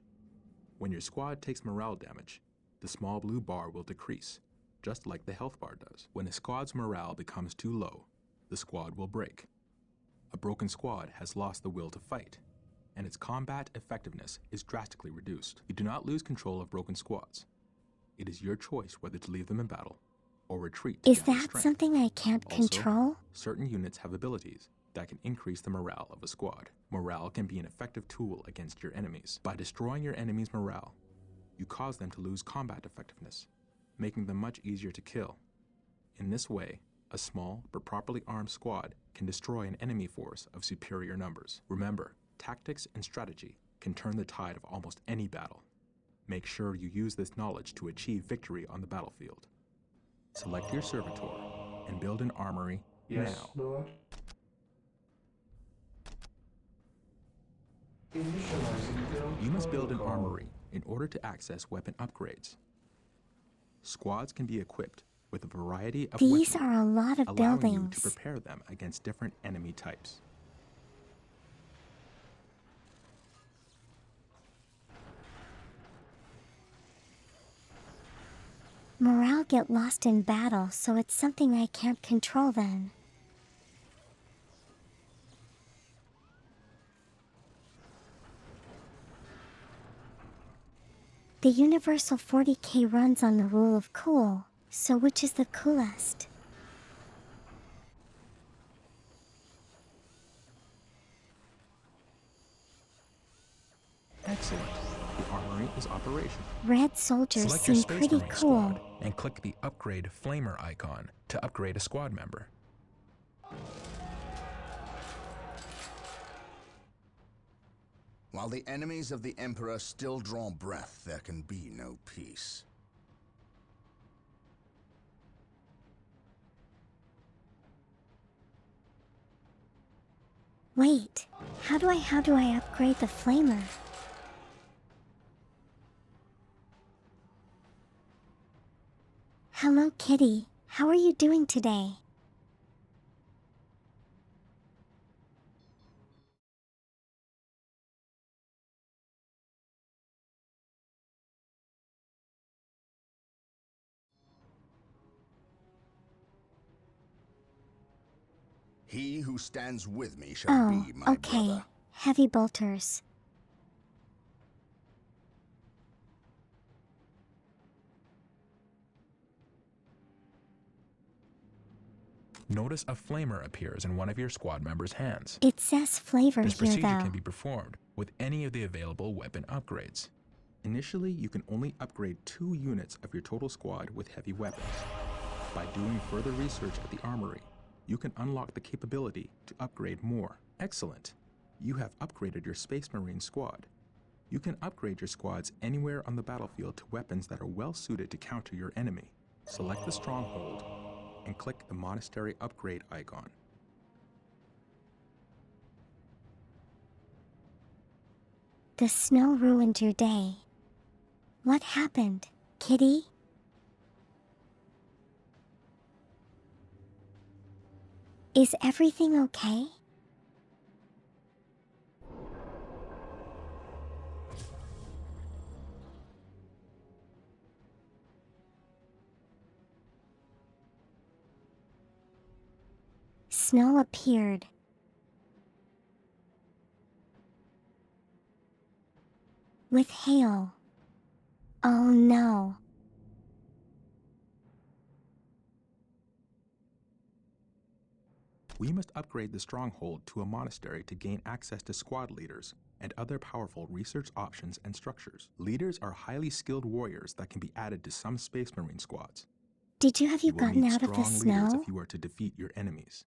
When your squad takes morale damage, the small blue bar will decrease, just like the health bar does. When a squad's morale becomes too low, the squad will break. A broken squad has lost the will to fight, and its combat effectiveness is drastically reduced. You do not lose control of broken squads. It is your choice whether to leave them in battle or retreat to Is gather that strength. something I can't Also, control? certain units have abilities that can increase the morale of a squad. Morale can be an effective tool against your enemies. By destroying your enemy's morale, you cause them to lose combat effectiveness, making them much easier to kill. In this way, a small but properly armed squad can destroy an enemy force of superior numbers. Remember, tactics and strategy can turn the tide of almost any battle. Make sure you use this knowledge to achieve victory on the battlefield. Select your servitor and build an armory Yes, now. Lord. Initializing build You must build an protocol. armory in order to access weapon upgrades. Squads can be equipped with a variety of These weaponry, are a lot of allowing you to buildings. prepare them against different enemy types. Morale get lost in battle, so it's something I can't control then. The Universal 40K runs on the rule of cool, so which is the coolest? Excellent. The armory is operational. Red soldiers Select your seem Space pretty Marine cool. squad and click the Upgrade Flamer icon to upgrade a squad member. While the enemies of the Emperor still draw breath, there can be no peace. Wait, how do I upgrade the flamer? Hello Kitty, how are you doing today? He who stands with me shall Oh, be my okay. brother. Heavy bolters. Notice a flamer appears in one of your squad members' hands. It says flavor This here procedure though. can be performed with any of the available weapon upgrades. Initially, you can only upgrade 2 units of your total squad with heavy weapons. By doing further research at the armory, you can unlock the capability to upgrade more. Excellent! You have upgraded your Space Marine squad. You can upgrade your squads anywhere on the battlefield to weapons that are well suited to counter your enemy. Select the stronghold and click the monastery upgrade icon. The snow ruined your day. What happened, Kitty? Is everything okay? Snow appeared. With hail. Oh no. We must upgrade the stronghold to a monastery to gain access to squad leaders and other powerful research options and structures. Leaders are highly skilled warriors that can be added to some Space Marine squads. Did you have you will gotten need out of the strong leaders snow? if you are to defeat your enemies.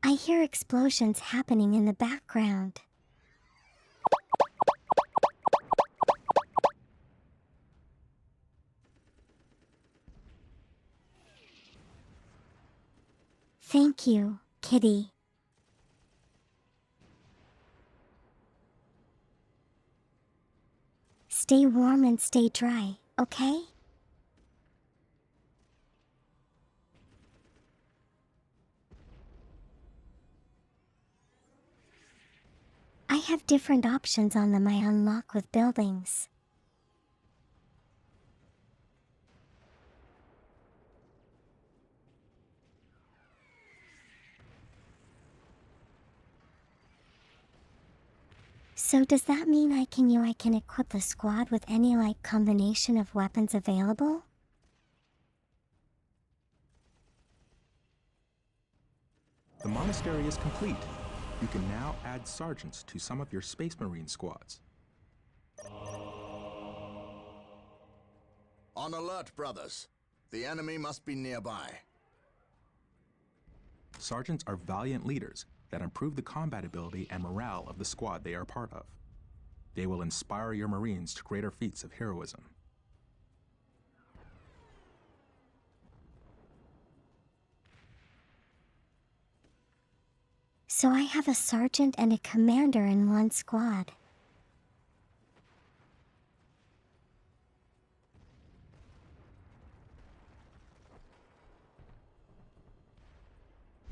I hear explosions happening in the background. Thank you, Kitty. Stay warm and stay dry, okay? I have different options on the My Unlock with buildings. So does that mean I can equip the squad with any combination of weapons available? The monastery is complete. You can now add sergeants to some of your Space Marine squads. On alert, brothers. The enemy must be nearby. Sergeants are valiant leaders that improve the combat ability and morale of the squad they are part of. They will inspire your Marines to greater feats of heroism. So I have a sergeant and a commander in one squad.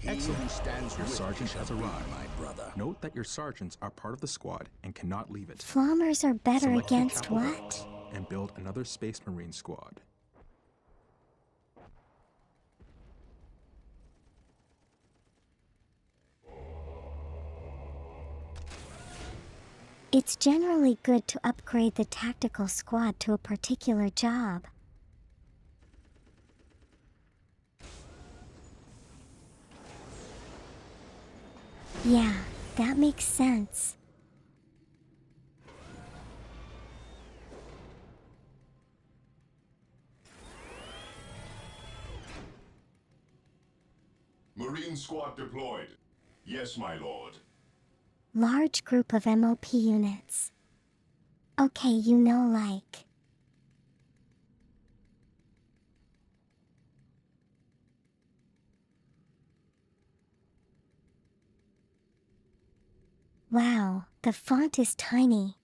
Excellent. Your sergeant has arrived. My brother. Note that your sergeants are part of the squad and cannot leave it. Flammers are better Select your against capital what? barracks and build another Space Marine squad. It's generally good to upgrade the tactical squad to a particular job. Yeah, that makes sense. Marine squad deployed. Yes, my lord. Large group of MOP units. Okay, Wow, the font is tiny.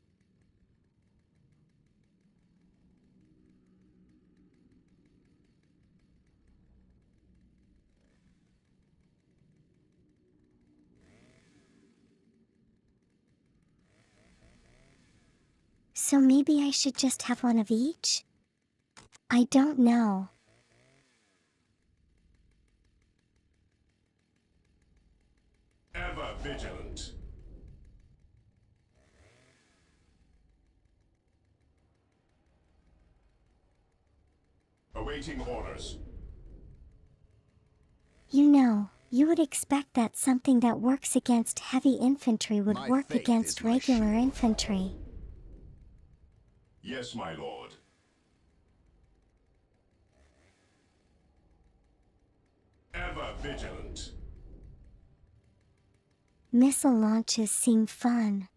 So maybe I should just have one of each? I don't know. Ever vigilant. Awaiting orders. You would expect that something that works against heavy infantry would work against regular infantry. Yes, my lord. Ever vigilant. Missile launches seem fun.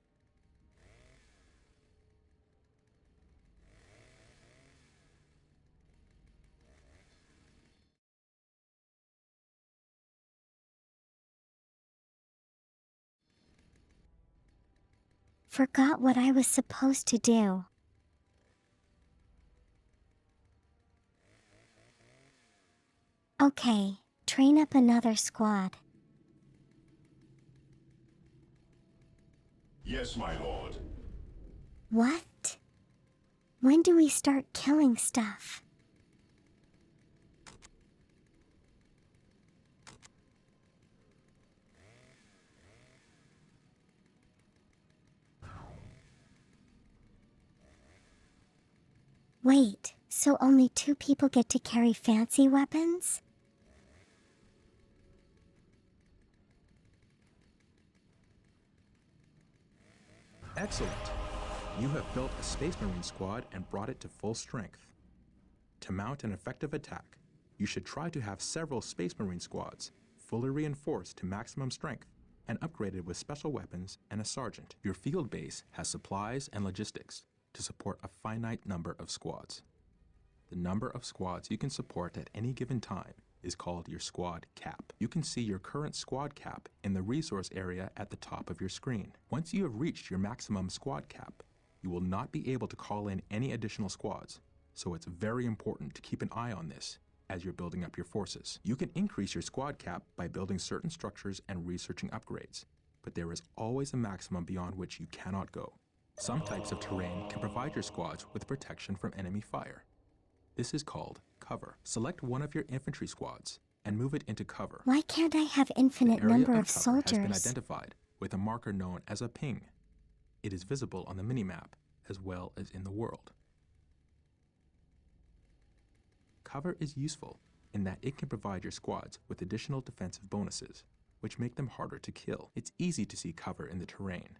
Forgot what I was supposed to do. Okay, train up another squad. Yes, my lord. What? When do we start killing stuff? Wait, so only 2 people get to carry fancy weapons? Excellent. You have built a Space Marine squad and brought it to full strength. To mount an effective attack, you should try to have several Space Marine squads, fully reinforced to maximum strength, and upgraded with special weapons and a sergeant. Your field base has supplies and logistics to support a finite number of squads. The number of squads you can support at any given time is called your squad cap. You can see your current squad cap in the resource area at the top of your screen. Once you have reached your maximum squad cap, you will not be able to call in any additional squads, so it's very important to keep an eye on this as you're building up your forces. You can increase your squad cap by building certain structures and researching upgrades, but there is always a maximum beyond which you cannot go. Some types of terrain can provide your squads with protection from enemy fire. This is called cover. Select one of your infantry squads and move it into cover. Why can't I have infinite number of cover has been soldiers? identified with a marker known as a ping. It is visible on the minimap as well as in the world. Cover is useful in that it can provide your squads with additional defensive bonuses, which make them harder to kill. It's easy to see cover in the terrain.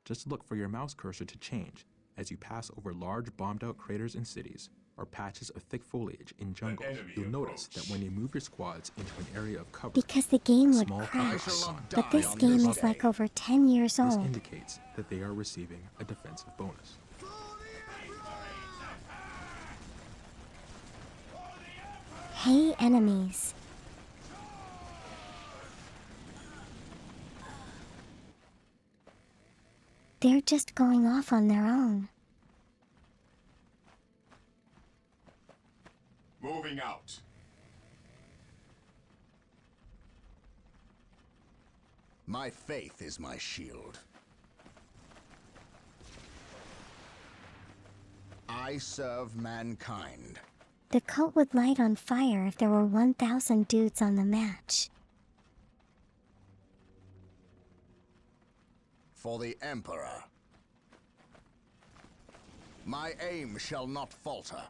Just look for your mouse cursor to change as you pass over large bombed-out craters in cities or patches of thick foliage in jungles. You'll notice that when you move your squads into an area of cover, Because the game would small crash. fires on. But this game is like over 10 years This old. indicates that they are receiving a defensive bonus. Hey, enemies. They're just going off on their own. Moving out. My faith is my shield. I serve mankind. The cult would light on fire if there were 1,000 dudes on the match. For the Emperor. My aim shall not falter.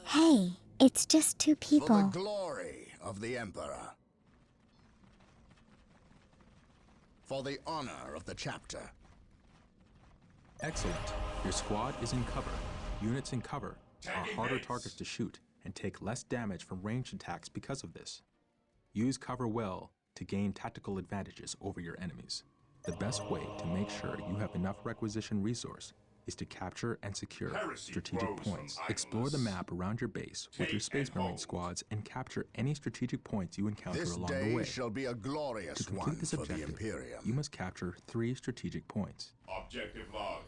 Hey, it's just two For people. the glory of the Emperor. For the honor of the chapter. Excellent. Your squad is in cover. Units in cover are harder targets to shoot and take less damage from ranged attacks because of this. Use cover well to gain tactical advantages over your enemies. The best way to make sure you have enough requisition resource is to capture and secure strategic points. Explore the map around your base with your Space Marine squads and capture any strategic points you encounter This along the day way. shall be a glorious To complete one this for the objective, Imperium. you must capture 3 strategic points. Objective log.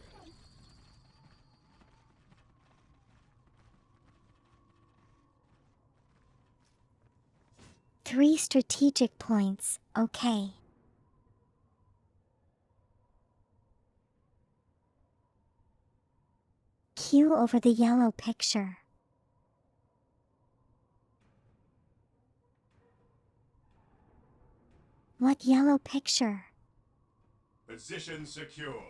Three strategic points, okay. Q over the yellow picture. What yellow picture? Position secure.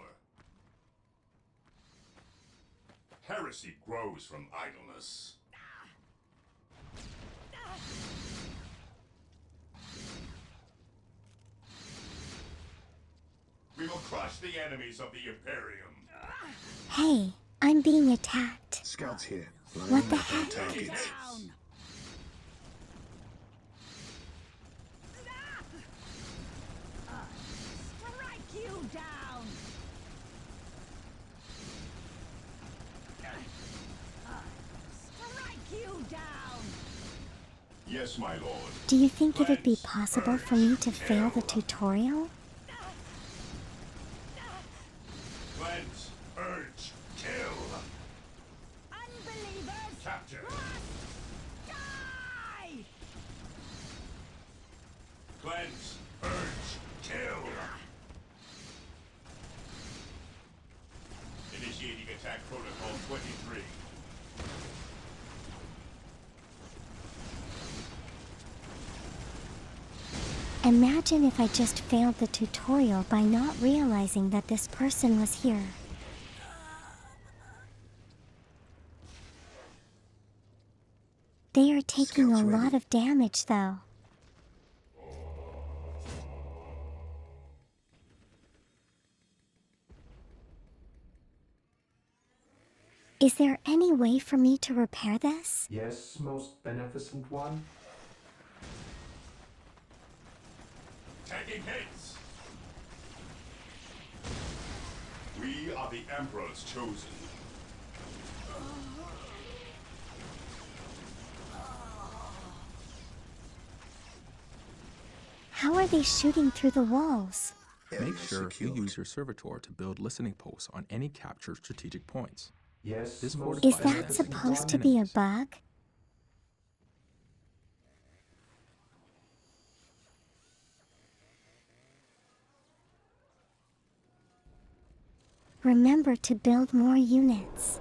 Heresy grows from idleness. We will crush the enemies of the Imperium. Hey, I'm being attacked. Scouts here. What the heck? Targets. Strike you down! Strike you down! Yes, my lord. Do you think it would be possible for me to fail the tutorial? Cleanse, urge, kill. Unbelievers! Capture. Die! Cleanse, urge, kill. Initiating attack protocol 23. Imagine if I just failed the tutorial by not realizing that this person was here. They are taking a Scouts ready. lot of damage though. Is there any way for me to repair this? Yes, most beneficent one. Taking hits. We are the Emperor's chosen. How are they shooting through the walls? Make sure you use your servitor to build listening posts on any captured strategic points. Yes, This most Is fortifies that them supposed against to be a enemies. bug? Remember to build more units.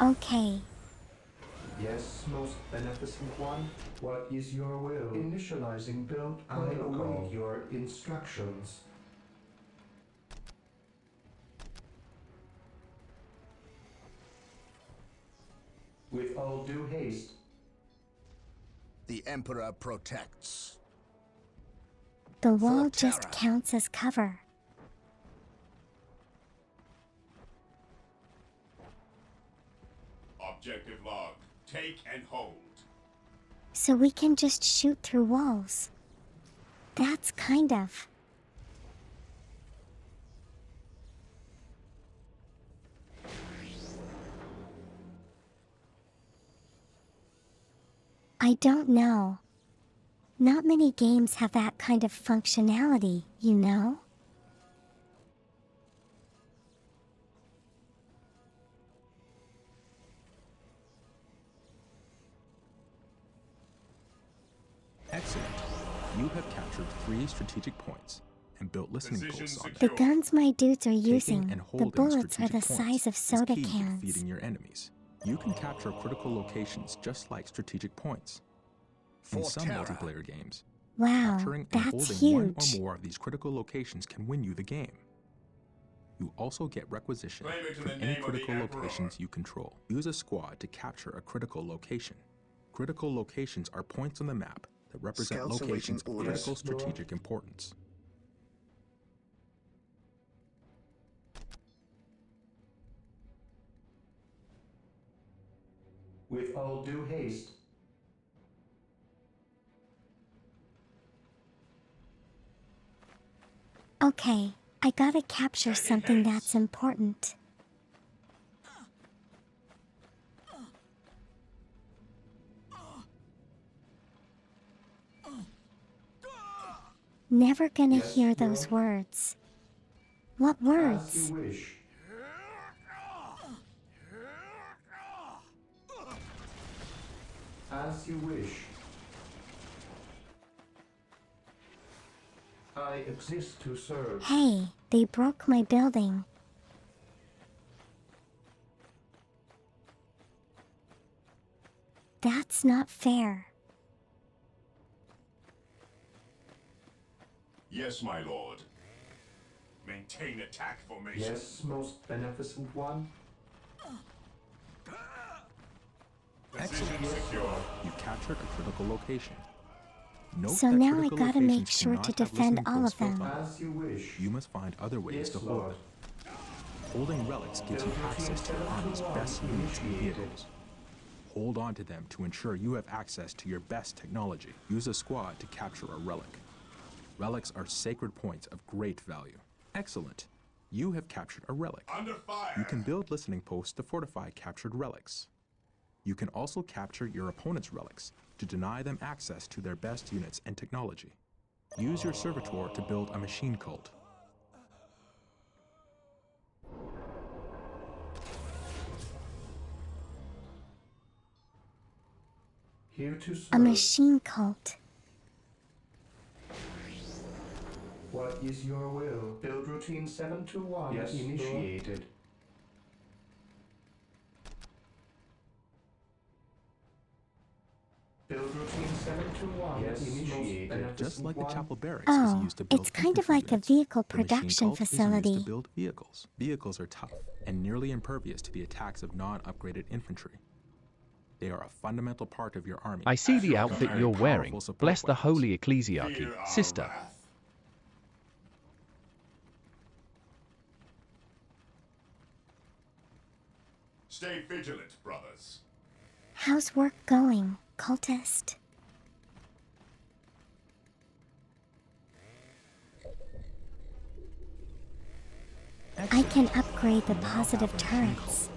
Okay, Yes, most beneficent one. What is your will? Initializing build protocol. I await your instructions. With all due haste. The Emperor protects. the For wall just Terra. counts as cover. Objective log. Take and hold. So we can just shoot through walls. That's kind of. I don't know. Not many games have that kind of functionality, you know? Excellent. You have captured 3 strategic points and built listening Position posts on them. The guns my dudes are Taking using, and the holding bullets are strategic the points size of is soda key to cans. defeating your enemies. You can capture critical locations just like strategic points. In For some Terra. multiplayer games, Wow, capturing and that's holding one huge. or more of these critical locations can win you the game. You also get requisition Claim it in from the any name of the critical Emperor. locations you control. Use a squad to capture a critical location. Critical locations are points on the map that represent Scouts awaiting locations of orders. critical Yes, Lord. strategic importance. With all due haste. Okay, I gotta capture something that's important. Never gonna Yes, hear those Lord. words. What As words? you wish. As you wish. I exist to serve. Hey, they broke my building. That's not fair. Yes, my lord. Maintain attack formation. Yes, most beneficent one. Position Excellent. secure. You captured a critical location. Note So that now I critical gotta make locations sure cannot to have defend listening all posts of built them. on them. As you wish. You must find other ways Yes, to hold Lord. them. Holding relics gives you Build access to your routine army's 721 best units and initiated. vehicles. Hold on to them to ensure you have access to your best technology. Use a squad to capture a relic. Relics are sacred points of great value. Excellent. You have captured a relic. Under fire. You can build listening posts to fortify captured relics. You can also capture your opponent's relics to deny them access to their best units and technology. Use your servitor to build a machine cult. Here to serve. A machine cult. What is your will? Build routine 721 Yes, initiated. Build routine 721 Yes, initiated. Just like the One. chapel barracks is Oh, used to build it's kind of infantry like a units, vehicle the machine production cult is used facility. to build vehicles. Vehicles are tough and nearly impervious to the attacks of non-upgraded infantry. They are a fundamental part of your army. I see the your outfit command. you're wearing. Powerful support Bless the weapons. holy ecclesiarchy, Fear our sister. wrath. Stay vigilant, brothers. How's work going, cultist? I can upgrade the You now positive have a machine turrets. code.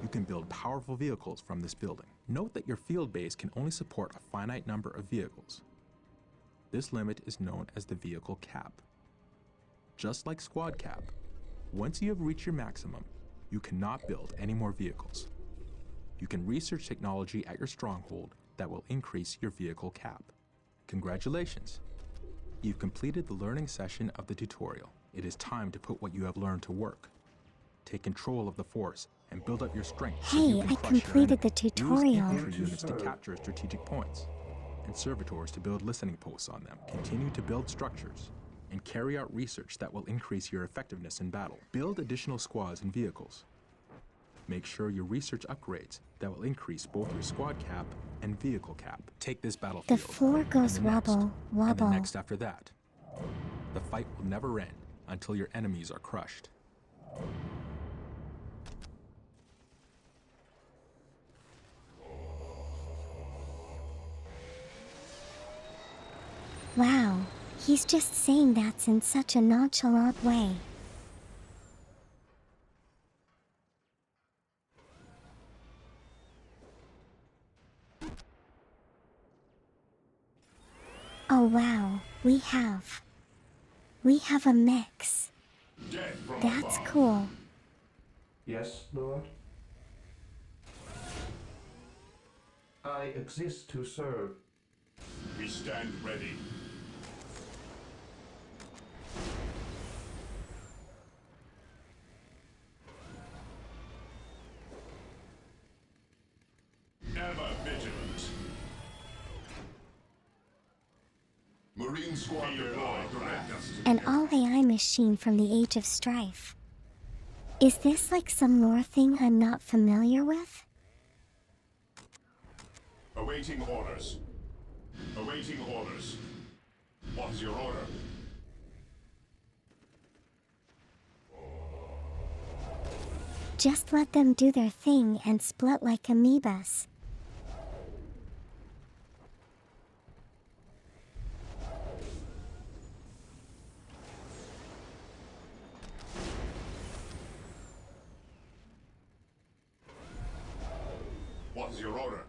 You can build powerful vehicles from this building. Note that your field base can only support a finite number of vehicles. This limit is known as the vehicle cap. Just like squad cap, once you have reached your maximum, you cannot build any more vehicles. You can research technology at your stronghold that will increase your vehicle cap. Congratulations! You've completed the learning session of the tutorial. It is time to put what you have learned to work. Take control of the force and build up your strength. so you Hey, can I crush your completed the enemy. Use tutorial. infantry units to capture strategic points, and servitors to build listening posts on them. Continue to build structures, and carry out research that will increase your effectiveness in battle. Build additional squads and vehicles. Make sure your research upgrades that will increase both your squad cap and vehicle cap. Take this The battlefield. floor goes and the next, wobble, And the wobble. next after that. The fight will never end until your enemies are crushed. Wow, he's just saying that in such a nonchalant way. Oh wow, we have a mix. Death from That's above. cool. Yes, Lord? I exist to serve. We stand ready. Ever vigilant. Marine squad deployed. Direct us. An all-AI machine from the Age of Strife. Is this like some lore thing I'm not familiar with? Awaiting orders. Awaiting orders. What is your order? Just let them do their thing and split like amoebas. What is your order?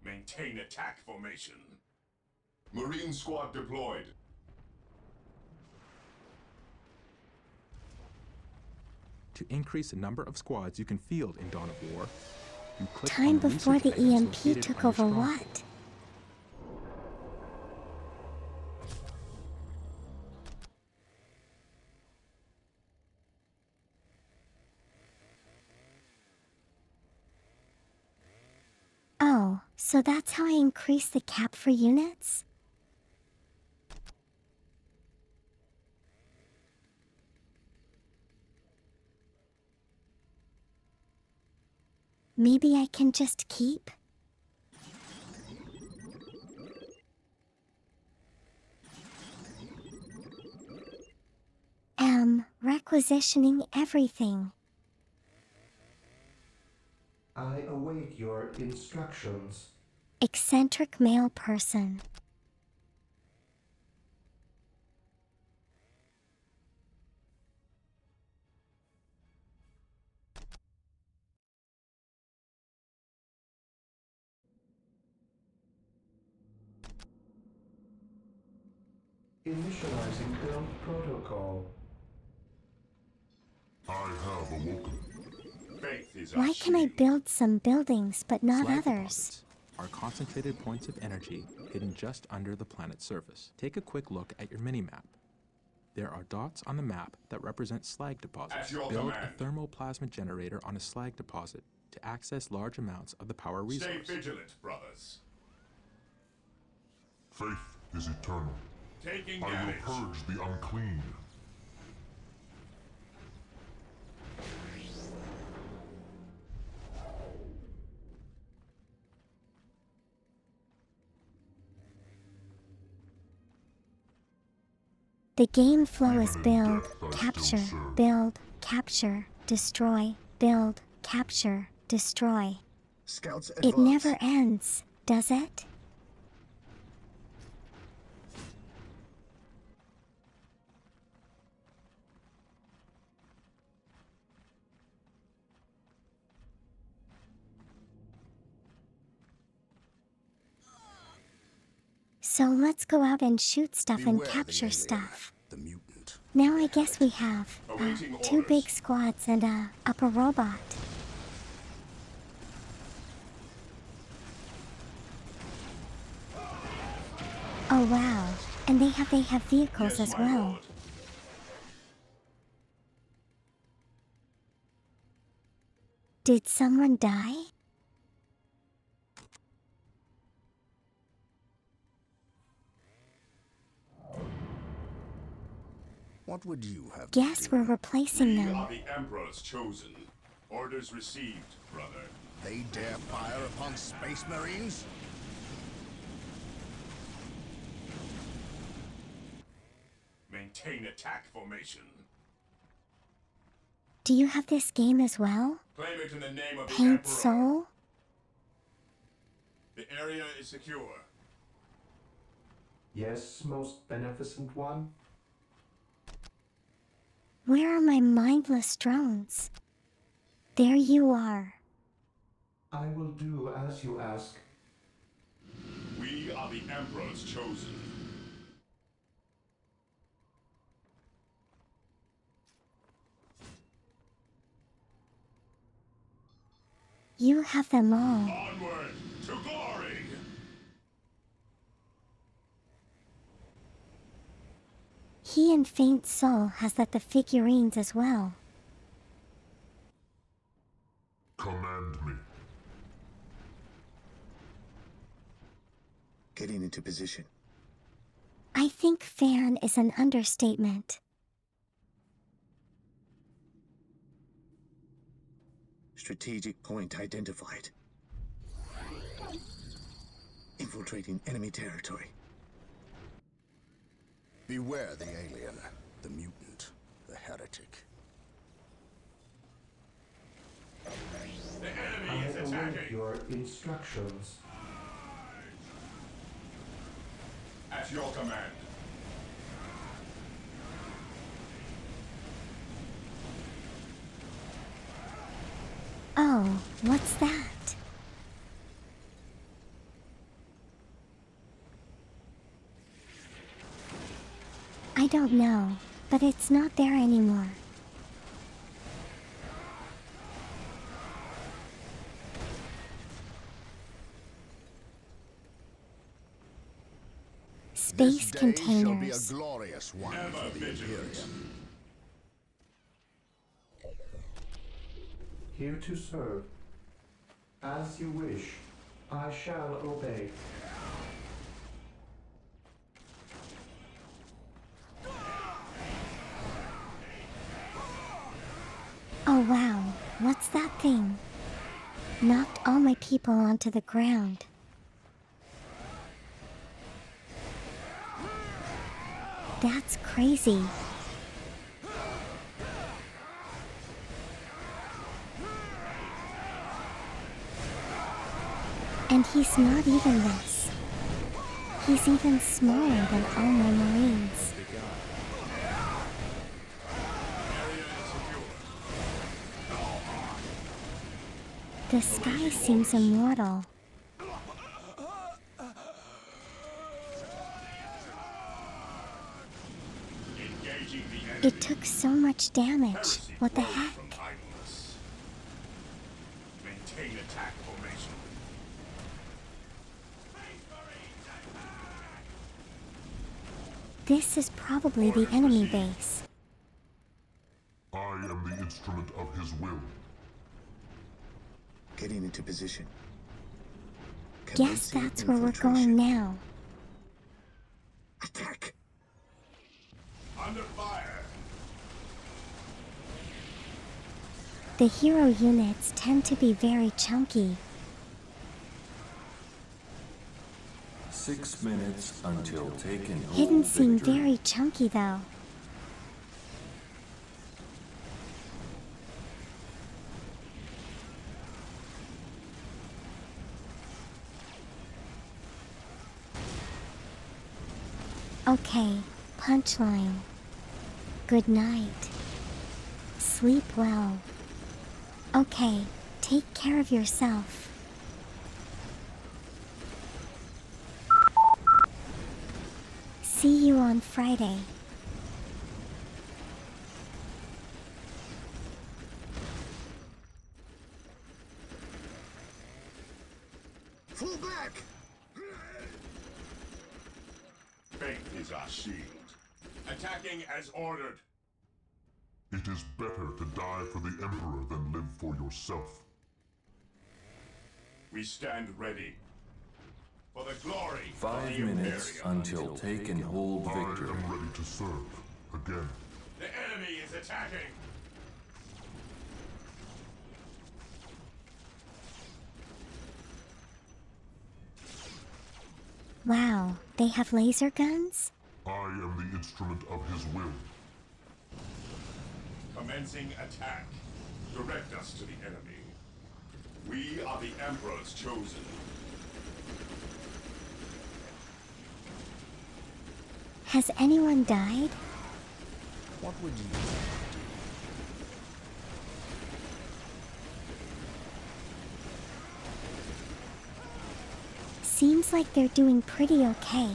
Maintain attack formation. Marine squad deployed. To increase the number of squads you can field in Dawn of War, you click Time on the before research the items EMP located took on your over stronghold. what? Oh, so that's how I increase the cap for units? Maybe I can just keep? Requisitioning everything. I await your instructions. Eccentric male person. Initializing build protocol. I have awoken. Faith is Why can I build some buildings but not Slag others? deposits are concentrated points of energy hidden just under the planet's surface. Take a quick look at your minimap. There are dots on the map that represent slag deposits. At your Build command. a thermoplasma generator on a slag deposit to access large amounts of the power resource. Stay vigilant, brothers. Faith is eternal. Taking I will damage. purge the unclean. The game flow is Even in build, death, I still capture, serve. build, capture, destroy, build, capture, destroy. Scouts It advance. never ends, does it? So let's go out and shoot stuff and Beware the capture alien, stuff. the mutant. Now I guess we have Awaiting 2 orders. big squads and a upper robot. Oh wow, and they have vehicles Yes, as my well. lord. Did someone die? What would you have? Guess we're replacing We them. are the Emperor's chosen. Orders received, brother. They dare fire upon Space Marines? Maintain attack formation. Do you have this game as well? Claim it in the name of the Paint Emperor. Soul? The area is secure. Yes, most beneficent one. Where are my mindless drones? There you are. I will do as you ask. We are the Emperor's chosen. You have them all. Onward to glory! He and Faint Soul has the figurines as well. Command me. Getting into position. I think fan is an understatement. Strategic point identified. Infiltrating enemy territory. Beware the alien, the mutant, the heretic. The I enemy is await attacking. your instructions. At your command. Oh, what's that? I don't know, but it's not there anymore. Space This day shall be a containers. glorious one Ever for the vigilant. Imperium. Here to serve. As you wish, I shall obey. Oh wow, what's that thing? Knocked all my people onto the ground. That's crazy. And he's not even this. He's even smaller than all my Marines. The sky seems immortal. Engaging the enemy. It took so much damage. Heresy What the flows heck? from idleness. Maintain attack formation. This is probably the enemy base. I am the instrument of his will. Getting into position. Guess Commencing that's where we're infiltration. going now. Attack! Under fire. The hero units tend to be very chunky. 6 minutes until taking Hidden hold seem victory. very chunky though. Okay, punchline. Good night. Sleep well. Okay, take care of yourself. See you on Friday. Fall back! Faith is our shield. Attacking as ordered. It is better to die for the Emperor than live for yourself. We stand ready. For the glory of 5 the minutes Imperium. until take and hold victory. I am ready to serve. Again. The enemy is attacking. Wow, they have laser guns? I am the instrument of his will. Commencing attack. Direct us to the enemy. We are the Emperor's chosen. Has anyone died? What would you do? Seems like they're doing pretty okay.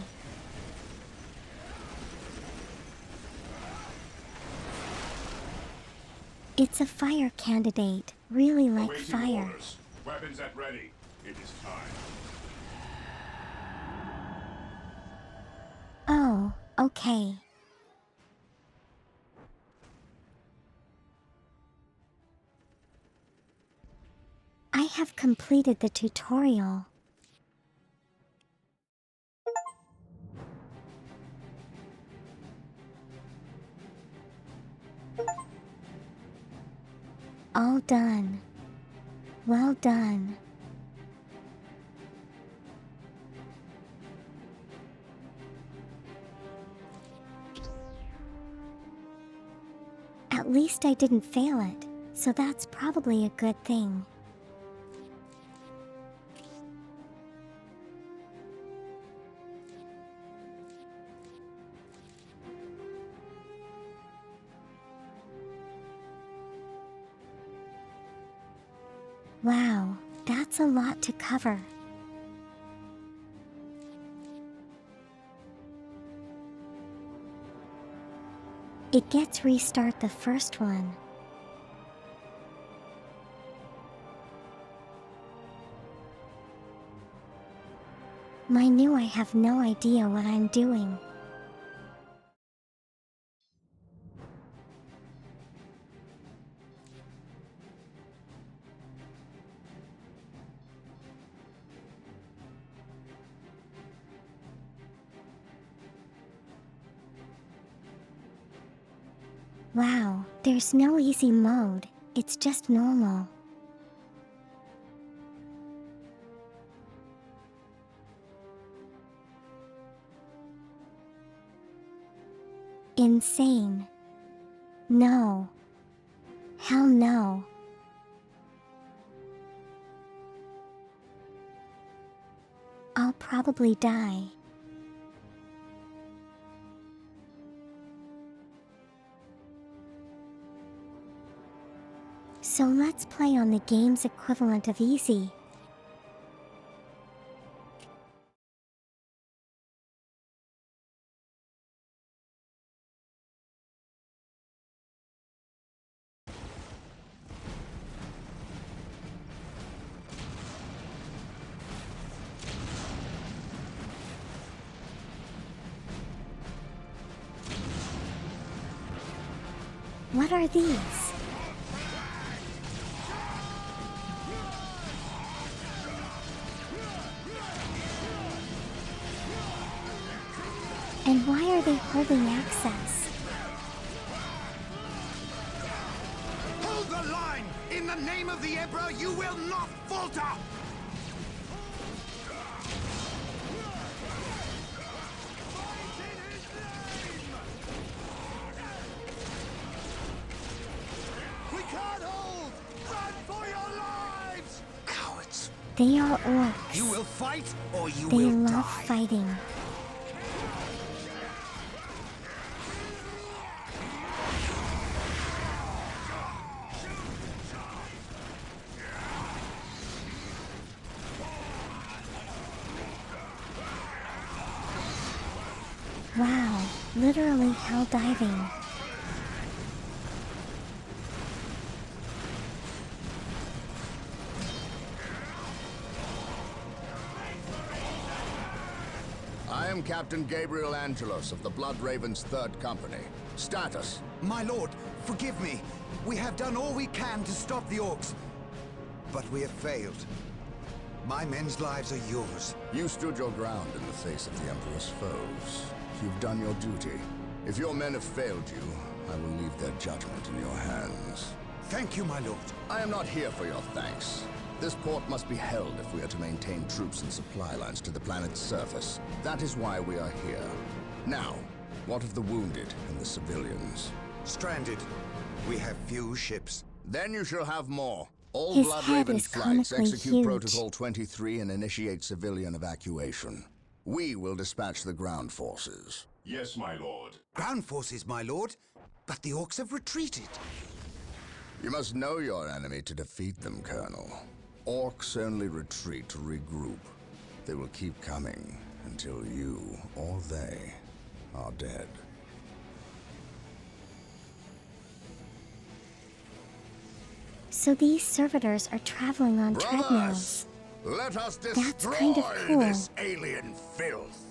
It's a fire candidate. Really like Awaiting fire. orders. Weapons at ready. It is time. Oh, okay. I have completed the tutorial. All done. Well done. At least I didn't fail it, so that's probably a good thing. Wow, that's a lot to cover. It gets restart the first one. I knew I have no idea what I'm doing. Wow, there's no easy mode, it's just normal. Insane. No. Hell no. I'll probably die. So let's play on the game's equivalent of easy. What are these? And why are they holding access? Hold the line! In the name of the Emperor, you will not falter! We can't hold! Run for your lives! Cowards! They are orcs. You will fight, or you They will love die. fighting. Wow, literally hell diving. I am Captain Gabriel Angelos of the Blood Ravens 3rd Company. Status. My lord, forgive me. We have done all we can to stop the orcs. But we have failed. My men's lives are yours. You stood your ground in the face of the Emperor's foes. You've done your duty. If your men have failed you, I will leave their judgment in your hands. Thank you, my lord. I am not here for your thanks. This port must be held if we are to maintain troops and supply lines to the planet's surface. That is why we are here. Now, what of the wounded and the civilians? Stranded. We have few ships. Then you shall have more. All His Blood head Raven is flights comically execute huge. Protocol 23 and initiate civilian evacuation. We will dispatch the ground forces. Yes, my lord. Ground forces, my lord. But the orcs have retreated. You must know your enemy to defeat them, Colonel. Orcs only retreat to regroup. They will keep coming until you or they are dead. So these servitors are traveling on Brothers, treadmills. let us That's destroy kind of cool. this alien filth.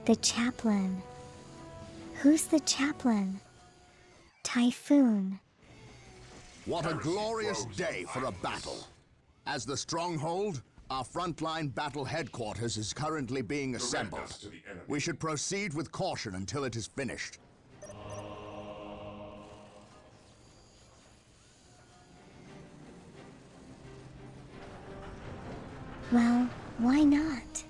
The chaplain. Who's the chaplain? Typhoon. What a glorious day for a battle. As the stronghold, our frontline battle headquarters is currently being assembled. We should proceed with caution until it is finished. Well, why not?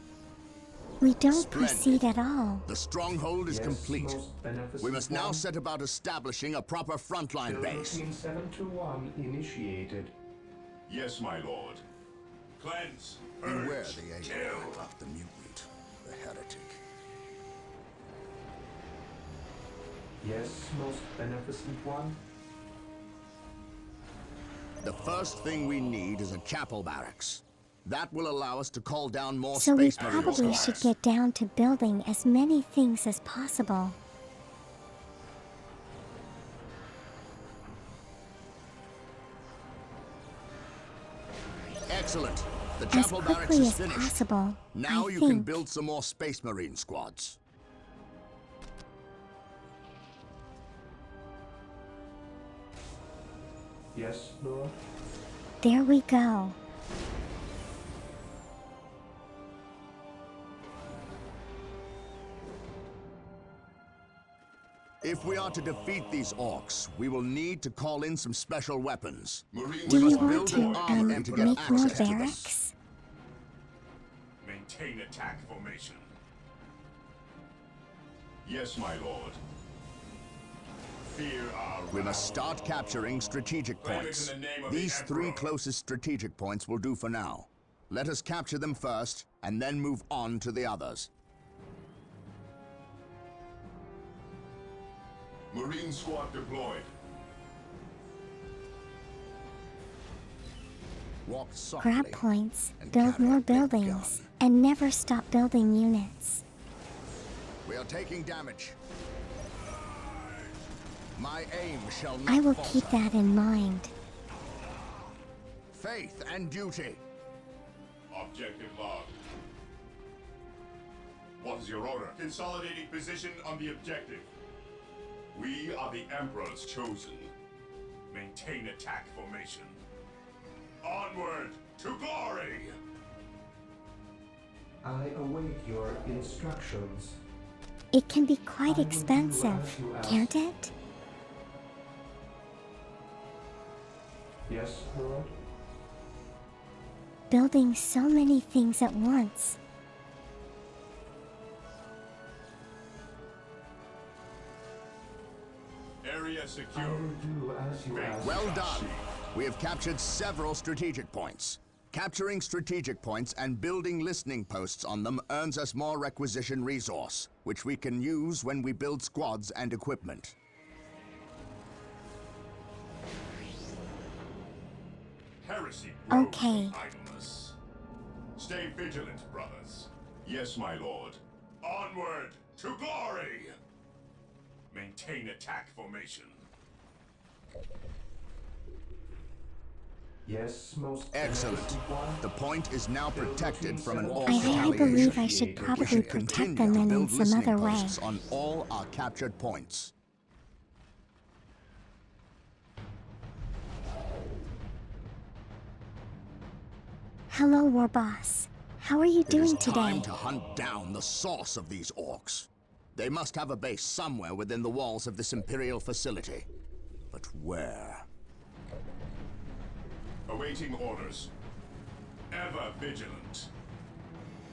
We don't Splendid. proceed at all. The stronghold is Yes, complete. most beneficent We must now one. set about establishing a proper frontline base. 721 initiated. Yes, my lord. Cleanse, Beware purge, the kill. alien, the mutant, the heretic. Yes, most beneficent one. The first thing we need is a chapel barracks. That will allow us to call down more So we space marine probably squads. should get down to building as many things as possible. Excellent. The As chapel barracks quickly is as finished. possible, Now I you think. can build some more space marine squads. Yes, lord. There we go. If we are to defeat these orcs, we will need to call in some special weapons. Marine Do you must want build to an army to get make more access to them. barracks? Maintain attack formation. Yes, my lord. Fear our We must start capturing strategic points. in the name of the These three Emperor. closest strategic points will do for now. Let us capture them first, and then move on to the others. Marine squad deployed. Walk softly. Grab points, and build carry more a big buildings, gun. and never stop building units. We are taking damage. My aim shall not I will falter. keep that in mind. Faith and duty. Objective log. What is your order? Consolidating position on the objective. We are the Emperor's chosen. Maintain attack formation. Onward to glory! I await your instructions. It can be quite I will do expensive, as you ask. can't it? Yes, lord. Building so many things at once. Area I secure. will do as you ask. Well done. We have captured several strategic points. Capturing strategic points and building listening posts on them earns us more requisition resource, which we can use when we build squads and equipment. Heresy grows Okay. from idleness. Stay vigilant, brothers. Yes, my lord. Onward to glory! Maintain attack formation. Yes, most Excellent. beneficent one. The point is now protected from an orc I retaliation. believe I should We probably should protect continue them to in build some listening other way. posts on all our captured points. Hello, War Boss. How are you It is doing time today? to hunt down the source of these orcs. They must have a base somewhere within the walls of this Imperial facility. But where? Awaiting orders. Ever vigilant.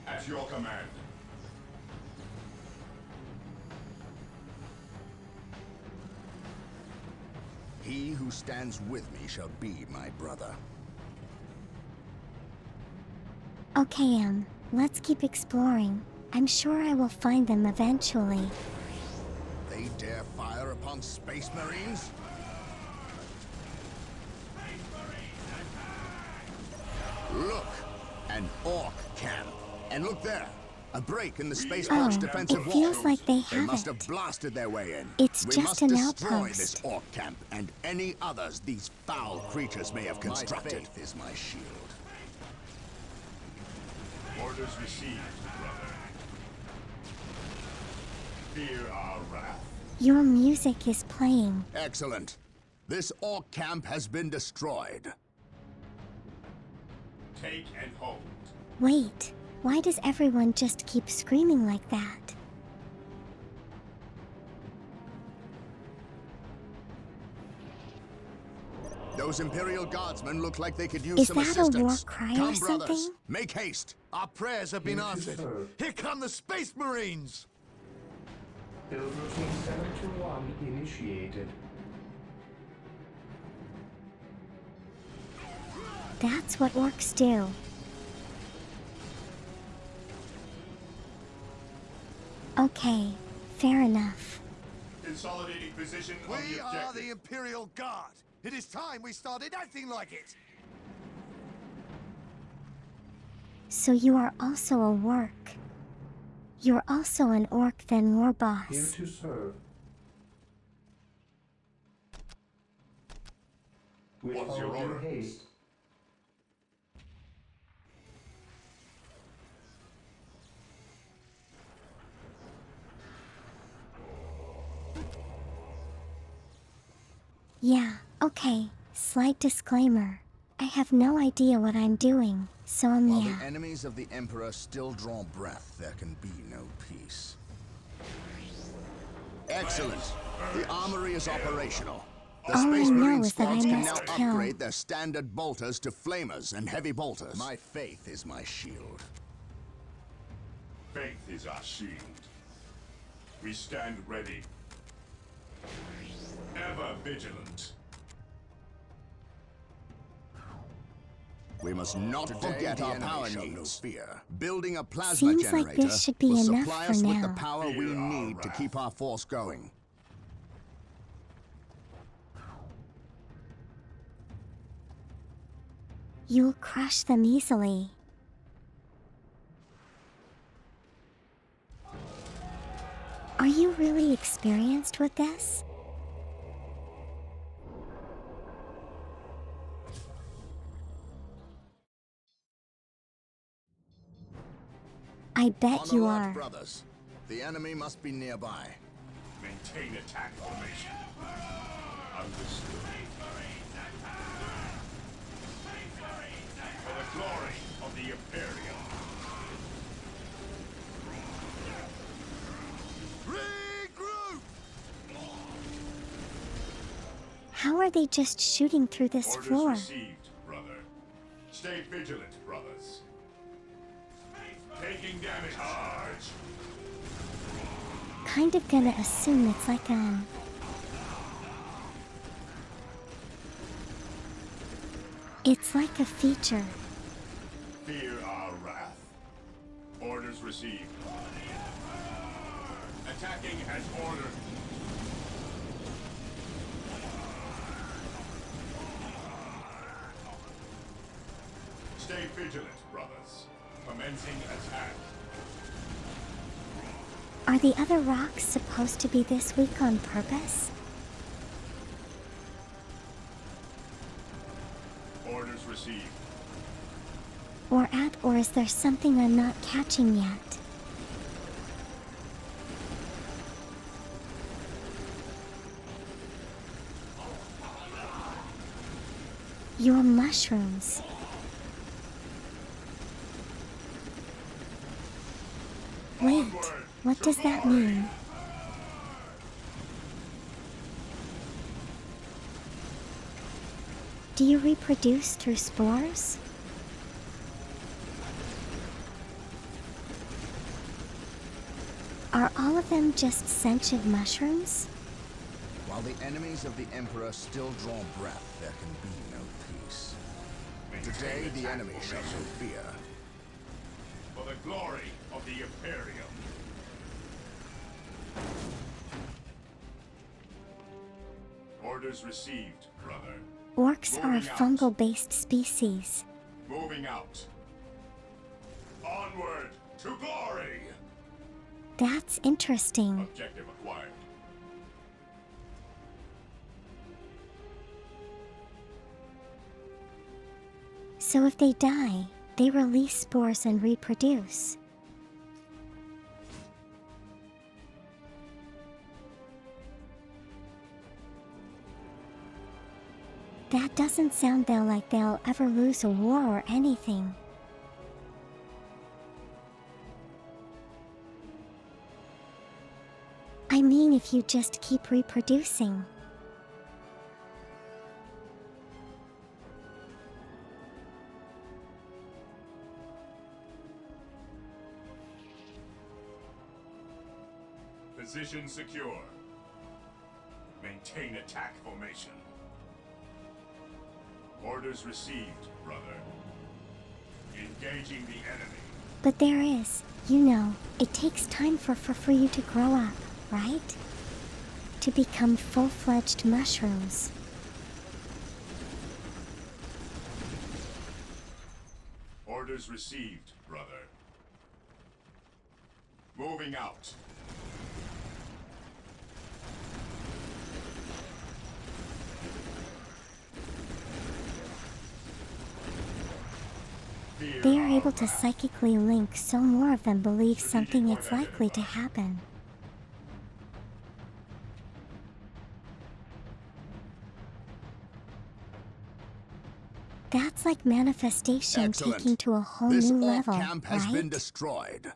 At your command. He who stands with me shall be my brother. Okay, let's keep exploring. I'm sure I will find them eventually. They dare fire upon Space Marines? Look! An orc camp. And look there! A break in the spaceport's defensive it wall. feels like they They have must it. have blasted their way in. It's We just must an destroy outpost. this orc camp and any others these foul creatures may have constructed. My faith is my shield. Orders received, brother. Fear our wrath. Your music is playing. Excellent. This orc camp has been destroyed. Take and hold. Wait, why does everyone just keep screaming like that? Those Imperial Guardsmen look like they could use Is some that a assistance. war cry or Come, something? brothers, make haste. Our prayers have been Here to answered. serve. Here come the Space Marines! Build routine 721 initiated. That's what orcs do. Okay, fair enough. Consolidating position on We the are objective. the Imperial Guard. It is time we started acting like it. So you are also a work. You're also an orc then, War Here Boss. to serve. With What's your all due order? haste. Yeah, okay, slight disclaimer. I have no idea what I'm doing, so While yeah. the enemies of the Emperor still draw breath, there can be no peace. Excellent. The armory is operational. The All I Space know Marine is that I squads can now must kill. upgrade their standard bolters to flamers and heavy bolters. My faith is my shield. Faith is our shield. We stand ready. Ever vigilant. We must not forget our power needs. Fear. Building a plasma Seems generator like this should be will enough supply for us with the now. power we Fear our need to wrath. keep our force going. You'll crush them easily. Are you really experienced with this? I bet On you alert, are. brothers. The enemy must be nearby. Maintain attack formation. Understood. For the glory of the Imperium. Regroup! How are they just shooting through this Orders floor? received, brother. Stay vigilant, brothers. Taking damage. Charge. Kind of gonna assume it's like it's like a feature. Fear our wrath. Orders received. Attacking as ordered. Stay vigilant, brothers. Commencing attack. Are the other rocks supposed to be this weak on purpose? Orders received. Or is there something I'm not catching yet? Your mushrooms. Wait, what does that mean? Do you reproduce through spores? Are all of them just sentient mushrooms? While the enemies of the Emperor still draw breath, there can be no peace. Today, the enemy shall know fear. For the glory of the Imperium. Orders received, brother. Orcs are a Moving out. fungal-based species. Moving out. Onward to glory! That's interesting. Objective acquired. So if they die, they release spores and reproduce. That doesn't sound like they'll ever lose a war or anything. I mean, if you just keep reproducing. Position secure. Maintain attack formation. Orders received, brother. Engaging the enemy. But there is, it takes time for you to grow up, right? To become full-fledged mushrooms. Orders received, brother. Moving out. They are able to psychically link so more of them believe something is likely to happen. That's like manifestation Excellent. taking to a whole This new orc level, camp has been right? destroyed.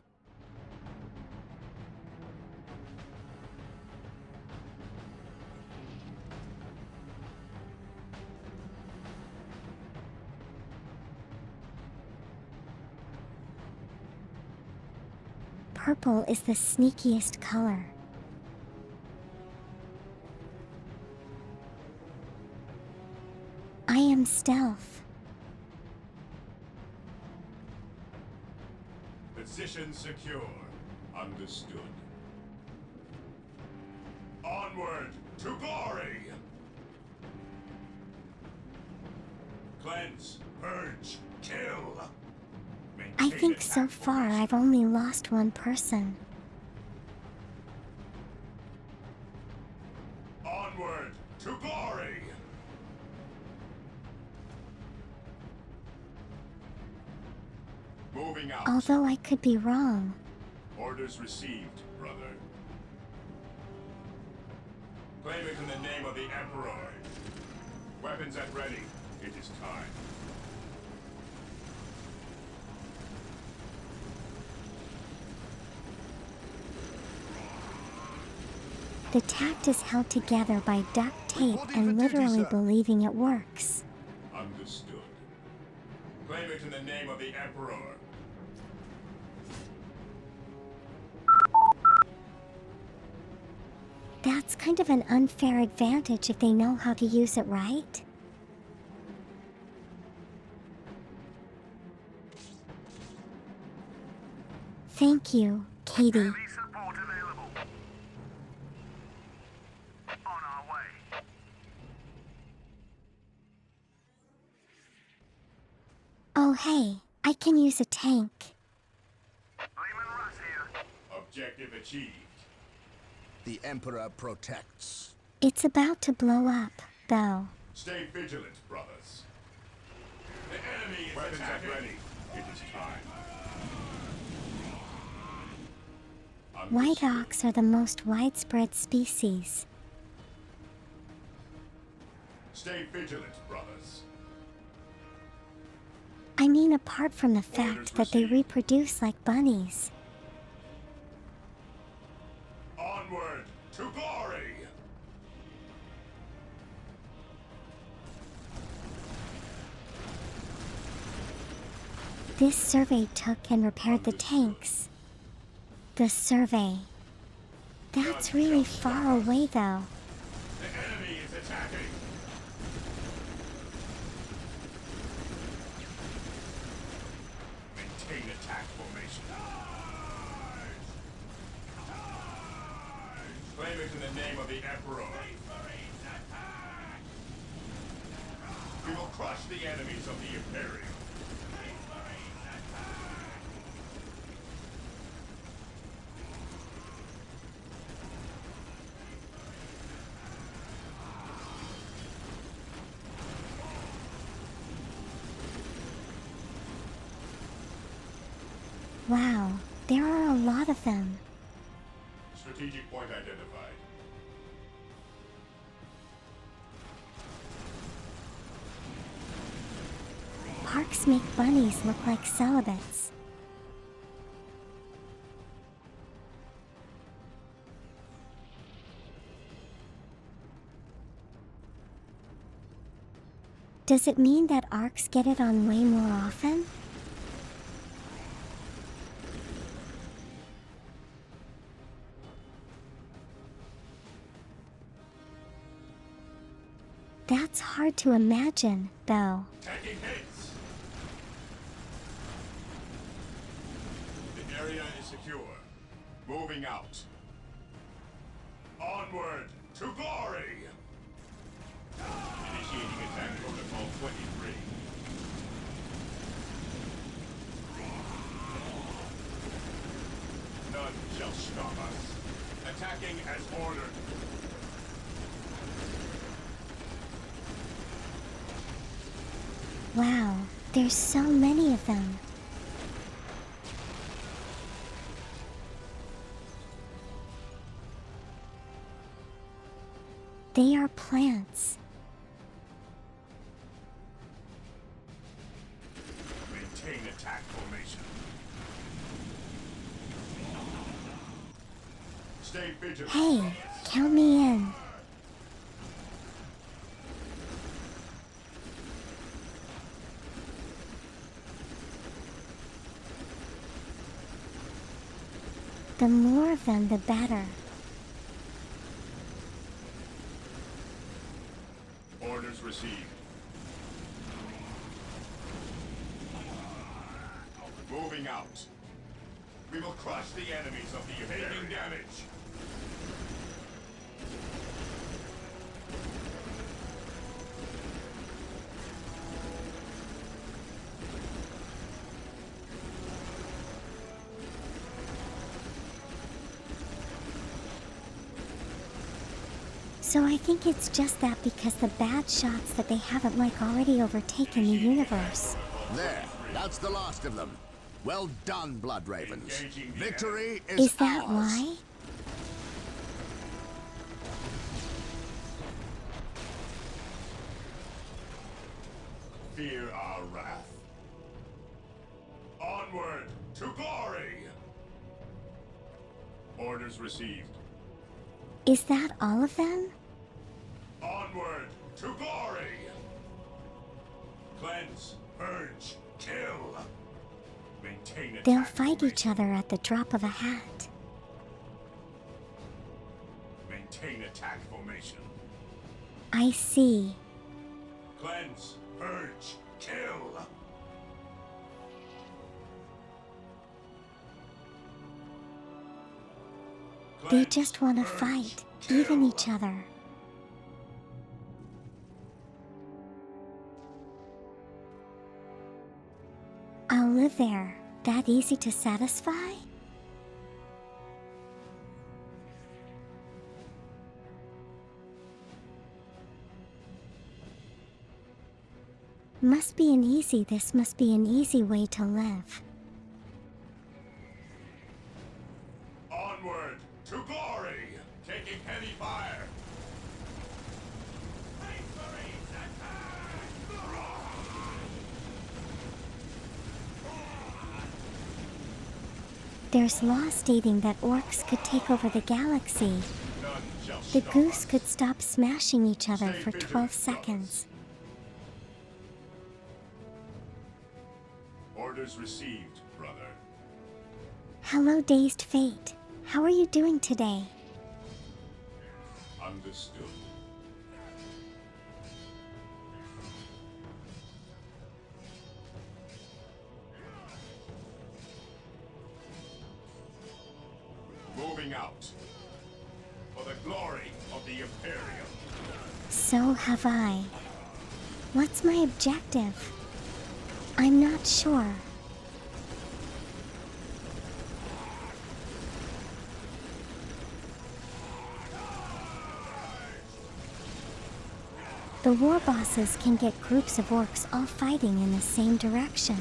Purple is the sneakiest color. I am stealth. Position secure. Understood. Onward to glory! Cleanse, purge, kill! I think so far I've only lost one person. Onward to glory! Moving out. Although I could be wrong. Orders received, brother. Claim it in the name of the Emperor. Weapons at ready. It is time. The tact is held together by duct tape and literally believing it works. Understood. Claim it in the name of the Emperor. That's kind of an unfair advantage if they know how to use it right. Thank you, Katie. Oh hey, I can use a tank. Objective achieved. The Emperor protects. It's about to blow up, though. Stay vigilant, brothers. The enemy is attacking. Ready. It is time. White ox are the most widespread species. Stay vigilant, brothers. I mean, apart from the fact that they reproduce like bunnies. Onward to glory! This survey took and repaired the tanks. The survey. That's really far away, though. The enemy is attacking. Maintain attack formation. Claim it in the name of the Emperor. We will crush the enemies of the Imperium. Wow, there are a lot of them. Strategic point identified. Parks make bunnies look like celibates. Does it mean that arcs get it on way more often? That's hard to imagine, though. Taking hits. The area is secure. Moving out. Onward to glory. Initiating attack protocol 23. None shall stop us. Attacking as ordered. Wow, there's so many of them. They are plants. Maintain attack formation. Stay vigilant. Hey, count me in. The more of them, the better. Orders received. Moving out. We will crush the enemies of the Imperium. Taking damage. So I think it's just that because the bad shots that they haven't like already overtaken the universe. There, that's the last of them. Well done, Blood Ravens. Victory Is is that ours. why? Fear our wrath. Onward to glory. Orders received. Is that all of them? Onward to glory. Cleanse, purge, kill. Maintain attack They'll fight formation. each other at the drop of a hat. Maintain attack formation. I see. Cleanse, purge, kill. They just want to fight, even each other. I'll live there. That easy to satisfy? This must be an easy way to live. Onward to glory! Taking heavy fire! There's law stating that orcs could take over the galaxy. The goose could stop smashing each other for 12 seconds. Orders received, brother. Hello, Dazed Fate. How are you doing today? Understood. Moving out. For the glory of the Imperium. So have I. What's my objective? I'm not sure. The war bosses can get groups of orcs all fighting in the same direction.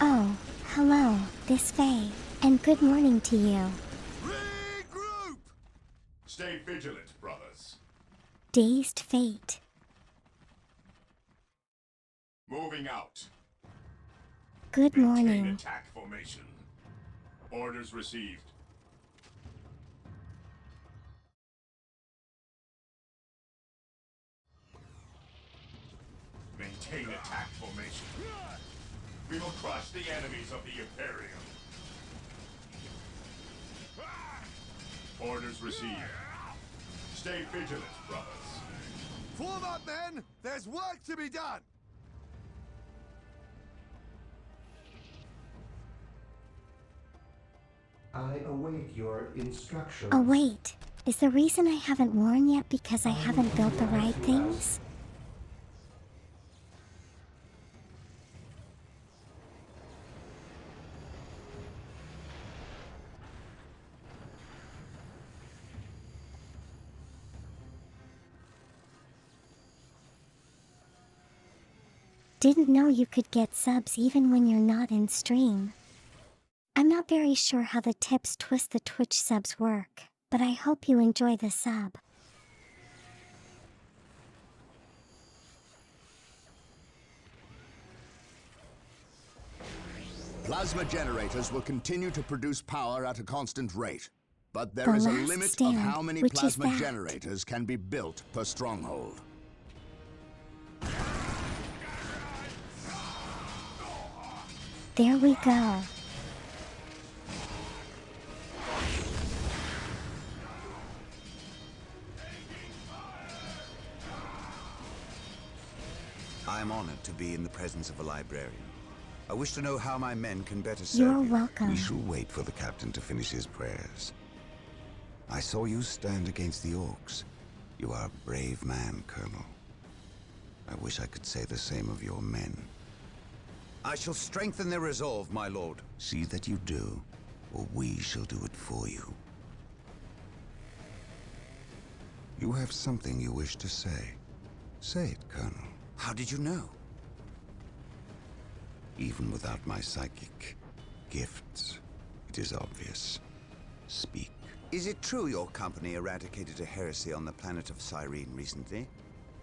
Oh, hello, this Faye, and good morning to you. Regroup! Stay vigilant, brothers. Dazed Fate. Moving out. Good Maintain morning. attack formation. Orders received. Maintain attack formation. We will crush the enemies of the Imperium. Orders received. Stay vigilant, brothers. Form up, men! There's work to be done! I await your instructions. Oh wait, is the reason I haven't worn yet because I haven't built the right things? Didn't know you could get subs even when you're not in stream. I'm not very sure how the tips twist the Twitch subs work, but I hope you enjoy the sub. Plasma generators will continue to produce power at a constant rate. But there The is a last limit of stand, how many which is plasma that. generators can be built per stronghold. There we go. I am honored to be in the presence of a librarian. I wish to know how my men can better serve You're you. welcome. We shall wait for the captain to finish his prayers. I saw you stand against the orcs. You are a brave man, Colonel. I wish I could say the same of your men. I shall strengthen their resolve, my lord. See that you do, or we shall do it for you. You have something you wish to say. Say it, Colonel. How did you know? Even without my psychic gifts, it is obvious. Speak. Is it true your company eradicated a heresy on the planet of Cyrene recently?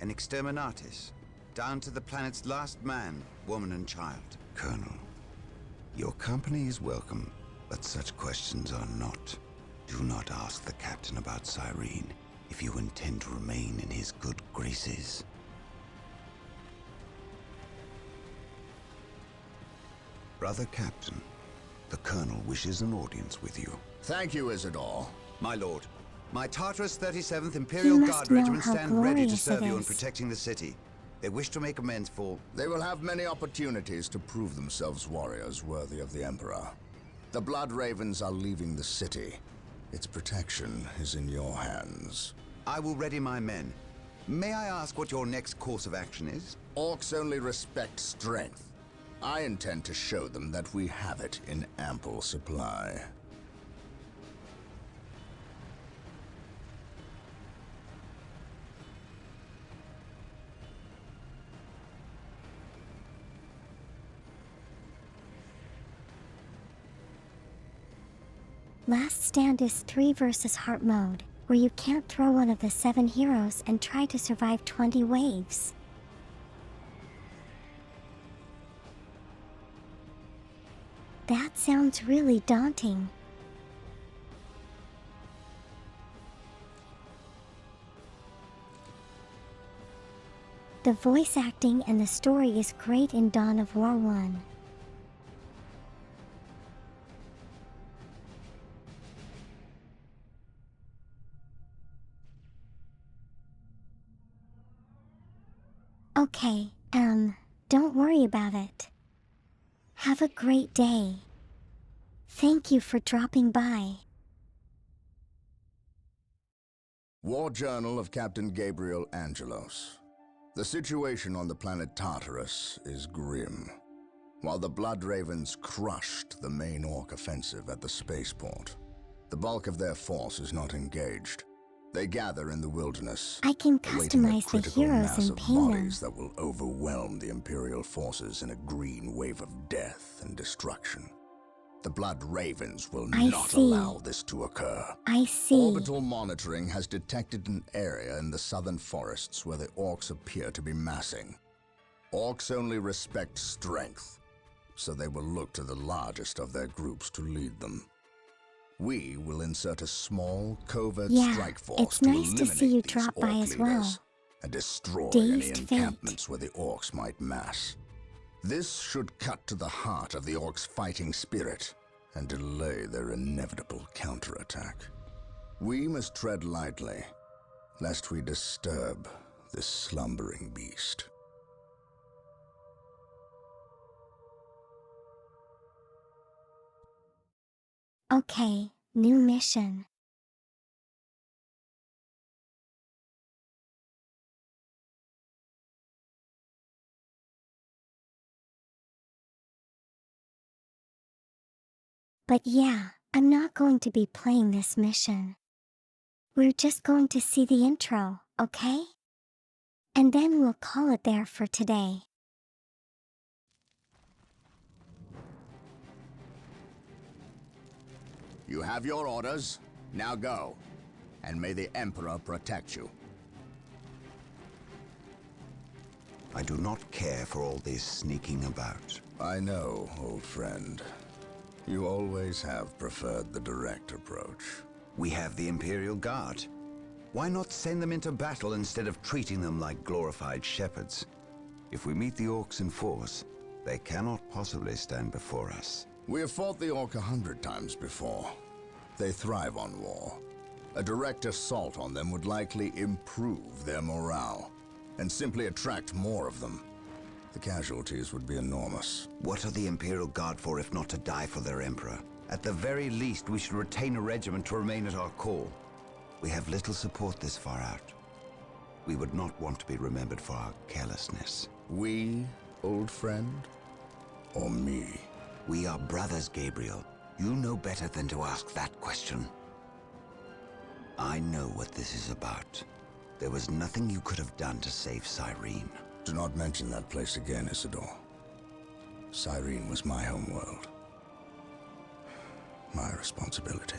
An exterminatus, down to the planet's last man, woman and child? Colonel, your company is welcome, but such questions are not. Do not ask the captain about Cyrene if you intend to remain in his good graces. Brother Captain, the Colonel wishes an audience with you. Thank you, Isidore. My lord, my Tartarus 37th You Imperial must Guard know Regiment how stand ready to glorious serve it you in is. protecting the city. They wish to make amends for... They will have many opportunities to prove themselves warriors worthy of the Emperor. The Blood Ravens are leaving the city. Its protection is in your hands. I will ready my men. May I ask what your next course of action is? Orcs only respect strength. I intend to show them that we have it in ample supply. Last Stand is 3 versus Heart mode, where you can't throw one of the 7 heroes and try to survive 20 waves. That sounds really daunting. The voice acting and the story is great in Dawn of War 1. Okay, don't worry about it. Have a great day. Thank you for dropping by. War Journal of Captain Gabriel Angelos. The situation on the planet Tartarus is grim. While the Blood Ravens crushed the main Orc offensive at the spaceport, the bulk of their force is not engaged. They gather in the wilderness, I can awaiting a customize the critical heroes mass and of paint them. bodies that will overwhelm the Imperial forces in a green wave of death and destruction. The Blood Ravens will I not see. allow this to occur. I see. Orbital monitoring has detected an area in the southern forests where the Orcs appear to be massing. Orcs only respect strength, so they will look to the largest of their groups to lead them. We will insert a small, covert strike force it's nice to eliminate see you these drop by Orc as well. leaders and destroy Dazed any Fate. encampments where the Orcs might mass. This should cut to the heart of the Orcs' fighting spirit and delay their inevitable counterattack. We must tread lightly, lest we disturb this slumbering beast. Okay, new mission. But yeah, I'm not going to be playing this mission. We're just going to see the intro, okay? And then we'll call it there for today. You have your orders. Now go. And may the Emperor protect you. I do not care for all this sneaking about. I know, old friend. You always have preferred the direct approach. We have the Imperial Guard. Why not send them into battle instead of treating them like glorified shepherds? If we meet the Orcs in force, they cannot possibly stand before us. We have fought the Orc 100 times before. They thrive on war. A direct assault on them would likely improve their morale, and simply attract more of them. The casualties would be enormous. What are the Imperial Guard for if not to die for their Emperor? At the very least, we should retain a regiment to remain at our call. We have little support this far out. We would not want to be remembered for our carelessness. We, old friend? Or me? We are brothers, Gabriel. You know better than to ask that question. I know what this is about. There was nothing you could have done to save Cyrene. Do not mention that place again, Isidore. Cyrene was my homeworld. My responsibility.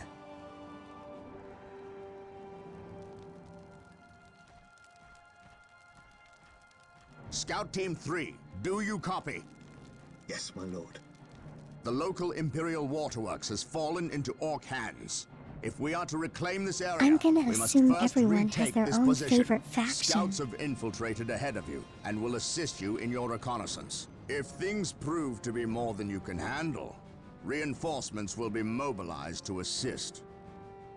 Scout Team 3, do you copy? Yes, my lord. The local Imperial Waterworks has fallen into Orc hands. If we are to reclaim this area, I'm gonna we must assume first everyone has retake their this own position. favorite faction. Scouts have infiltrated ahead of you and will assist you in your reconnaissance. If things prove to be more than you can handle, reinforcements will be mobilized to assist.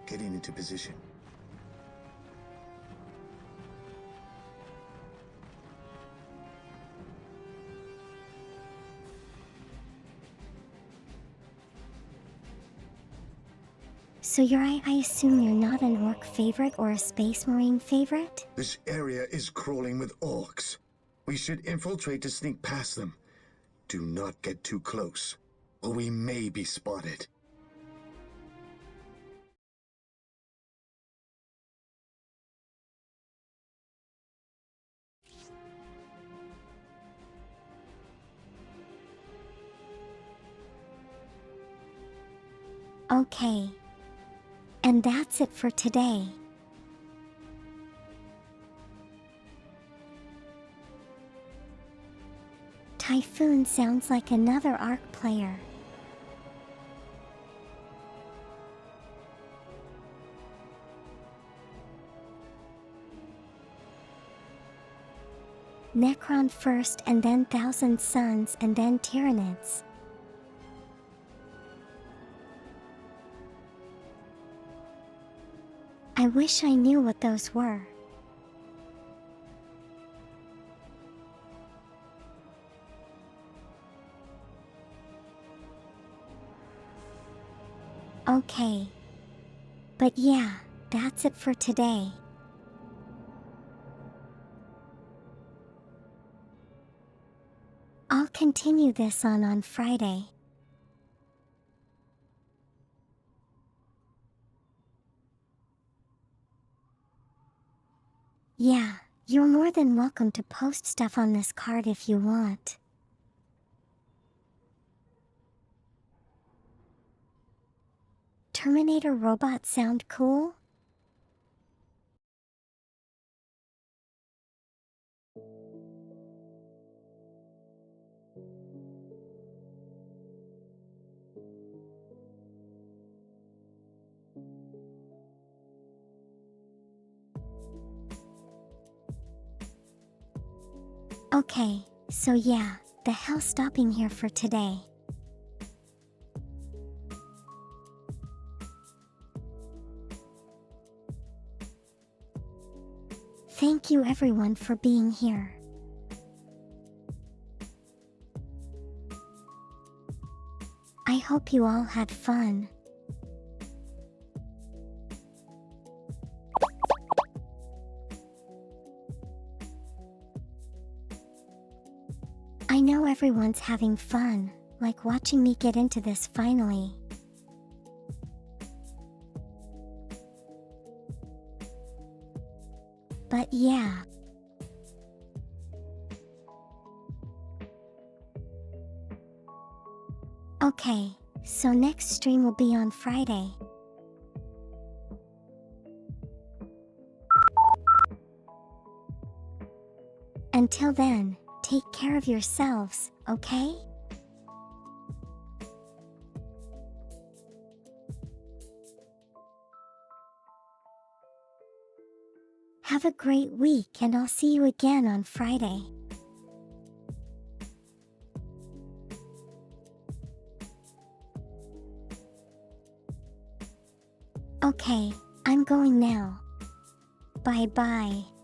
Getting into position. So I assume you're not an orc favorite or a space marine favorite? This area is crawling with orcs. We should infiltrate to sneak past them. Do not get too close, or we may be spotted. Okay. And that's it for today. Typhoon sounds like another Ark player. Necron first and then Thousand Sons and then Tyranids. I wish I knew what those were. Okay. But yeah, that's it for today. I'll continue this on Friday. Yeah, you're more than welcome to post stuff on this card if you want. Terminator robots sound cool? Okay, so yeah, the hell stopping here for today. Thank you everyone for being here. I hope you all had fun. I know everyone's having fun, like watching me get into this finally. But yeah. Okay, so next stream will be on Friday. Until then, take care of yourselves, okay? Have a great week and I'll see you again on Friday. Okay, I'm going now. Bye bye.